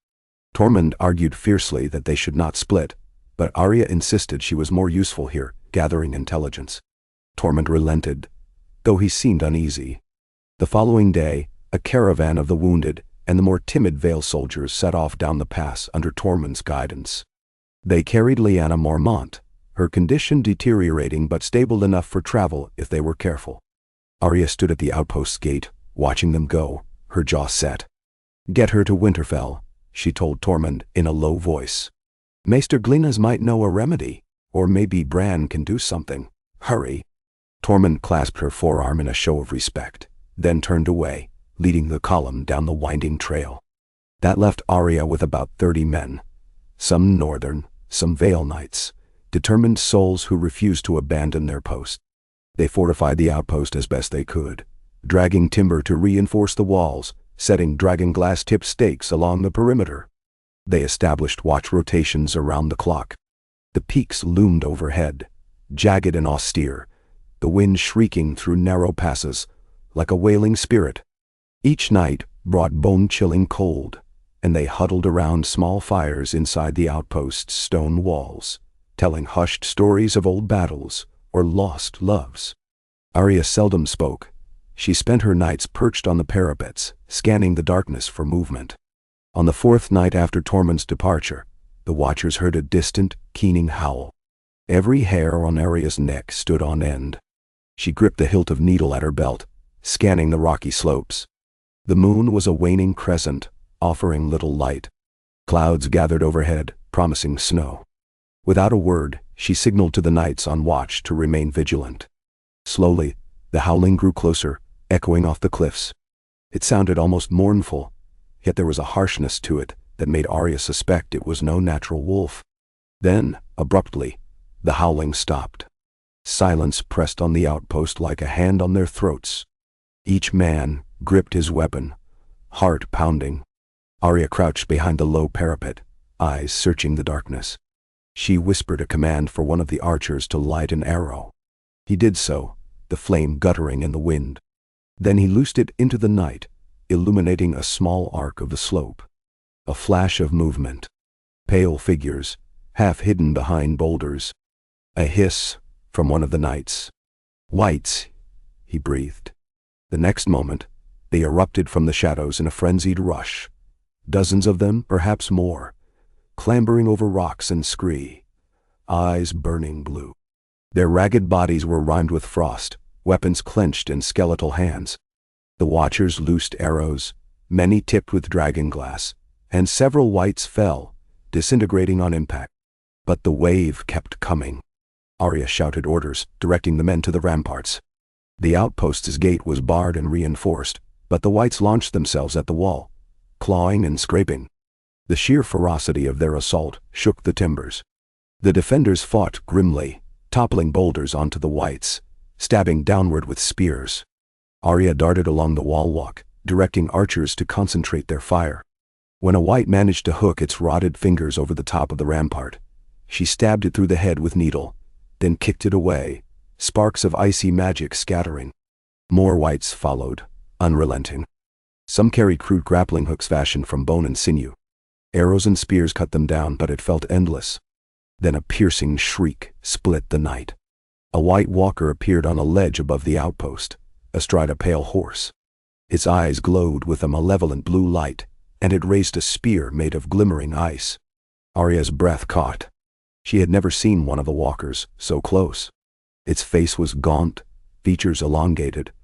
Tormund argued fiercely that they should not split, but Arya insisted she was more useful here, gathering intelligence. Tormund relented, though he seemed uneasy. The following day, a caravan of the wounded and the more timid Vale soldiers set off down the pass under Tormund's guidance. They carried Lyanna Mormont, her condition deteriorating but stable enough for travel if they were careful. Arya stood at the outpost's gate, watching them go, her jaw set. Get her to Winterfell, she told Tormund in a low voice. Maester Glynas might know a remedy, or maybe Bran can do something. Hurry. Tormund clasped her forearm in a show of respect, then turned away, leading the column down the winding trail. That left Arya with about 30 men, some northern, some Vale Knights, determined souls who refused to abandon their post. They fortified the outpost as best they could, dragging timber to reinforce the walls, setting dragonglass-tipped stakes along the perimeter. They established watch rotations around the clock. The peaks loomed overhead, jagged and austere, the wind shrieking through narrow passes like a wailing spirit. Each night brought bone-chilling cold, and they huddled around small fires inside the outpost's stone walls, telling hushed stories of old battles or lost loves. Arya seldom spoke. She spent her nights perched on the parapets, scanning the darkness for movement. On the fourth night after Tormund's departure, the watchers heard a distant, keening howl. Every hair on Arya's neck stood on end. She gripped the hilt of needle at her belt, scanning the rocky slopes. The moon was a waning crescent, offering little light. Clouds gathered overhead, promising snow. Without a word, she signaled to the knights on watch to remain vigilant. Slowly, the howling grew closer, echoing off the cliffs. It sounded almost mournful, yet there was a harshness to it that made Arya suspect it was no natural wolf. Then, abruptly, the howling stopped. Silence pressed on the outpost like a hand on their throats. Each man gripped his weapon, heart pounding. Arya crouched behind the low parapet, eyes searching the darkness. She whispered a command for one of the archers to light an arrow. He did so, the flame guttering in the wind. Then he loosed it into the night, illuminating a small arc of the slope. A flash of movement. Pale figures, half hidden behind boulders. A hiss from one of the knights. Whites, he breathed. The next moment, they erupted from the shadows in a frenzied rush. Dozens of them, perhaps more, clambering over rocks and scree, eyes burning blue. Their ragged bodies were rimed with frost, weapons clenched in skeletal hands. The watchers loosed arrows, many tipped with dragonglass, and several whites fell, disintegrating on impact. But the wave kept coming. Arya shouted orders, directing the men to the ramparts. The outpost's gate was barred and reinforced, but the whites launched themselves at the wall, clawing and scraping. The sheer ferocity of their assault shook the timbers. The defenders fought grimly, toppling boulders onto the whites, stabbing downward with spears. Arya darted along the wall walk, directing archers to concentrate their fire. When a white managed to hook its rotted fingers over the top of the rampart, she stabbed it through the head with needle, then kicked it away, sparks of icy magic scattering. More whites followed, unrelenting. Some carried crude grappling hooks fashioned from bone and sinew. Arrows and spears cut them down, but it felt endless. Then a piercing shriek split the night. A white walker appeared on a ledge above the outpost, astride a pale horse. Its eyes glowed with a malevolent blue light, and it raised a spear made of glimmering ice. Arya's breath caught. She had never seen one of the walkers so close. Its face was gaunt, features elongated,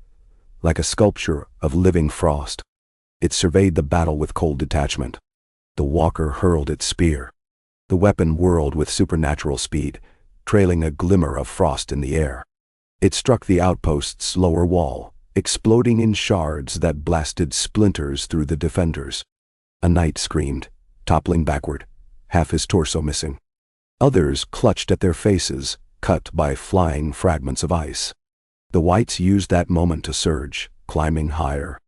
like a sculpture of living frost. It surveyed the battle with cold detachment. The walker hurled its spear. The weapon whirled with supernatural speed, trailing a glimmer of frost in the air. It struck the outpost's lower wall, exploding in shards that blasted splinters through the defenders. A knight screamed, toppling backward, half his torso missing. Others clutched at their faces, cut by flying fragments of ice. The whites used that moment to surge, climbing higher.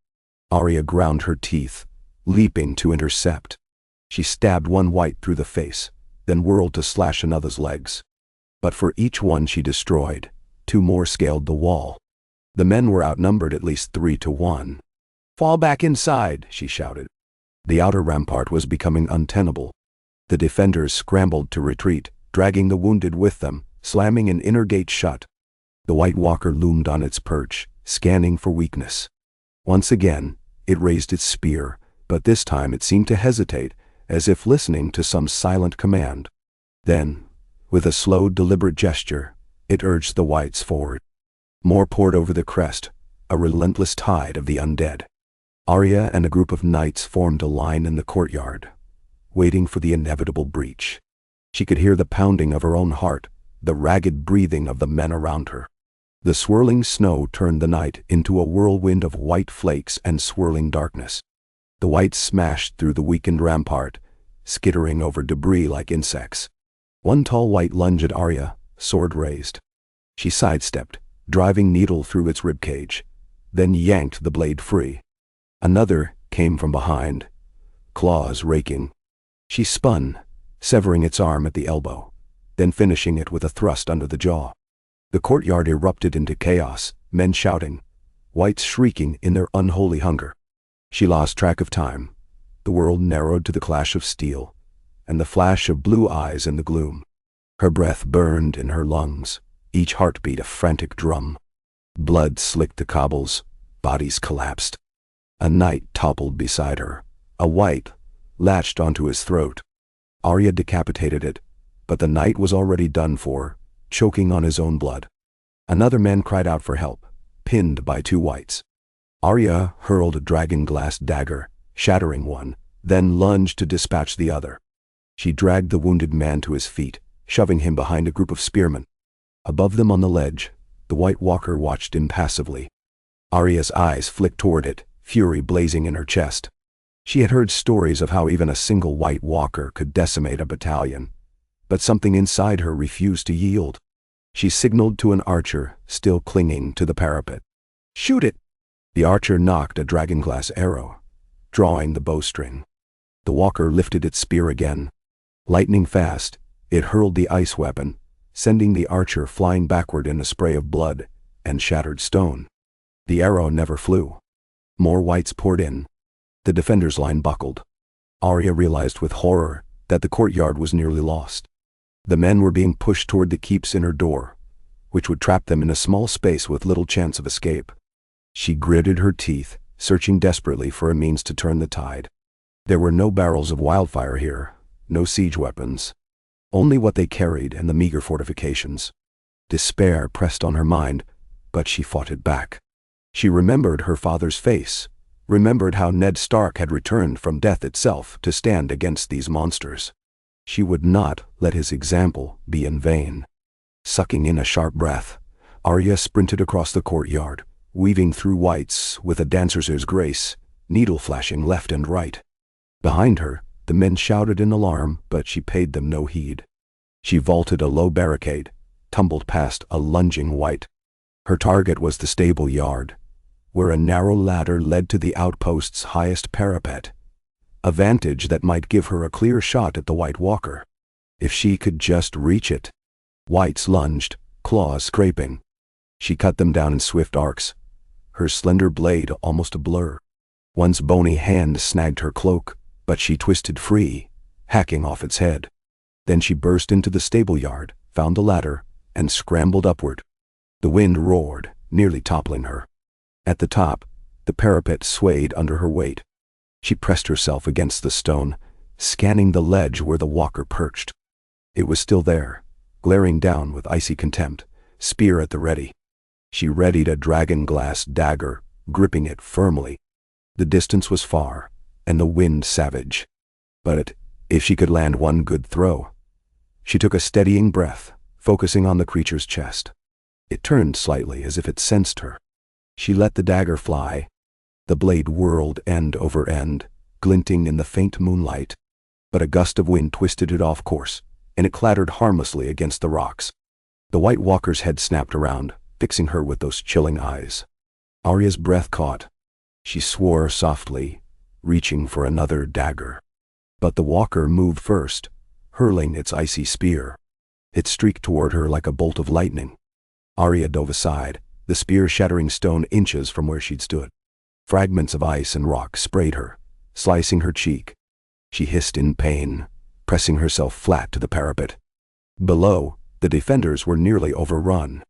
Arya ground her teeth, leaping to intercept. She stabbed one white through the face, then whirled to slash another's legs. But for each one she destroyed, 2 more scaled the wall. The men were outnumbered at least 3 to 1. "Fall back inside," she shouted. The outer rampart was becoming untenable. The defenders scrambled to retreat, dragging the wounded with them, slamming an inner gate shut. The White Walker loomed on its perch, scanning for weakness. Once again, it raised its spear, but this time it seemed to hesitate, as if listening to some silent command. Then, with a slow, deliberate gesture, it urged the whites forward. More poured over the crest, a relentless tide of the undead. Arya and a group of knights formed a line in the courtyard, waiting for the inevitable breach. She could hear the pounding of her own heart, the ragged breathing of the men around her. The swirling snow turned the night into a whirlwind of white flakes and swirling darkness. The whites smashed through the weakened rampart, skittering over debris like insects. One tall white lunged at Arya, sword raised. She sidestepped, driving needle through its ribcage, then yanked the blade free. Another came from behind, claws raking. She spun, severing its arm at the elbow, then finishing it with a thrust under the jaw. The courtyard erupted into chaos, men shouting, whites shrieking in their unholy hunger. She lost track of time. The world narrowed to the clash of steel, and the flash of blue eyes in the gloom. Her breath burned in her lungs, each heartbeat a frantic drum. Blood slicked the cobbles, bodies collapsed. A knight toppled beside her, a white latched onto his throat. Arya decapitated it, but the knight was already done for, choking on his own blood. Another man cried out for help, pinned by 2 whites. Arya hurled a dragon-glass dagger, shattering one, then lunged to dispatch the other. She dragged the wounded man to his feet, shoving him behind a group of spearmen. Above them on the ledge, the White Walker watched impassively. Arya's eyes flicked toward it, fury blazing in her chest. She had heard stories of how even a single White Walker could decimate a battalion, but something inside her refused to yield. She signaled to an archer still clinging to the parapet. "Shoot it!" The archer knocked a dragonglass arrow, drawing the bowstring. The walker lifted its spear again. Lightning fast, it hurled the ice weapon, sending the archer flying backward in a spray of blood and shattered stone. The arrow never flew. More whites poured in. The defenders' line buckled. Arya realized with horror that the courtyard was nearly lost. The men were being pushed toward the keep's inner door, which would trap them in a small space with little chance of escape. She gritted her teeth, searching desperately for a means to turn the tide. There were no barrels of wildfire here, no siege weapons, only what they carried and the meager fortifications. Despair pressed on her mind, but she fought it back. She remembered her father's face, remembered how Ned Stark had returned from death itself to stand against these monsters. She would not let his example be in vain. Sucking in a sharp breath, Arya sprinted across the courtyard, weaving through whites with a dancer's grace, needle flashing left and right. Behind her, the men shouted in alarm, but she paid them no heed. She vaulted a low barricade, tumbled past a lunging white. Her target was the stable yard, where a narrow ladder led to the outpost's highest parapet, a vantage that might give her a clear shot at the White Walker. If she could just reach it. Whites lunged, claws scraping. She cut them down in swift arcs, her slender blade almost a blur. One's bony hand snagged her cloak, but she twisted free, hacking off its head. Then she burst into the stable yard, found the ladder, and scrambled upward. The wind roared, nearly toppling her. At the top, the parapet swayed under her weight. She pressed herself against the stone, scanning the ledge where the walker perched. It was still there, glaring down with icy contempt, spear at the ready. She readied a dragon-glass dagger, gripping it firmly. The distance was far, and the wind savage. But if she could land one good throw. She took a steadying breath, focusing on the creature's chest. It turned slightly as if it sensed her. She let the dagger fly. The blade whirled end over end, glinting in the faint moonlight. But a gust of wind twisted it off course, and it clattered harmlessly against the rocks. The White Walker's head snapped around, fixing her with those chilling eyes. Arya's breath caught. She swore softly, reaching for another dagger. But the walker moved first, hurling its icy spear. It streaked toward her like a bolt of lightning. Arya dove aside, the spear shattering stone inches from where she'd stood. Fragments of ice and rock sprayed her, slicing her cheek. She hissed in pain, pressing herself flat to the parapet. Below, the defenders were nearly overrun.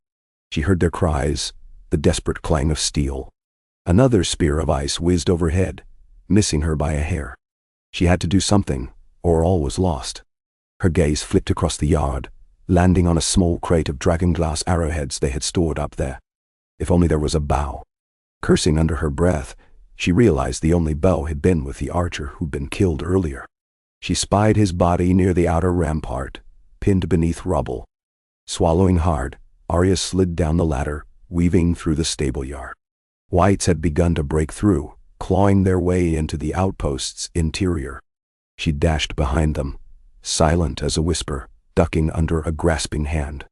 She heard their cries, the desperate clang of steel. Another spear of ice whizzed overhead, missing her by a hair. She had to do something, or all was lost. Her gaze flipped across the yard, landing on a small crate of dragonglass arrowheads they had stored up there. If only there was a bow. Cursing under her breath, she realized the only bow had been with the archer who'd been killed earlier. She spied his body near the outer rampart, pinned beneath rubble. Swallowing hard, Arya slid down the ladder, weaving through the stable yard. Whites had begun to break through, clawing their way into the outpost's interior. She dashed behind them, silent as a whisper, ducking under a grasping hand.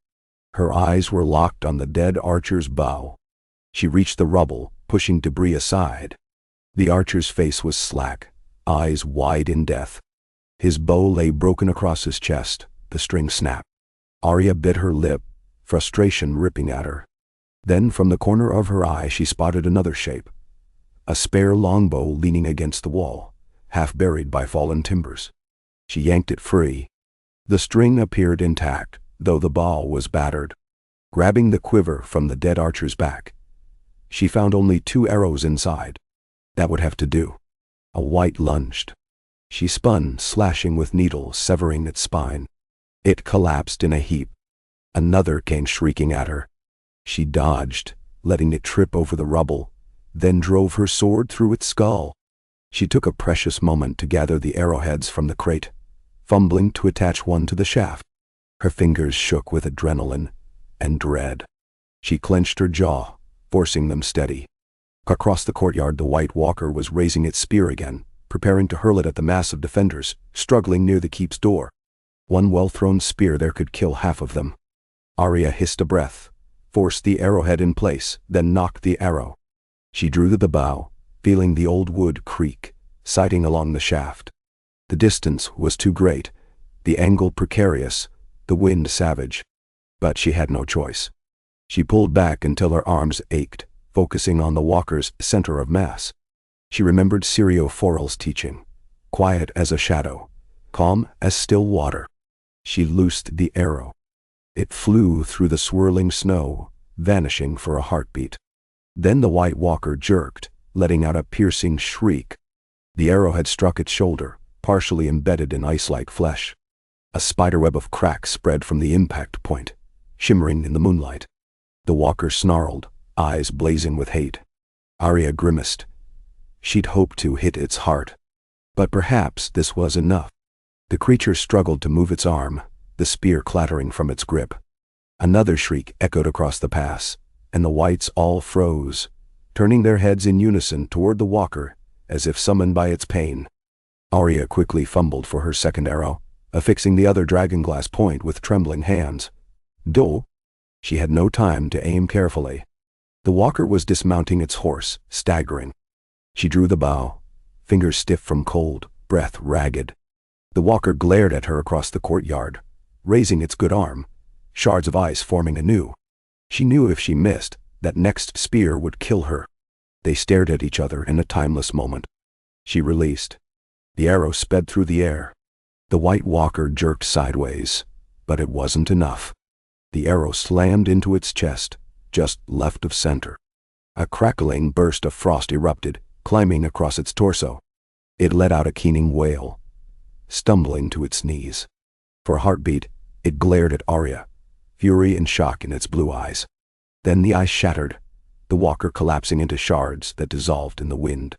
Her eyes were locked on the dead archer's bow. She reached the rubble, pushing debris aside. The archer's face was slack, eyes wide in death. His bow lay broken across his chest, the string snapped. Arya bit her lip, frustration ripping at her. Then from the corner of her eye she spotted another shape. A spare longbow leaning against the wall, half buried by fallen timbers. She yanked it free. The string appeared intact, though the bow was battered. Grabbing the quiver from the dead archer's back, she found only 2 arrows inside. That would have to do. A white lunged. She spun, slashing with needles, severing its spine. It collapsed in a heap. Another came shrieking at her. She dodged, letting it trip over the rubble, then drove her sword through its skull. She took a precious moment to gather the arrowheads from the crate, fumbling to attach one to the shaft. Her fingers shook with adrenaline and dread. She clenched her jaw, forcing them steady. Across the courtyard, the White Walker was raising its spear again, preparing to hurl it at the mass of defenders, struggling near the keep's door. One well-thrown spear there could kill half of them. Arya hissed a breath, forced the arrowhead in place, then knocked the arrow. She drew to the bow, feeling the old wood creak, sighting along the shaft. The distance was too great, the angle precarious, the wind savage. But she had no choice. She pulled back until her arms ached, focusing on the walker's center of mass. She remembered Syrio Forel's teaching, quiet as a shadow, calm as still water. She loosed the arrow. It flew through the swirling snow, vanishing for a heartbeat. Then the White Walker jerked, letting out a piercing shriek. The arrow had struck its shoulder, partially embedded in ice-like flesh. A spiderweb of cracks spread from the impact point, shimmering in the moonlight. The walker snarled, eyes blazing with hate. Arya grimaced. She'd hoped to hit its heart. But perhaps this was enough. The creature struggled to move its arm, the spear clattering from its grip. Another shriek echoed across the pass, and the whites all froze, turning their heads in unison toward the walker, as if summoned by its pain. Arya quickly fumbled for her second arrow, affixing the other dragonglass point with trembling hands. Do! She had no time to aim carefully. The walker was dismounting its horse, staggering. She drew the bow, fingers stiff from cold, breath ragged. The walker glared at her across the courtyard, raising its good arm, shards of ice forming anew. She knew if she missed, that next spear would kill her. They stared at each other in a timeless moment. She released. The arrow sped through the air. The White Walker jerked sideways, but it wasn't enough. The arrow slammed into its chest, just left of center. A crackling burst of frost erupted, climbing across its torso. It let out a keening wail, stumbling to its knees. For a heartbeat, it glared at Arya, fury and shock in its blue eyes. Then the ice shattered, the walker collapsing into shards that dissolved in the wind.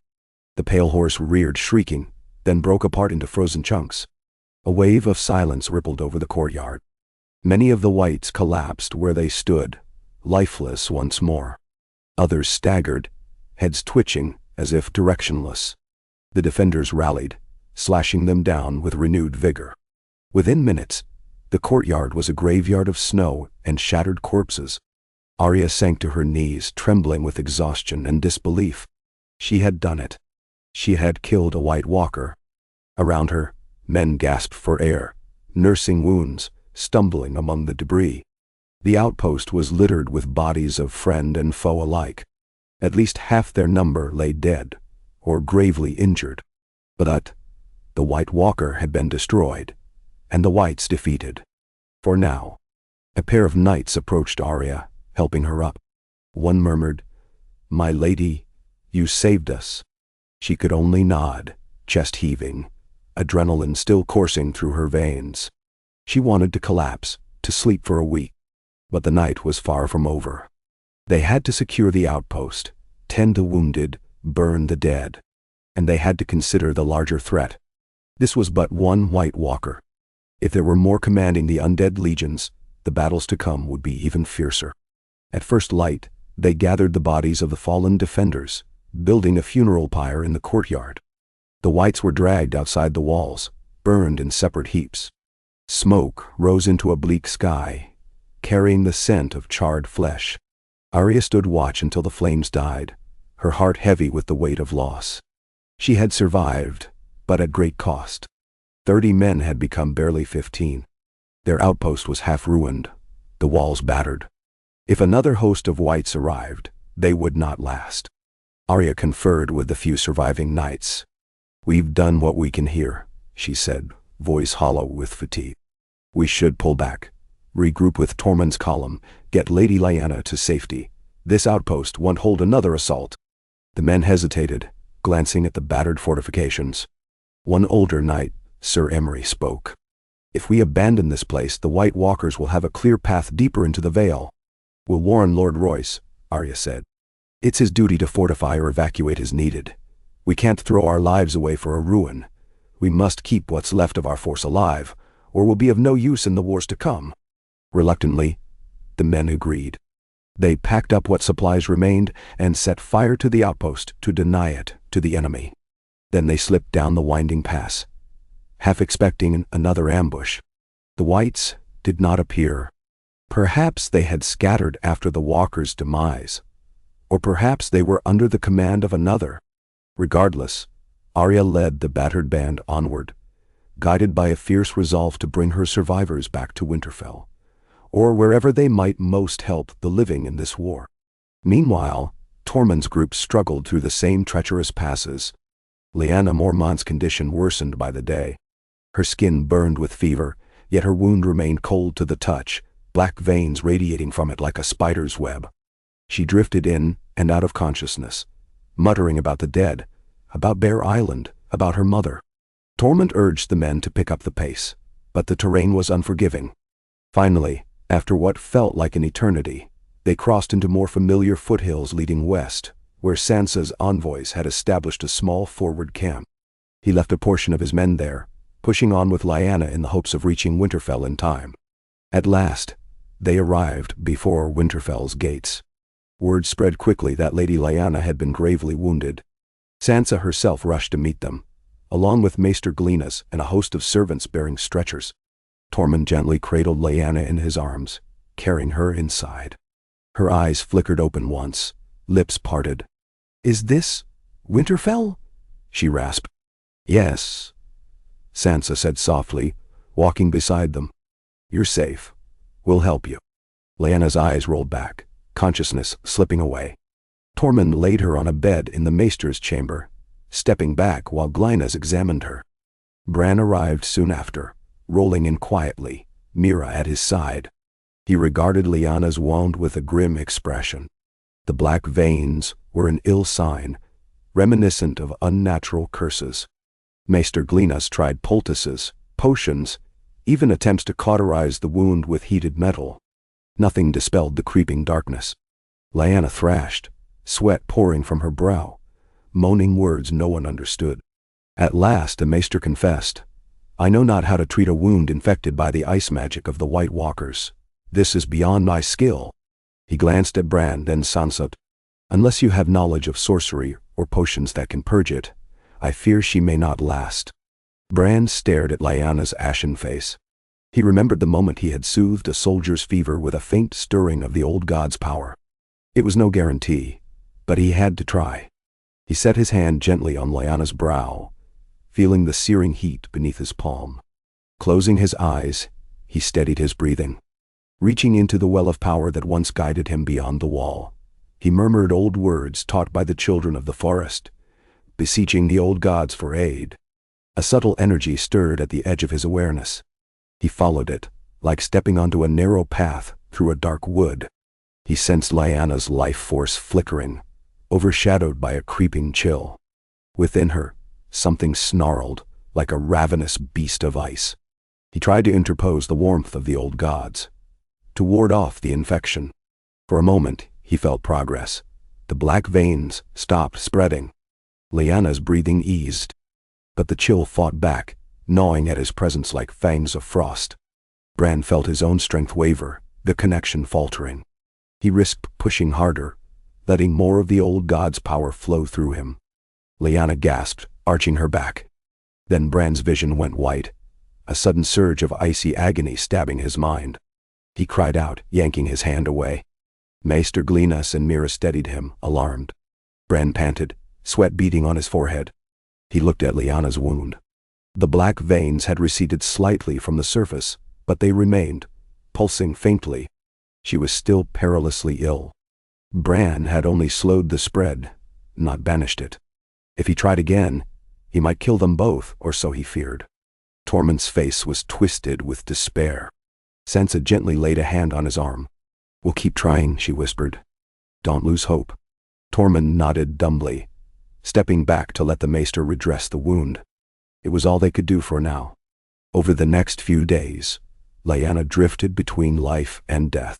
The pale horse reared shrieking, then broke apart into frozen chunks. A wave of silence rippled over the courtyard. Many of the whites collapsed where they stood, lifeless once more. Others staggered, heads twitching as if directionless. The defenders rallied, slashing them down with renewed vigor. Within minutes, the courtyard was a graveyard of snow and shattered corpses. Arya sank to her knees, trembling with exhaustion and disbelief. She had done it. She had killed a White Walker. Around her, men gasped for air, nursing wounds, stumbling among the debris. The outpost was littered with bodies of friend and foe alike. At least half their number lay dead, or gravely injured. But the White Walker had been destroyed, and the whites defeated. For now. A pair of knights approached Arya, helping her up. One murmured, "My lady, you saved us." She could only nod, chest heaving, adrenaline still coursing through her veins. She wanted to collapse, to sleep for a week. But the night was far from over. They had to secure the outpost, tend the wounded, burn the dead. And they had to consider the larger threat. This was but one White Walker. If there were more commanding the undead legions, the battles to come would be even fiercer. At first light, they gathered the bodies of the fallen defenders, building a funeral pyre in the courtyard. The whites were dragged outside the walls, burned in separate heaps. Smoke rose into a bleak sky, carrying the scent of charred flesh. Arya stood watch until the flames died, her heart heavy with the weight of loss. She had survived, but at great cost. 30 men had become barely 15. Their outpost was half ruined, the walls battered. If another host of whites arrived, they would not last. Arya conferred with the few surviving knights. "We've done what we can here," she said, voice hollow with fatigue. "We should pull back, regroup with Tormund's column, get Lady Lyanna to safety. This outpost won't hold another assault." The men hesitated, glancing at the battered fortifications. One older knight, Sir Emery, spoke. "If we abandon this place, the White Walkers will have a clear path deeper into the Vale." "We'll warn Lord Royce," Arya said. "It's his duty to fortify or evacuate as needed. We can't throw our lives away for a ruin. We must keep what's left of our force alive, or we'll be of no use in the wars to come." Reluctantly, the men agreed. They packed up what supplies remained and set fire to the outpost to deny it to the enemy. Then they slipped down the winding pass, half expecting another ambush. The whites did not appear. Perhaps they had scattered after the walker's demise, or perhaps they were under the command of another. Regardless, Arya led the battered band onward, guided by a fierce resolve to bring her survivors back to Winterfell, or wherever they might most help the living in this war. Meanwhile, Tormund's group struggled through the same treacherous passes. Lyanna Mormont's condition worsened by the day. Her skin burned with fever, yet her wound remained cold to the touch, black veins radiating from it like a spider's web. She drifted in and out of consciousness, muttering about the dead, about Bear Island, about her mother. Tormund urged the men to pick up the pace, but the terrain was unforgiving. Finally, after what felt like an eternity, they crossed into more familiar foothills leading west, where Sansa's envoys had established a small forward camp. He left a portion of his men there, pushing on with Lyanna in the hopes of reaching Winterfell in time. At last, they arrived before Winterfell's gates. Word spread quickly that Lady Lyanna had been gravely wounded. Sansa herself rushed to meet them, along with Maester Gleenas and a host of servants bearing stretchers. Tormund gently cradled Lyanna in his arms, carrying her inside. Her eyes flickered open once, lips parted. "Is this Winterfell?" she rasped. "Yes," Sansa said softly, walking beside them. "You're safe. We'll help you." Lyanna's eyes rolled back, consciousness slipping away. Tormund laid her on a bed in the maester's chamber, stepping back while Glynas examined her. Bran arrived soon after, rolling in quietly, Mira at his side. He regarded Lyanna's wound with a grim expression. The black veins were an ill sign, reminiscent of unnatural curses. Maester Glynas tried poultices, potions, even attempts to cauterize the wound with heated metal. Nothing dispelled the creeping darkness. Lyanna thrashed, sweat pouring from her brow, moaning words no one understood. At last a maester confessed, "I know not how to treat a wound infected by the ice magic of the White Walkers. This is beyond my skill." He glanced at Bran, then Sansa. "Unless you have knowledge of sorcery or potions that can purge it, I fear she may not last." Bran stared at Lyanna's ashen face. He remembered the moment he had soothed a soldier's fever with a faint stirring of the old god's power. It was no guarantee, but he had to try. He set his hand gently on Lyanna's brow, feeling the searing heat beneath his palm. Closing his eyes, he steadied his breathing. Reaching into the well of power that once guided him beyond the wall, he murmured old words taught by the children of the forest, beseeching the old gods for aid. A subtle energy stirred at the edge of his awareness. He followed it, like stepping onto a narrow path through a dark wood. He sensed Lyanna's life force flickering, overshadowed by a creeping chill. Within her, something snarled, like a ravenous beast of ice. He tried to interpose the warmth of the old gods, to ward off the infection. For a moment, he felt progress. The black veins stopped spreading. Lyanna's breathing eased. But the chill fought back, gnawing at his presence like fangs of frost. Bran felt his own strength waver, the connection faltering. He risked pushing harder, letting more of the old god's power flow through him. Lyanna gasped, arching her back. Then Bran's vision went white, a sudden surge of icy agony stabbing his mind. He cried out, yanking his hand away. Maester Glynas and Mira steadied him, alarmed. Bran panted, sweat beading on his forehead. He looked at Lyanna's wound. The black veins had receded slightly from the surface, but they remained, pulsing faintly. She was still perilously ill. Bran had only slowed the spread, not banished it. If he tried again, he might kill them both, or so he feared. Tormund's face was twisted with despair. Sansa gently laid a hand on his arm. "We'll keep trying," she whispered. "Don't lose hope." Tormund nodded dumbly, stepping back to let the maester redress the wound. It was all they could do for now. Over the next few days, Lyanna drifted between life and death.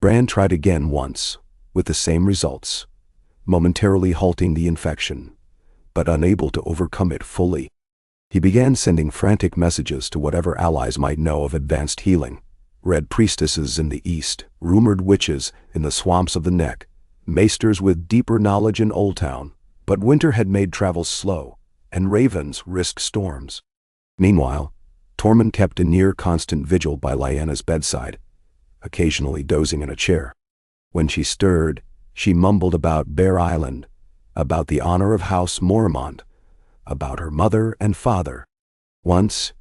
Bran tried again once, with the same results, momentarily halting the infection, but unable to overcome it fully. He began sending frantic messages to whatever allies might know of advanced healing. Red priestesses in the east, rumored witches in the swamps of the Neck, maesters with deeper knowledge in Old Town, but winter had made travel slow, and ravens risked storms. Meanwhile, Tormund kept a near-constant vigil by Lyanna's bedside, occasionally dozing in a chair. When she stirred, she mumbled about Bear Island, about the honor of House Mormont, about her mother and father. Once,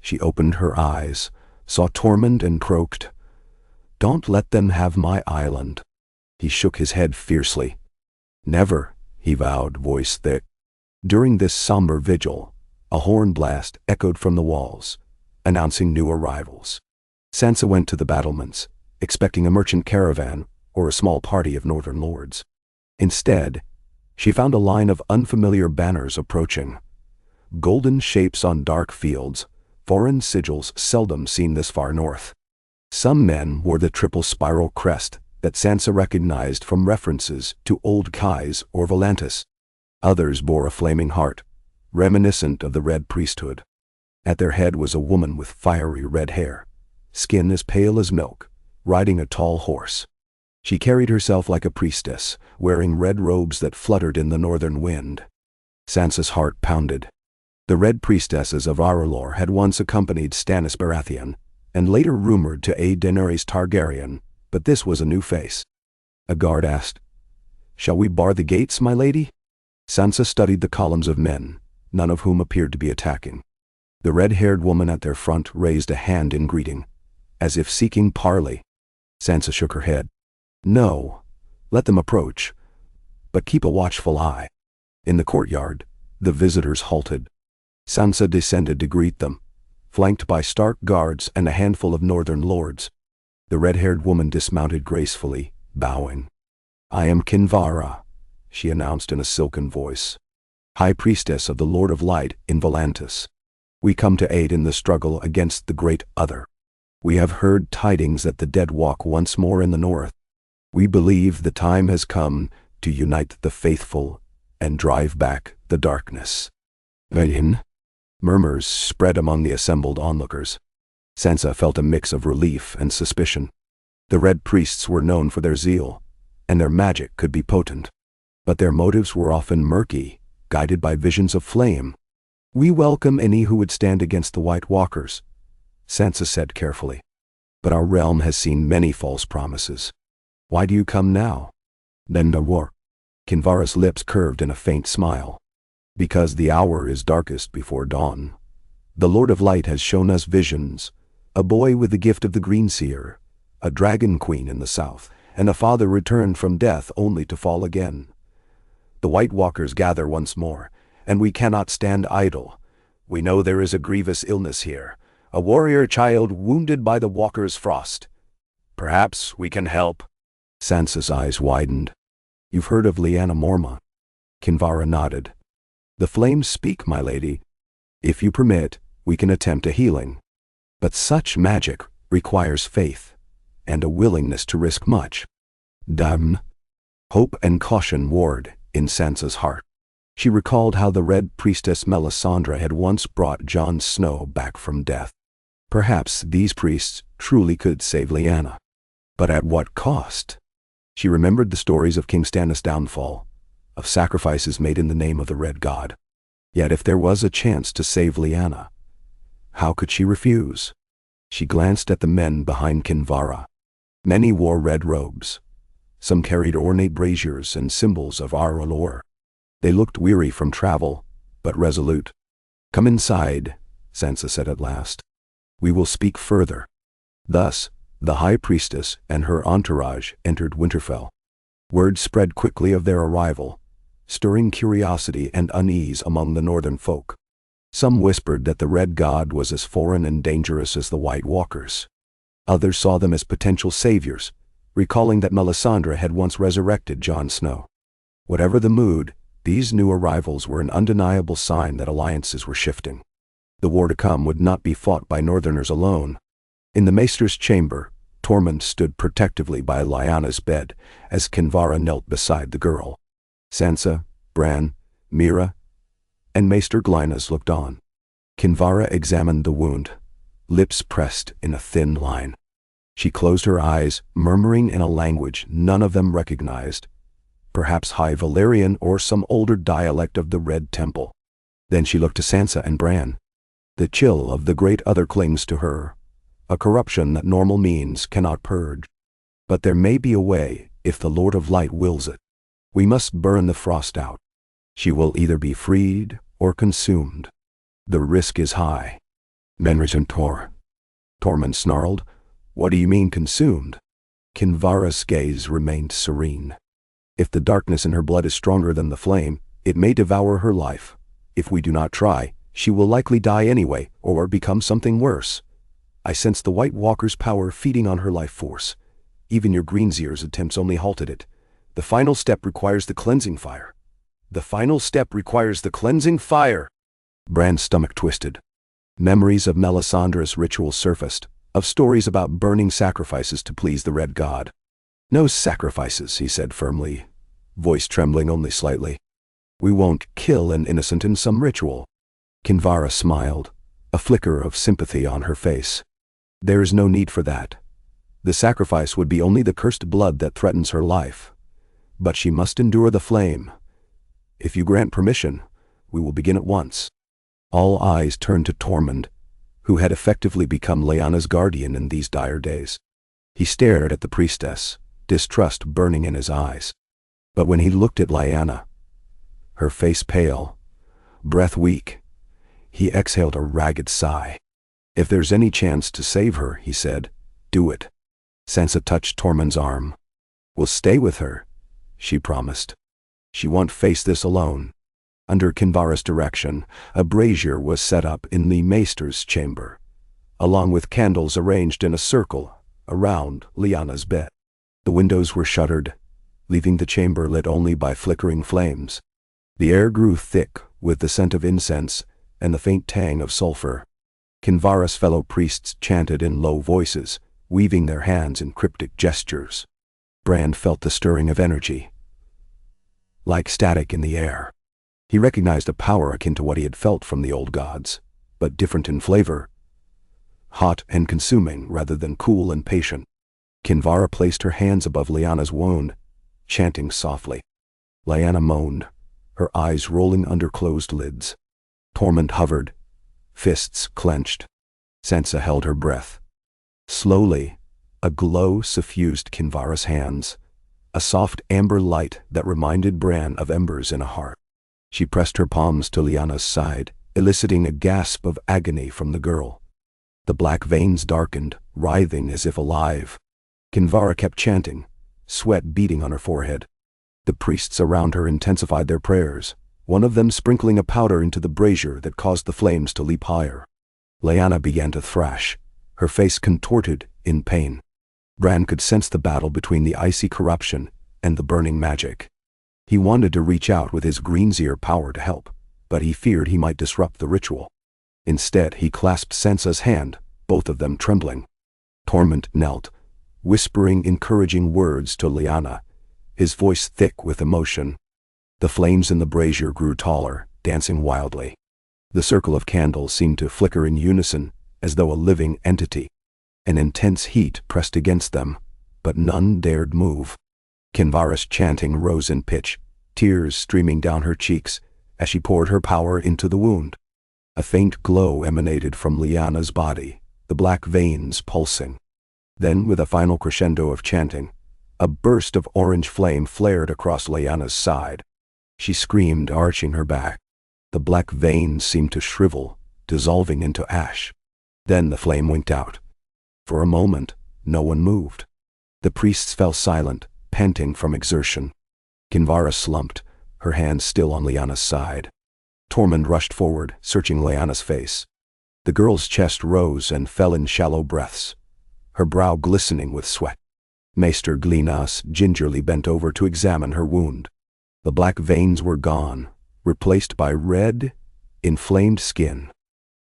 she opened her eyes, saw Tormund and croaked, "Don't let them have my island." He shook his head fiercely. "Never," he vowed, voice thick. During this somber vigil, a horn blast echoed from the walls, announcing new arrivals. Sansa went to the battlements, expecting a merchant caravan or a small party of northern lords. Instead, she found a line of unfamiliar banners approaching. Golden shapes on dark fields, foreign sigils seldom seen this far north. Some men wore the triple spiral crest that Sansa recognized from references to Old Kais or Volantis. Others bore a flaming heart, reminiscent of the Red Priesthood. At their head was a woman with fiery red hair, skin as pale as milk, riding a tall horse. She carried herself like a priestess, wearing red robes that fluttered in the northern wind. Sansa's heart pounded. The Red Priestesses of Aralor had once accompanied Stannis Baratheon, and later rumored to aid Daenerys Targaryen, but this was a new face. A guard asked, "Shall we bar the gates, my lady?" Sansa studied the columns of men, none of whom appeared to be attacking. The red-haired woman at their front raised a hand in greeting, as if seeking parley. Sansa shook her head. "No, let them approach, but keep a watchful eye." In the courtyard, the visitors halted. Sansa descended to greet them, flanked by Stark guards and a handful of northern lords. The red-haired woman dismounted gracefully, bowing. "I am Kinvara," she announced in a silken voice, "High Priestess of the Lord of Light in Volantis. We come to aid in the struggle against the Great Other. We have heard tidings that the dead walk once more in the north. We believe the time has come to unite the faithful and drive back the darkness." "Vayin?" Murmurs spread among the assembled onlookers. Sansa felt a mix of relief and suspicion. The Red Priests were known for their zeal, and their magic could be potent. But their motives were often murky, guided by visions of flame. "We welcome any who would stand against the White Walkers," Sansa said carefully. "But our realm has seen many false promises. Why do you come now?" "Then the war." Kinvara's lips curved in a faint smile. "Because the hour is darkest before dawn. The Lord of Light has shown us visions, a boy with the gift of the Green Seer, a dragon queen in the south, and a father returned from death only to fall again. The White Walkers gather once more, and we cannot stand idle. We know there is a grievous illness here, a warrior child wounded by the Walker's frost. Perhaps we can help." Sansa's eyes widened. "You've heard of Lyanna Mormont?" Kinvara nodded. "The flames speak, my lady. If you permit, we can attempt a healing. But such magic requires faith, and a willingness to risk much." Damn. Hope and caution warred in Sansa's heart. She recalled how the Red Priestess Melisandre had once brought Jon Snow back from death. Perhaps these priests truly could save Lyanna. But at what cost? She remembered the stories of King Stannis' downfall, of sacrifices made in the name of the Red God. Yet if there was a chance to save Lyanna, how could she refuse? She glanced at the men behind Kinvara. Many wore red robes. Some carried ornate braziers and symbols of Ar-alor. They looked weary from travel, but resolute. "Come inside," Sansa said at last. "We will speak further." Thus, the High Priestess and her entourage entered Winterfell. Word spread quickly of their arrival, stirring curiosity and unease among the northern folk. Some whispered that the Red God was as foreign and dangerous as the White Walkers. Others saw them as potential saviors, recalling that Melisandre had once resurrected Jon Snow. Whatever the mood, these new arrivals were an undeniable sign that alliances were shifting. The war to come would not be fought by Northerners alone. In the Maester's chamber, Tormund stood protectively by Lyanna's bed as Kinvara knelt beside the girl. Sansa, Bran, Meera, and Maester Glynas looked on. Kinvara examined the wound, lips pressed in a thin line. She closed her eyes, murmuring in a language none of them recognized, perhaps High Valyrian or some older dialect of the Red Temple. Then she looked to Sansa and Bran. The chill of the Great Other clings to her, a corruption that normal means cannot purge. But there may be a way if the Lord of Light wills it. We must burn the frost out. She will either be freed or consumed. The risk is high. "Menris and Tormund snarled. "What do you mean consumed?" Kinvara's gaze remained serene. "If the darkness in her blood is stronger than the flame, it may devour her life. If we do not try, she will likely die anyway, or become something worse. I sense the White Walker's power feeding on her life force. Even your Greenseer's attempts only halted it. The final step requires the cleansing fire. The final step requires the cleansing fire." Bran's stomach twisted. Memories of Melisandre's ritual surfaced, of stories about burning sacrifices to please the Red God. "No sacrifices," he said firmly, voice trembling only slightly. "We won't kill an innocent in some ritual." Kinvara smiled, a flicker of sympathy on her face. "There is no need for that. The sacrifice would be only the cursed blood that threatens her life. But she must endure the flame. If you grant permission, we will begin at once." All eyes turned to Tormund, who had effectively become Lyanna's guardian in these dire days. He stared at the priestess, distrust burning in his eyes. But when he looked at Lyanna, her face pale, breath weak, he exhaled a ragged sigh. "If there's any chance to save her," he said, "do it." Sansa touched Tormund's arm. "We'll stay with her," she promised. She won't face this alone. Under Kinvara's direction, a brazier was set up in the maester's chamber, along with candles arranged in a circle around Lyanna's bed. The windows were shuttered, leaving the chamber lit only by flickering flames. The air grew thick with the scent of incense and the faint tang of sulfur. Kinvara's fellow priests chanted in low voices, weaving their hands in cryptic gestures. Bran felt the stirring of energy, like static in the air. He recognized a power akin to what he had felt from the old gods, but different in flavor, hot and consuming rather than cool and patient. Kinvara placed her hands above Lyanna's wound, chanting softly. Lyanna moaned, her eyes rolling under closed lids. Torment hovered, fists clenched. Sansa held her breath. Slowly, a glow suffused Kinvara's hands, a soft amber light that reminded Bran of embers in a heart. She pressed her palms to Lyanna's side, eliciting a gasp of agony from the girl. The black veins darkened, writhing as if alive. Kinvara kept chanting, sweat beading on her forehead. The priests around her intensified their prayers, one of them sprinkling a powder into the brazier that caused the flames to leap higher. Lyanna began to thrash, her face contorted in pain. Bran could sense the battle between the icy corruption and the burning magic. He wanted to reach out with his Greenseer power to help, but he feared he might disrupt the ritual. Instead, he clasped Sansa's hand, both of them trembling. Torment knelt, whispering encouraging words to Lyanna, his voice thick with emotion. The flames in the brazier grew taller, dancing wildly. The circle of candles seemed to flicker in unison, as though a living entity. An intense heat pressed against them, but none dared move. Kinvara's chanting rose in pitch, tears streaming down her cheeks as she poured her power into the wound. A faint glow emanated from Lyanna's body, the black veins pulsing. Then, with a final crescendo of chanting, a burst of orange flame flared across Lyanna's side. She screamed, arching her back. The black veins seemed to shrivel, dissolving into ash. Then the flame winked out. For a moment, no one moved. The priests fell silent, panting from exertion. Kinvara slumped, her hands still on Lyanna's side. Tormund rushed forward, searching Lyanna's face. The girl's chest rose and fell in shallow breaths, her brow glistening with sweat. Maester Glynas gingerly bent over to examine her wound. The black veins were gone, replaced by red, inflamed skin.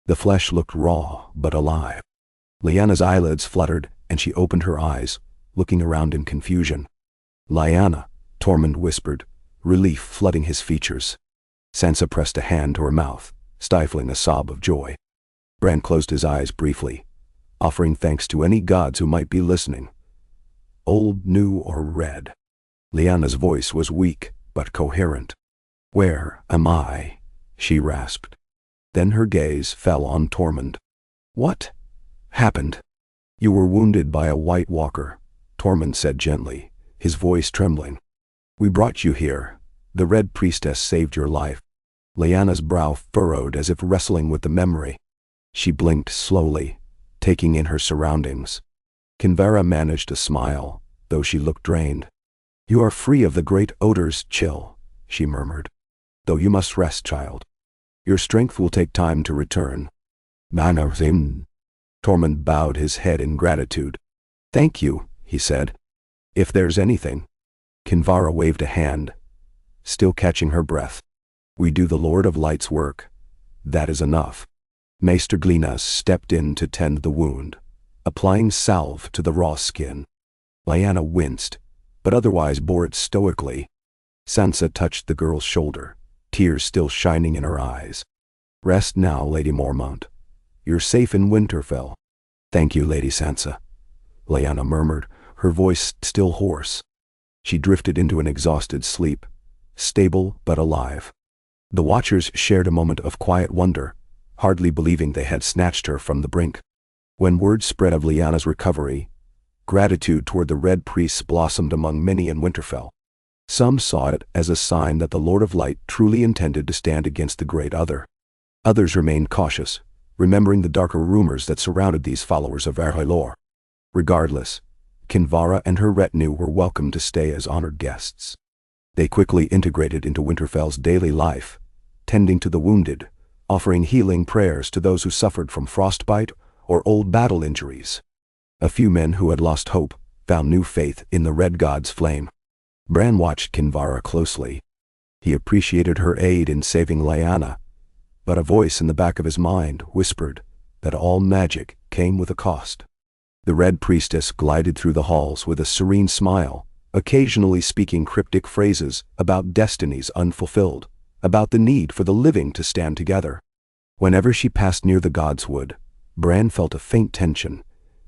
The flesh looked raw but alive. Lyanna's eyelids fluttered, and she opened her eyes, looking around in confusion. "Lyanna," Tormund whispered, relief flooding his features. Sansa pressed a hand to her mouth, stifling a sob of joy. Bran closed his eyes briefly, offering thanks to any gods who might be listening. Old, new, or red. Lyanna's voice was weak, but coherent. "Where am I?" she rasped. Then her gaze fell on Tormund. "What happened?" "You were wounded by a White Walker," Tormund said gently, his voice trembling. "We brought you here. The Red Priestess saved your life." Lyanna's brow furrowed as if wrestling with the memory. She blinked slowly, taking in her surroundings. Kinvara managed to smile, though she looked drained. "You are free of the great odor's chill," she murmured. "Though you must rest, child. Your strength will take time to return." "Manarthim." Tormund bowed his head in gratitude. "Thank you," he said. "If there's anything." Kinvara waved a hand, still catching her breath. "We do the Lord of Light's work. That is enough." Maester Glynas stepped in to tend the wound, applying salve to the raw skin. Lyanna winced, but otherwise bore it stoically. Sansa touched the girl's shoulder, tears still shining in her eyes. "Rest now, Lady Mormont. You're safe in Winterfell." "Thank you, Lady Sansa," Lyanna murmured, her voice still hoarse. She drifted into an exhausted sleep, stable but alive. The Watchers shared a moment of quiet wonder, hardly believing they had snatched her from the brink. When word spread of Lyanna's recovery, gratitude toward the Red Priests blossomed among many in Winterfell. Some saw it as a sign that the Lord of Light truly intended to stand against the Great Other. Others remained cautious, remembering the darker rumors that surrounded these followers of Arhylor. Regardless, Kinvara and her retinue were welcome to stay as honored guests. They quickly integrated into Winterfell's daily life, tending to the wounded, offering healing prayers to those who suffered from frostbite or old battle injuries. A few men who had lost hope found new faith in the Red God's flame. Bran watched Kinvara closely. He appreciated her aid in saving Lyanna, but a voice in the back of his mind whispered that all magic came with a cost. The Red Priestess glided through the halls with a serene smile, occasionally speaking cryptic phrases about destinies unfulfilled, about the need for the living to stand together. Whenever she passed near the Godswood, Bran felt a faint tension,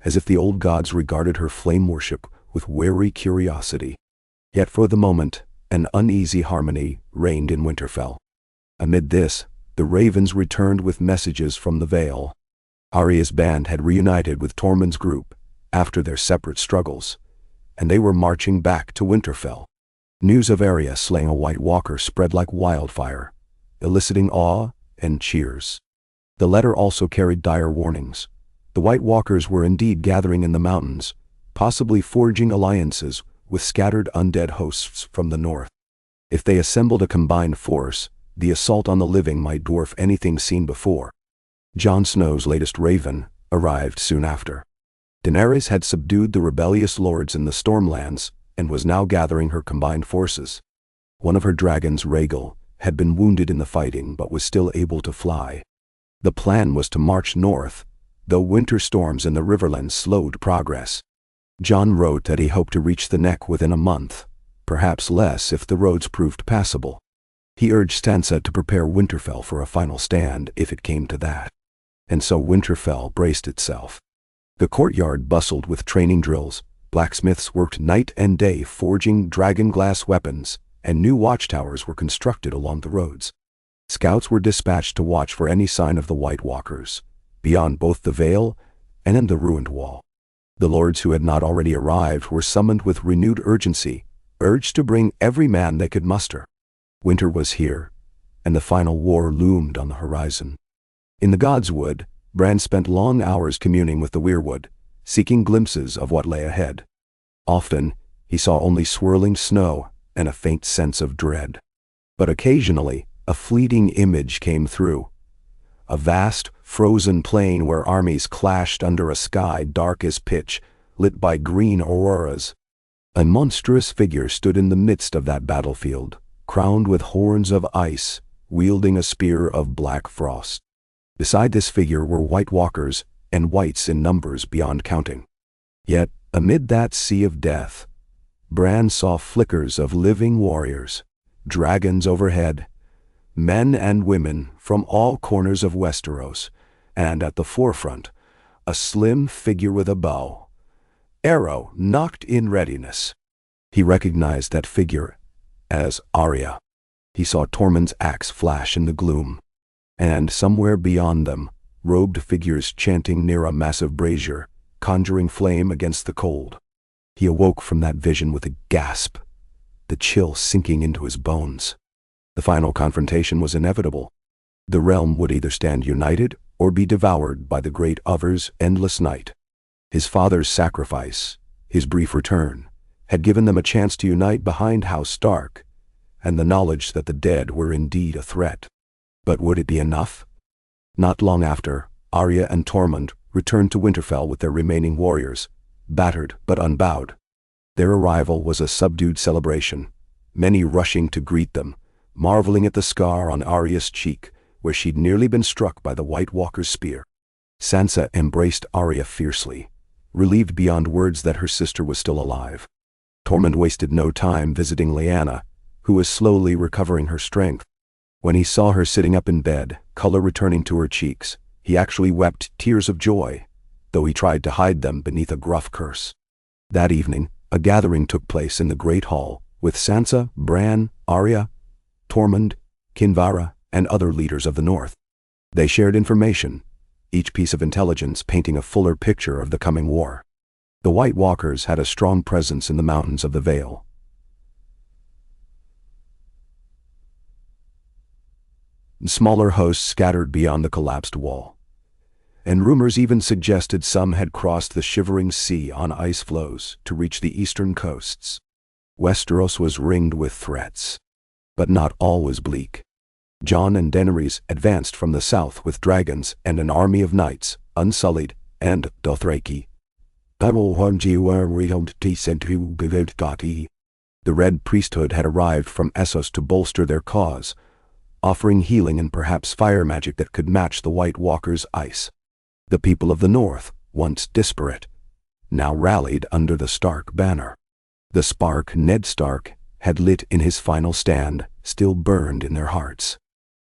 as if the old gods regarded her flame worship with wary curiosity. Yet for the moment, an uneasy harmony reigned in Winterfell. Amid this, the ravens returned with messages from the Vale. Arya's band had reunited with Tormund's group after their separate struggles, and they were marching back to Winterfell. News of Arya slaying a White Walker spread like wildfire, eliciting awe and cheers. The letter also carried dire warnings. The White Walkers were indeed gathering in the mountains, possibly forging alliances with scattered undead hosts from the north. If they assembled a combined force, the assault on the living might dwarf anything seen before. Jon Snow's latest raven arrived soon after. Daenerys had subdued the rebellious lords in the Stormlands and was now gathering her combined forces. One of her dragons, Rhaegal, had been wounded in the fighting but was still able to fly. The plan was to march north, though winter storms in the Riverlands slowed progress. Jon wrote that he hoped to reach the Neck within a month, perhaps less if the roads proved passable. He urged Sansa to prepare Winterfell for a final stand if it came to that. And so Winterfell braced itself. The courtyard bustled with training drills. Blacksmiths worked night and day forging dragon-glass weapons, and new watchtowers were constructed along the roads. Scouts were dispatched to watch for any sign of the White Walkers, beyond both the Vale and in the ruined wall. The lords who had not already arrived were summoned with renewed urgency, urged to bring every man they could muster. Winter was here, and the final war loomed on the horizon. In the Godswood, Bran spent long hours communing with the weirwood, seeking glimpses of what lay ahead. Often, he saw only swirling snow and a faint sense of dread. But occasionally, a fleeting image came through. A vast, frozen plain where armies clashed under a sky dark as pitch, lit by green auroras. A monstrous figure stood in the midst of that battlefield, crowned with horns of ice, wielding a spear of black frost. Beside this figure were White Walkers, and whites in numbers beyond counting. Yet, amid that sea of death, Bran saw flickers of living warriors, dragons overhead, men and women from all corners of Westeros, and at the forefront, a slim figure with a bow, arrow knocked in readiness. He recognized that figure as Arya. He saw Tormund's axe flash in the gloom, and somewhere beyond them, robed figures chanting near a massive brazier, conjuring flame against the cold. He awoke from that vision with a gasp, the chill sinking into his bones. The final confrontation was inevitable. The realm would either stand united or be devoured by the great Other's endless night. His father's sacrifice, his brief return, had given them a chance to unite behind House Stark, and the knowledge that the dead were indeed a threat. But would it be enough? Not long after, Arya and Tormund returned to Winterfell with their remaining warriors, battered but unbowed. Their arrival was a subdued celebration, many rushing to greet them, marveling at the scar on Arya's cheek, where she'd nearly been struck by the White Walker's spear. Sansa embraced Arya fiercely, relieved beyond words that her sister was still alive. Tormund wasted no time visiting Lyanna, who was slowly recovering her strength. When he saw her sitting up in bed, color returning to her cheeks, he actually wept tears of joy, though he tried to hide them beneath a gruff curse. That evening, a gathering took place in the Great Hall, with Sansa, Bran, Arya, Tormund, Kinvara, and other leaders of the North. They shared information, each piece of intelligence painting a fuller picture of the coming war. The White Walkers had a strong presence in the mountains of the Vale. Smaller hosts scattered beyond the collapsed wall, and rumors even suggested some had crossed the shivering sea on ice floes to reach the eastern coasts. Westeros was ringed with threats. But not all was bleak. Jon and Daenerys advanced from the south with dragons and an army of knights, unsullied, and Dothraki. The Red Priesthood had arrived from Essos to bolster their cause, offering healing and perhaps fire magic that could match the White Walkers' ice. The people of the North, once disparate, now rallied under the Stark banner. The spark Ned Stark had lit in his final stand still burned in their hearts.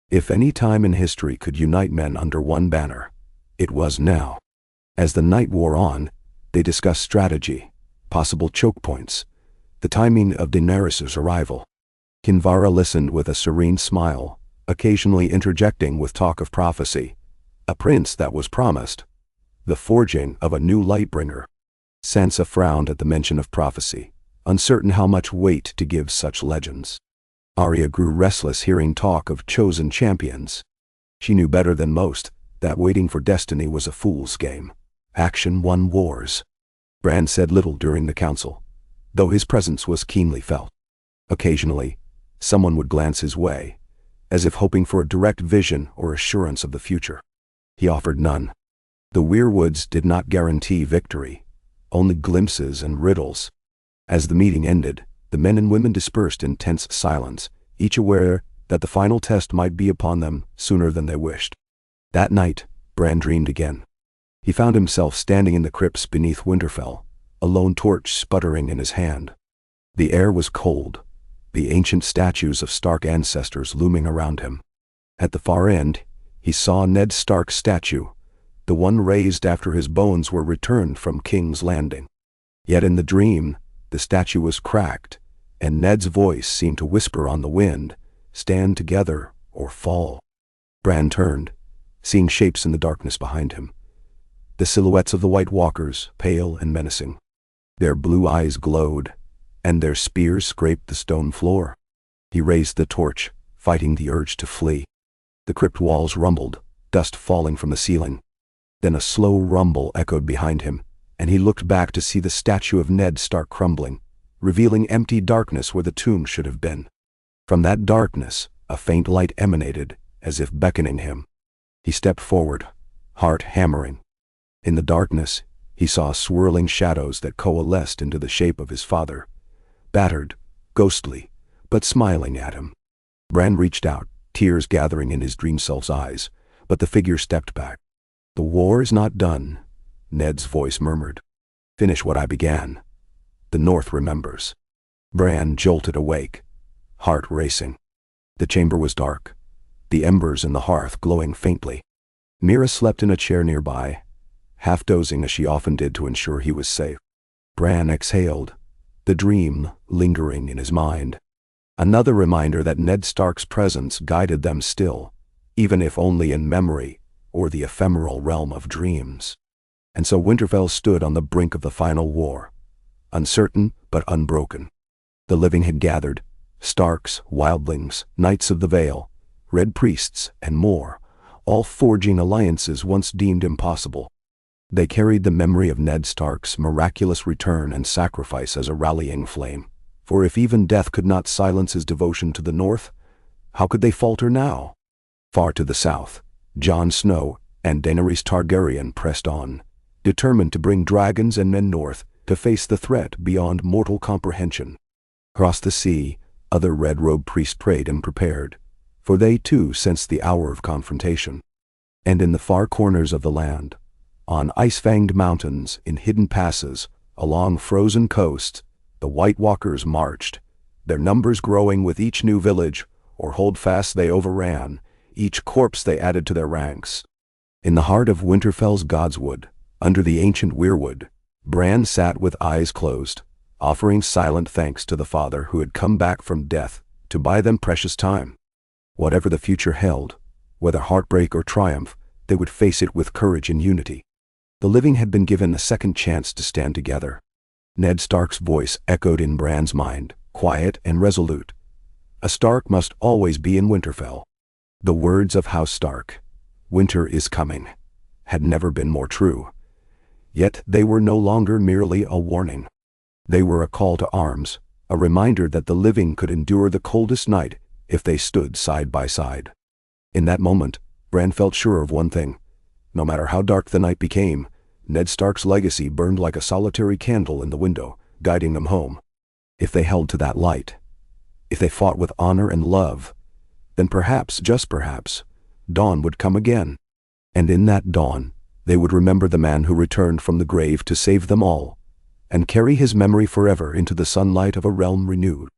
If any time in history could unite men under one banner, it was now. As the night wore on, they discussed strategy, possible choke points, the timing of Daenerys' arrival. Kinvara listened with a serene smile, occasionally interjecting with talk of prophecy, a prince that was promised, the forging of a new Lightbringer. Sansa frowned at the mention of prophecy, uncertain how much weight to give such legends. Arya grew restless hearing talk of chosen champions. She knew better than most that waiting for destiny was a fool's game. Action won wars. Bran said little during the council, though his presence was keenly felt. Occasionally, someone would glance his way, as if hoping for a direct vision or assurance of the future. He offered none. The Weirwoods did not guarantee victory, only glimpses and riddles. As the meeting ended, the men and women dispersed in tense silence, each aware that the final test might be upon them sooner than they wished. That night, Bran dreamed again. He found himself standing in the crypts beneath Winterfell, a lone torch sputtering in his hand. The air was cold, the ancient statues of Stark ancestors looming around him. At the far end, he saw Ned Stark's statue, the one raised after his bones were returned from King's Landing. Yet in the dream, the statue was cracked, and Ned's voice seemed to whisper on the wind, "Stand together or fall." Bran turned, seeing shapes in the darkness behind him. The silhouettes of the White Walkers, pale and menacing. Their blue eyes glowed, and their spears scraped the stone floor. He raised the torch, fighting the urge to flee. The crypt walls rumbled, dust falling from the ceiling. Then a slow rumble echoed behind him, and he looked back to see the statue of Ned Stark crumbling, revealing empty darkness where the tomb should have been. From that darkness, a faint light emanated, as if beckoning him. He stepped forward, heart hammering. In the darkness, he saw swirling shadows that coalesced into the shape of his father, battered, ghostly, but smiling at him. Bran reached out, tears gathering in his dream self's eyes, but the figure stepped back. "The war is not done," Ned's voice murmured. "Finish what I began. The North remembers." Bran jolted awake, heart racing. The chamber was dark, the embers in the hearth glowing faintly. Mira slept in a chair nearby, half dozing as she often did to ensure he was safe. Bran exhaled, the dream lingering in his mind. Another reminder that Ned Stark's presence guided them still, even if only in memory or the ephemeral realm of dreams. And so Winterfell stood on the brink of the final war, uncertain but unbroken. The living had gathered, Starks, wildlings, Knights of the Vale, Red Priests, and more, all forging alliances once deemed impossible. They carried the memory of Ned Stark's miraculous return and sacrifice as a rallying flame, for if even death could not silence his devotion to the North, how could they falter now? Far to the south, Jon Snow and Daenerys Targaryen pressed on, determined to bring dragons and men north to face the threat beyond mortal comprehension. Across the sea, other red-robed priests prayed and prepared, for they too sensed the hour of confrontation. And in the far corners of the land, on ice-fanged mountains, in hidden passes, along frozen coasts, the White Walkers marched, their numbers growing with each new village or holdfast they overran, each corpse they added to their ranks. In the heart of Winterfell's Godswood, under the ancient Weirwood, Bran sat with eyes closed, offering silent thanks to the Father who had come back from death to buy them precious time. Whatever the future held, whether heartbreak or triumph, they would face it with courage and unity. The living had been given a second chance to stand together. Ned Stark's voice echoed in Bran's mind, quiet and resolute. A Stark must always be in Winterfell. The words of House Stark, "Winter is coming," had never been more true. Yet they were no longer merely a warning. They were a call to arms, a reminder that the living could endure the coldest night if they stood side by side. In that moment, Bran felt sure of one thing. No matter how dark the night became, Ned Stark's legacy burned like a solitary candle in the window, guiding them home. If they held to that light, if they fought with honor and love, then perhaps, just perhaps, dawn would come again. And in that dawn, they would remember the man who returned from the grave to save them all, and carry his memory forever into the sunlight of a realm renewed.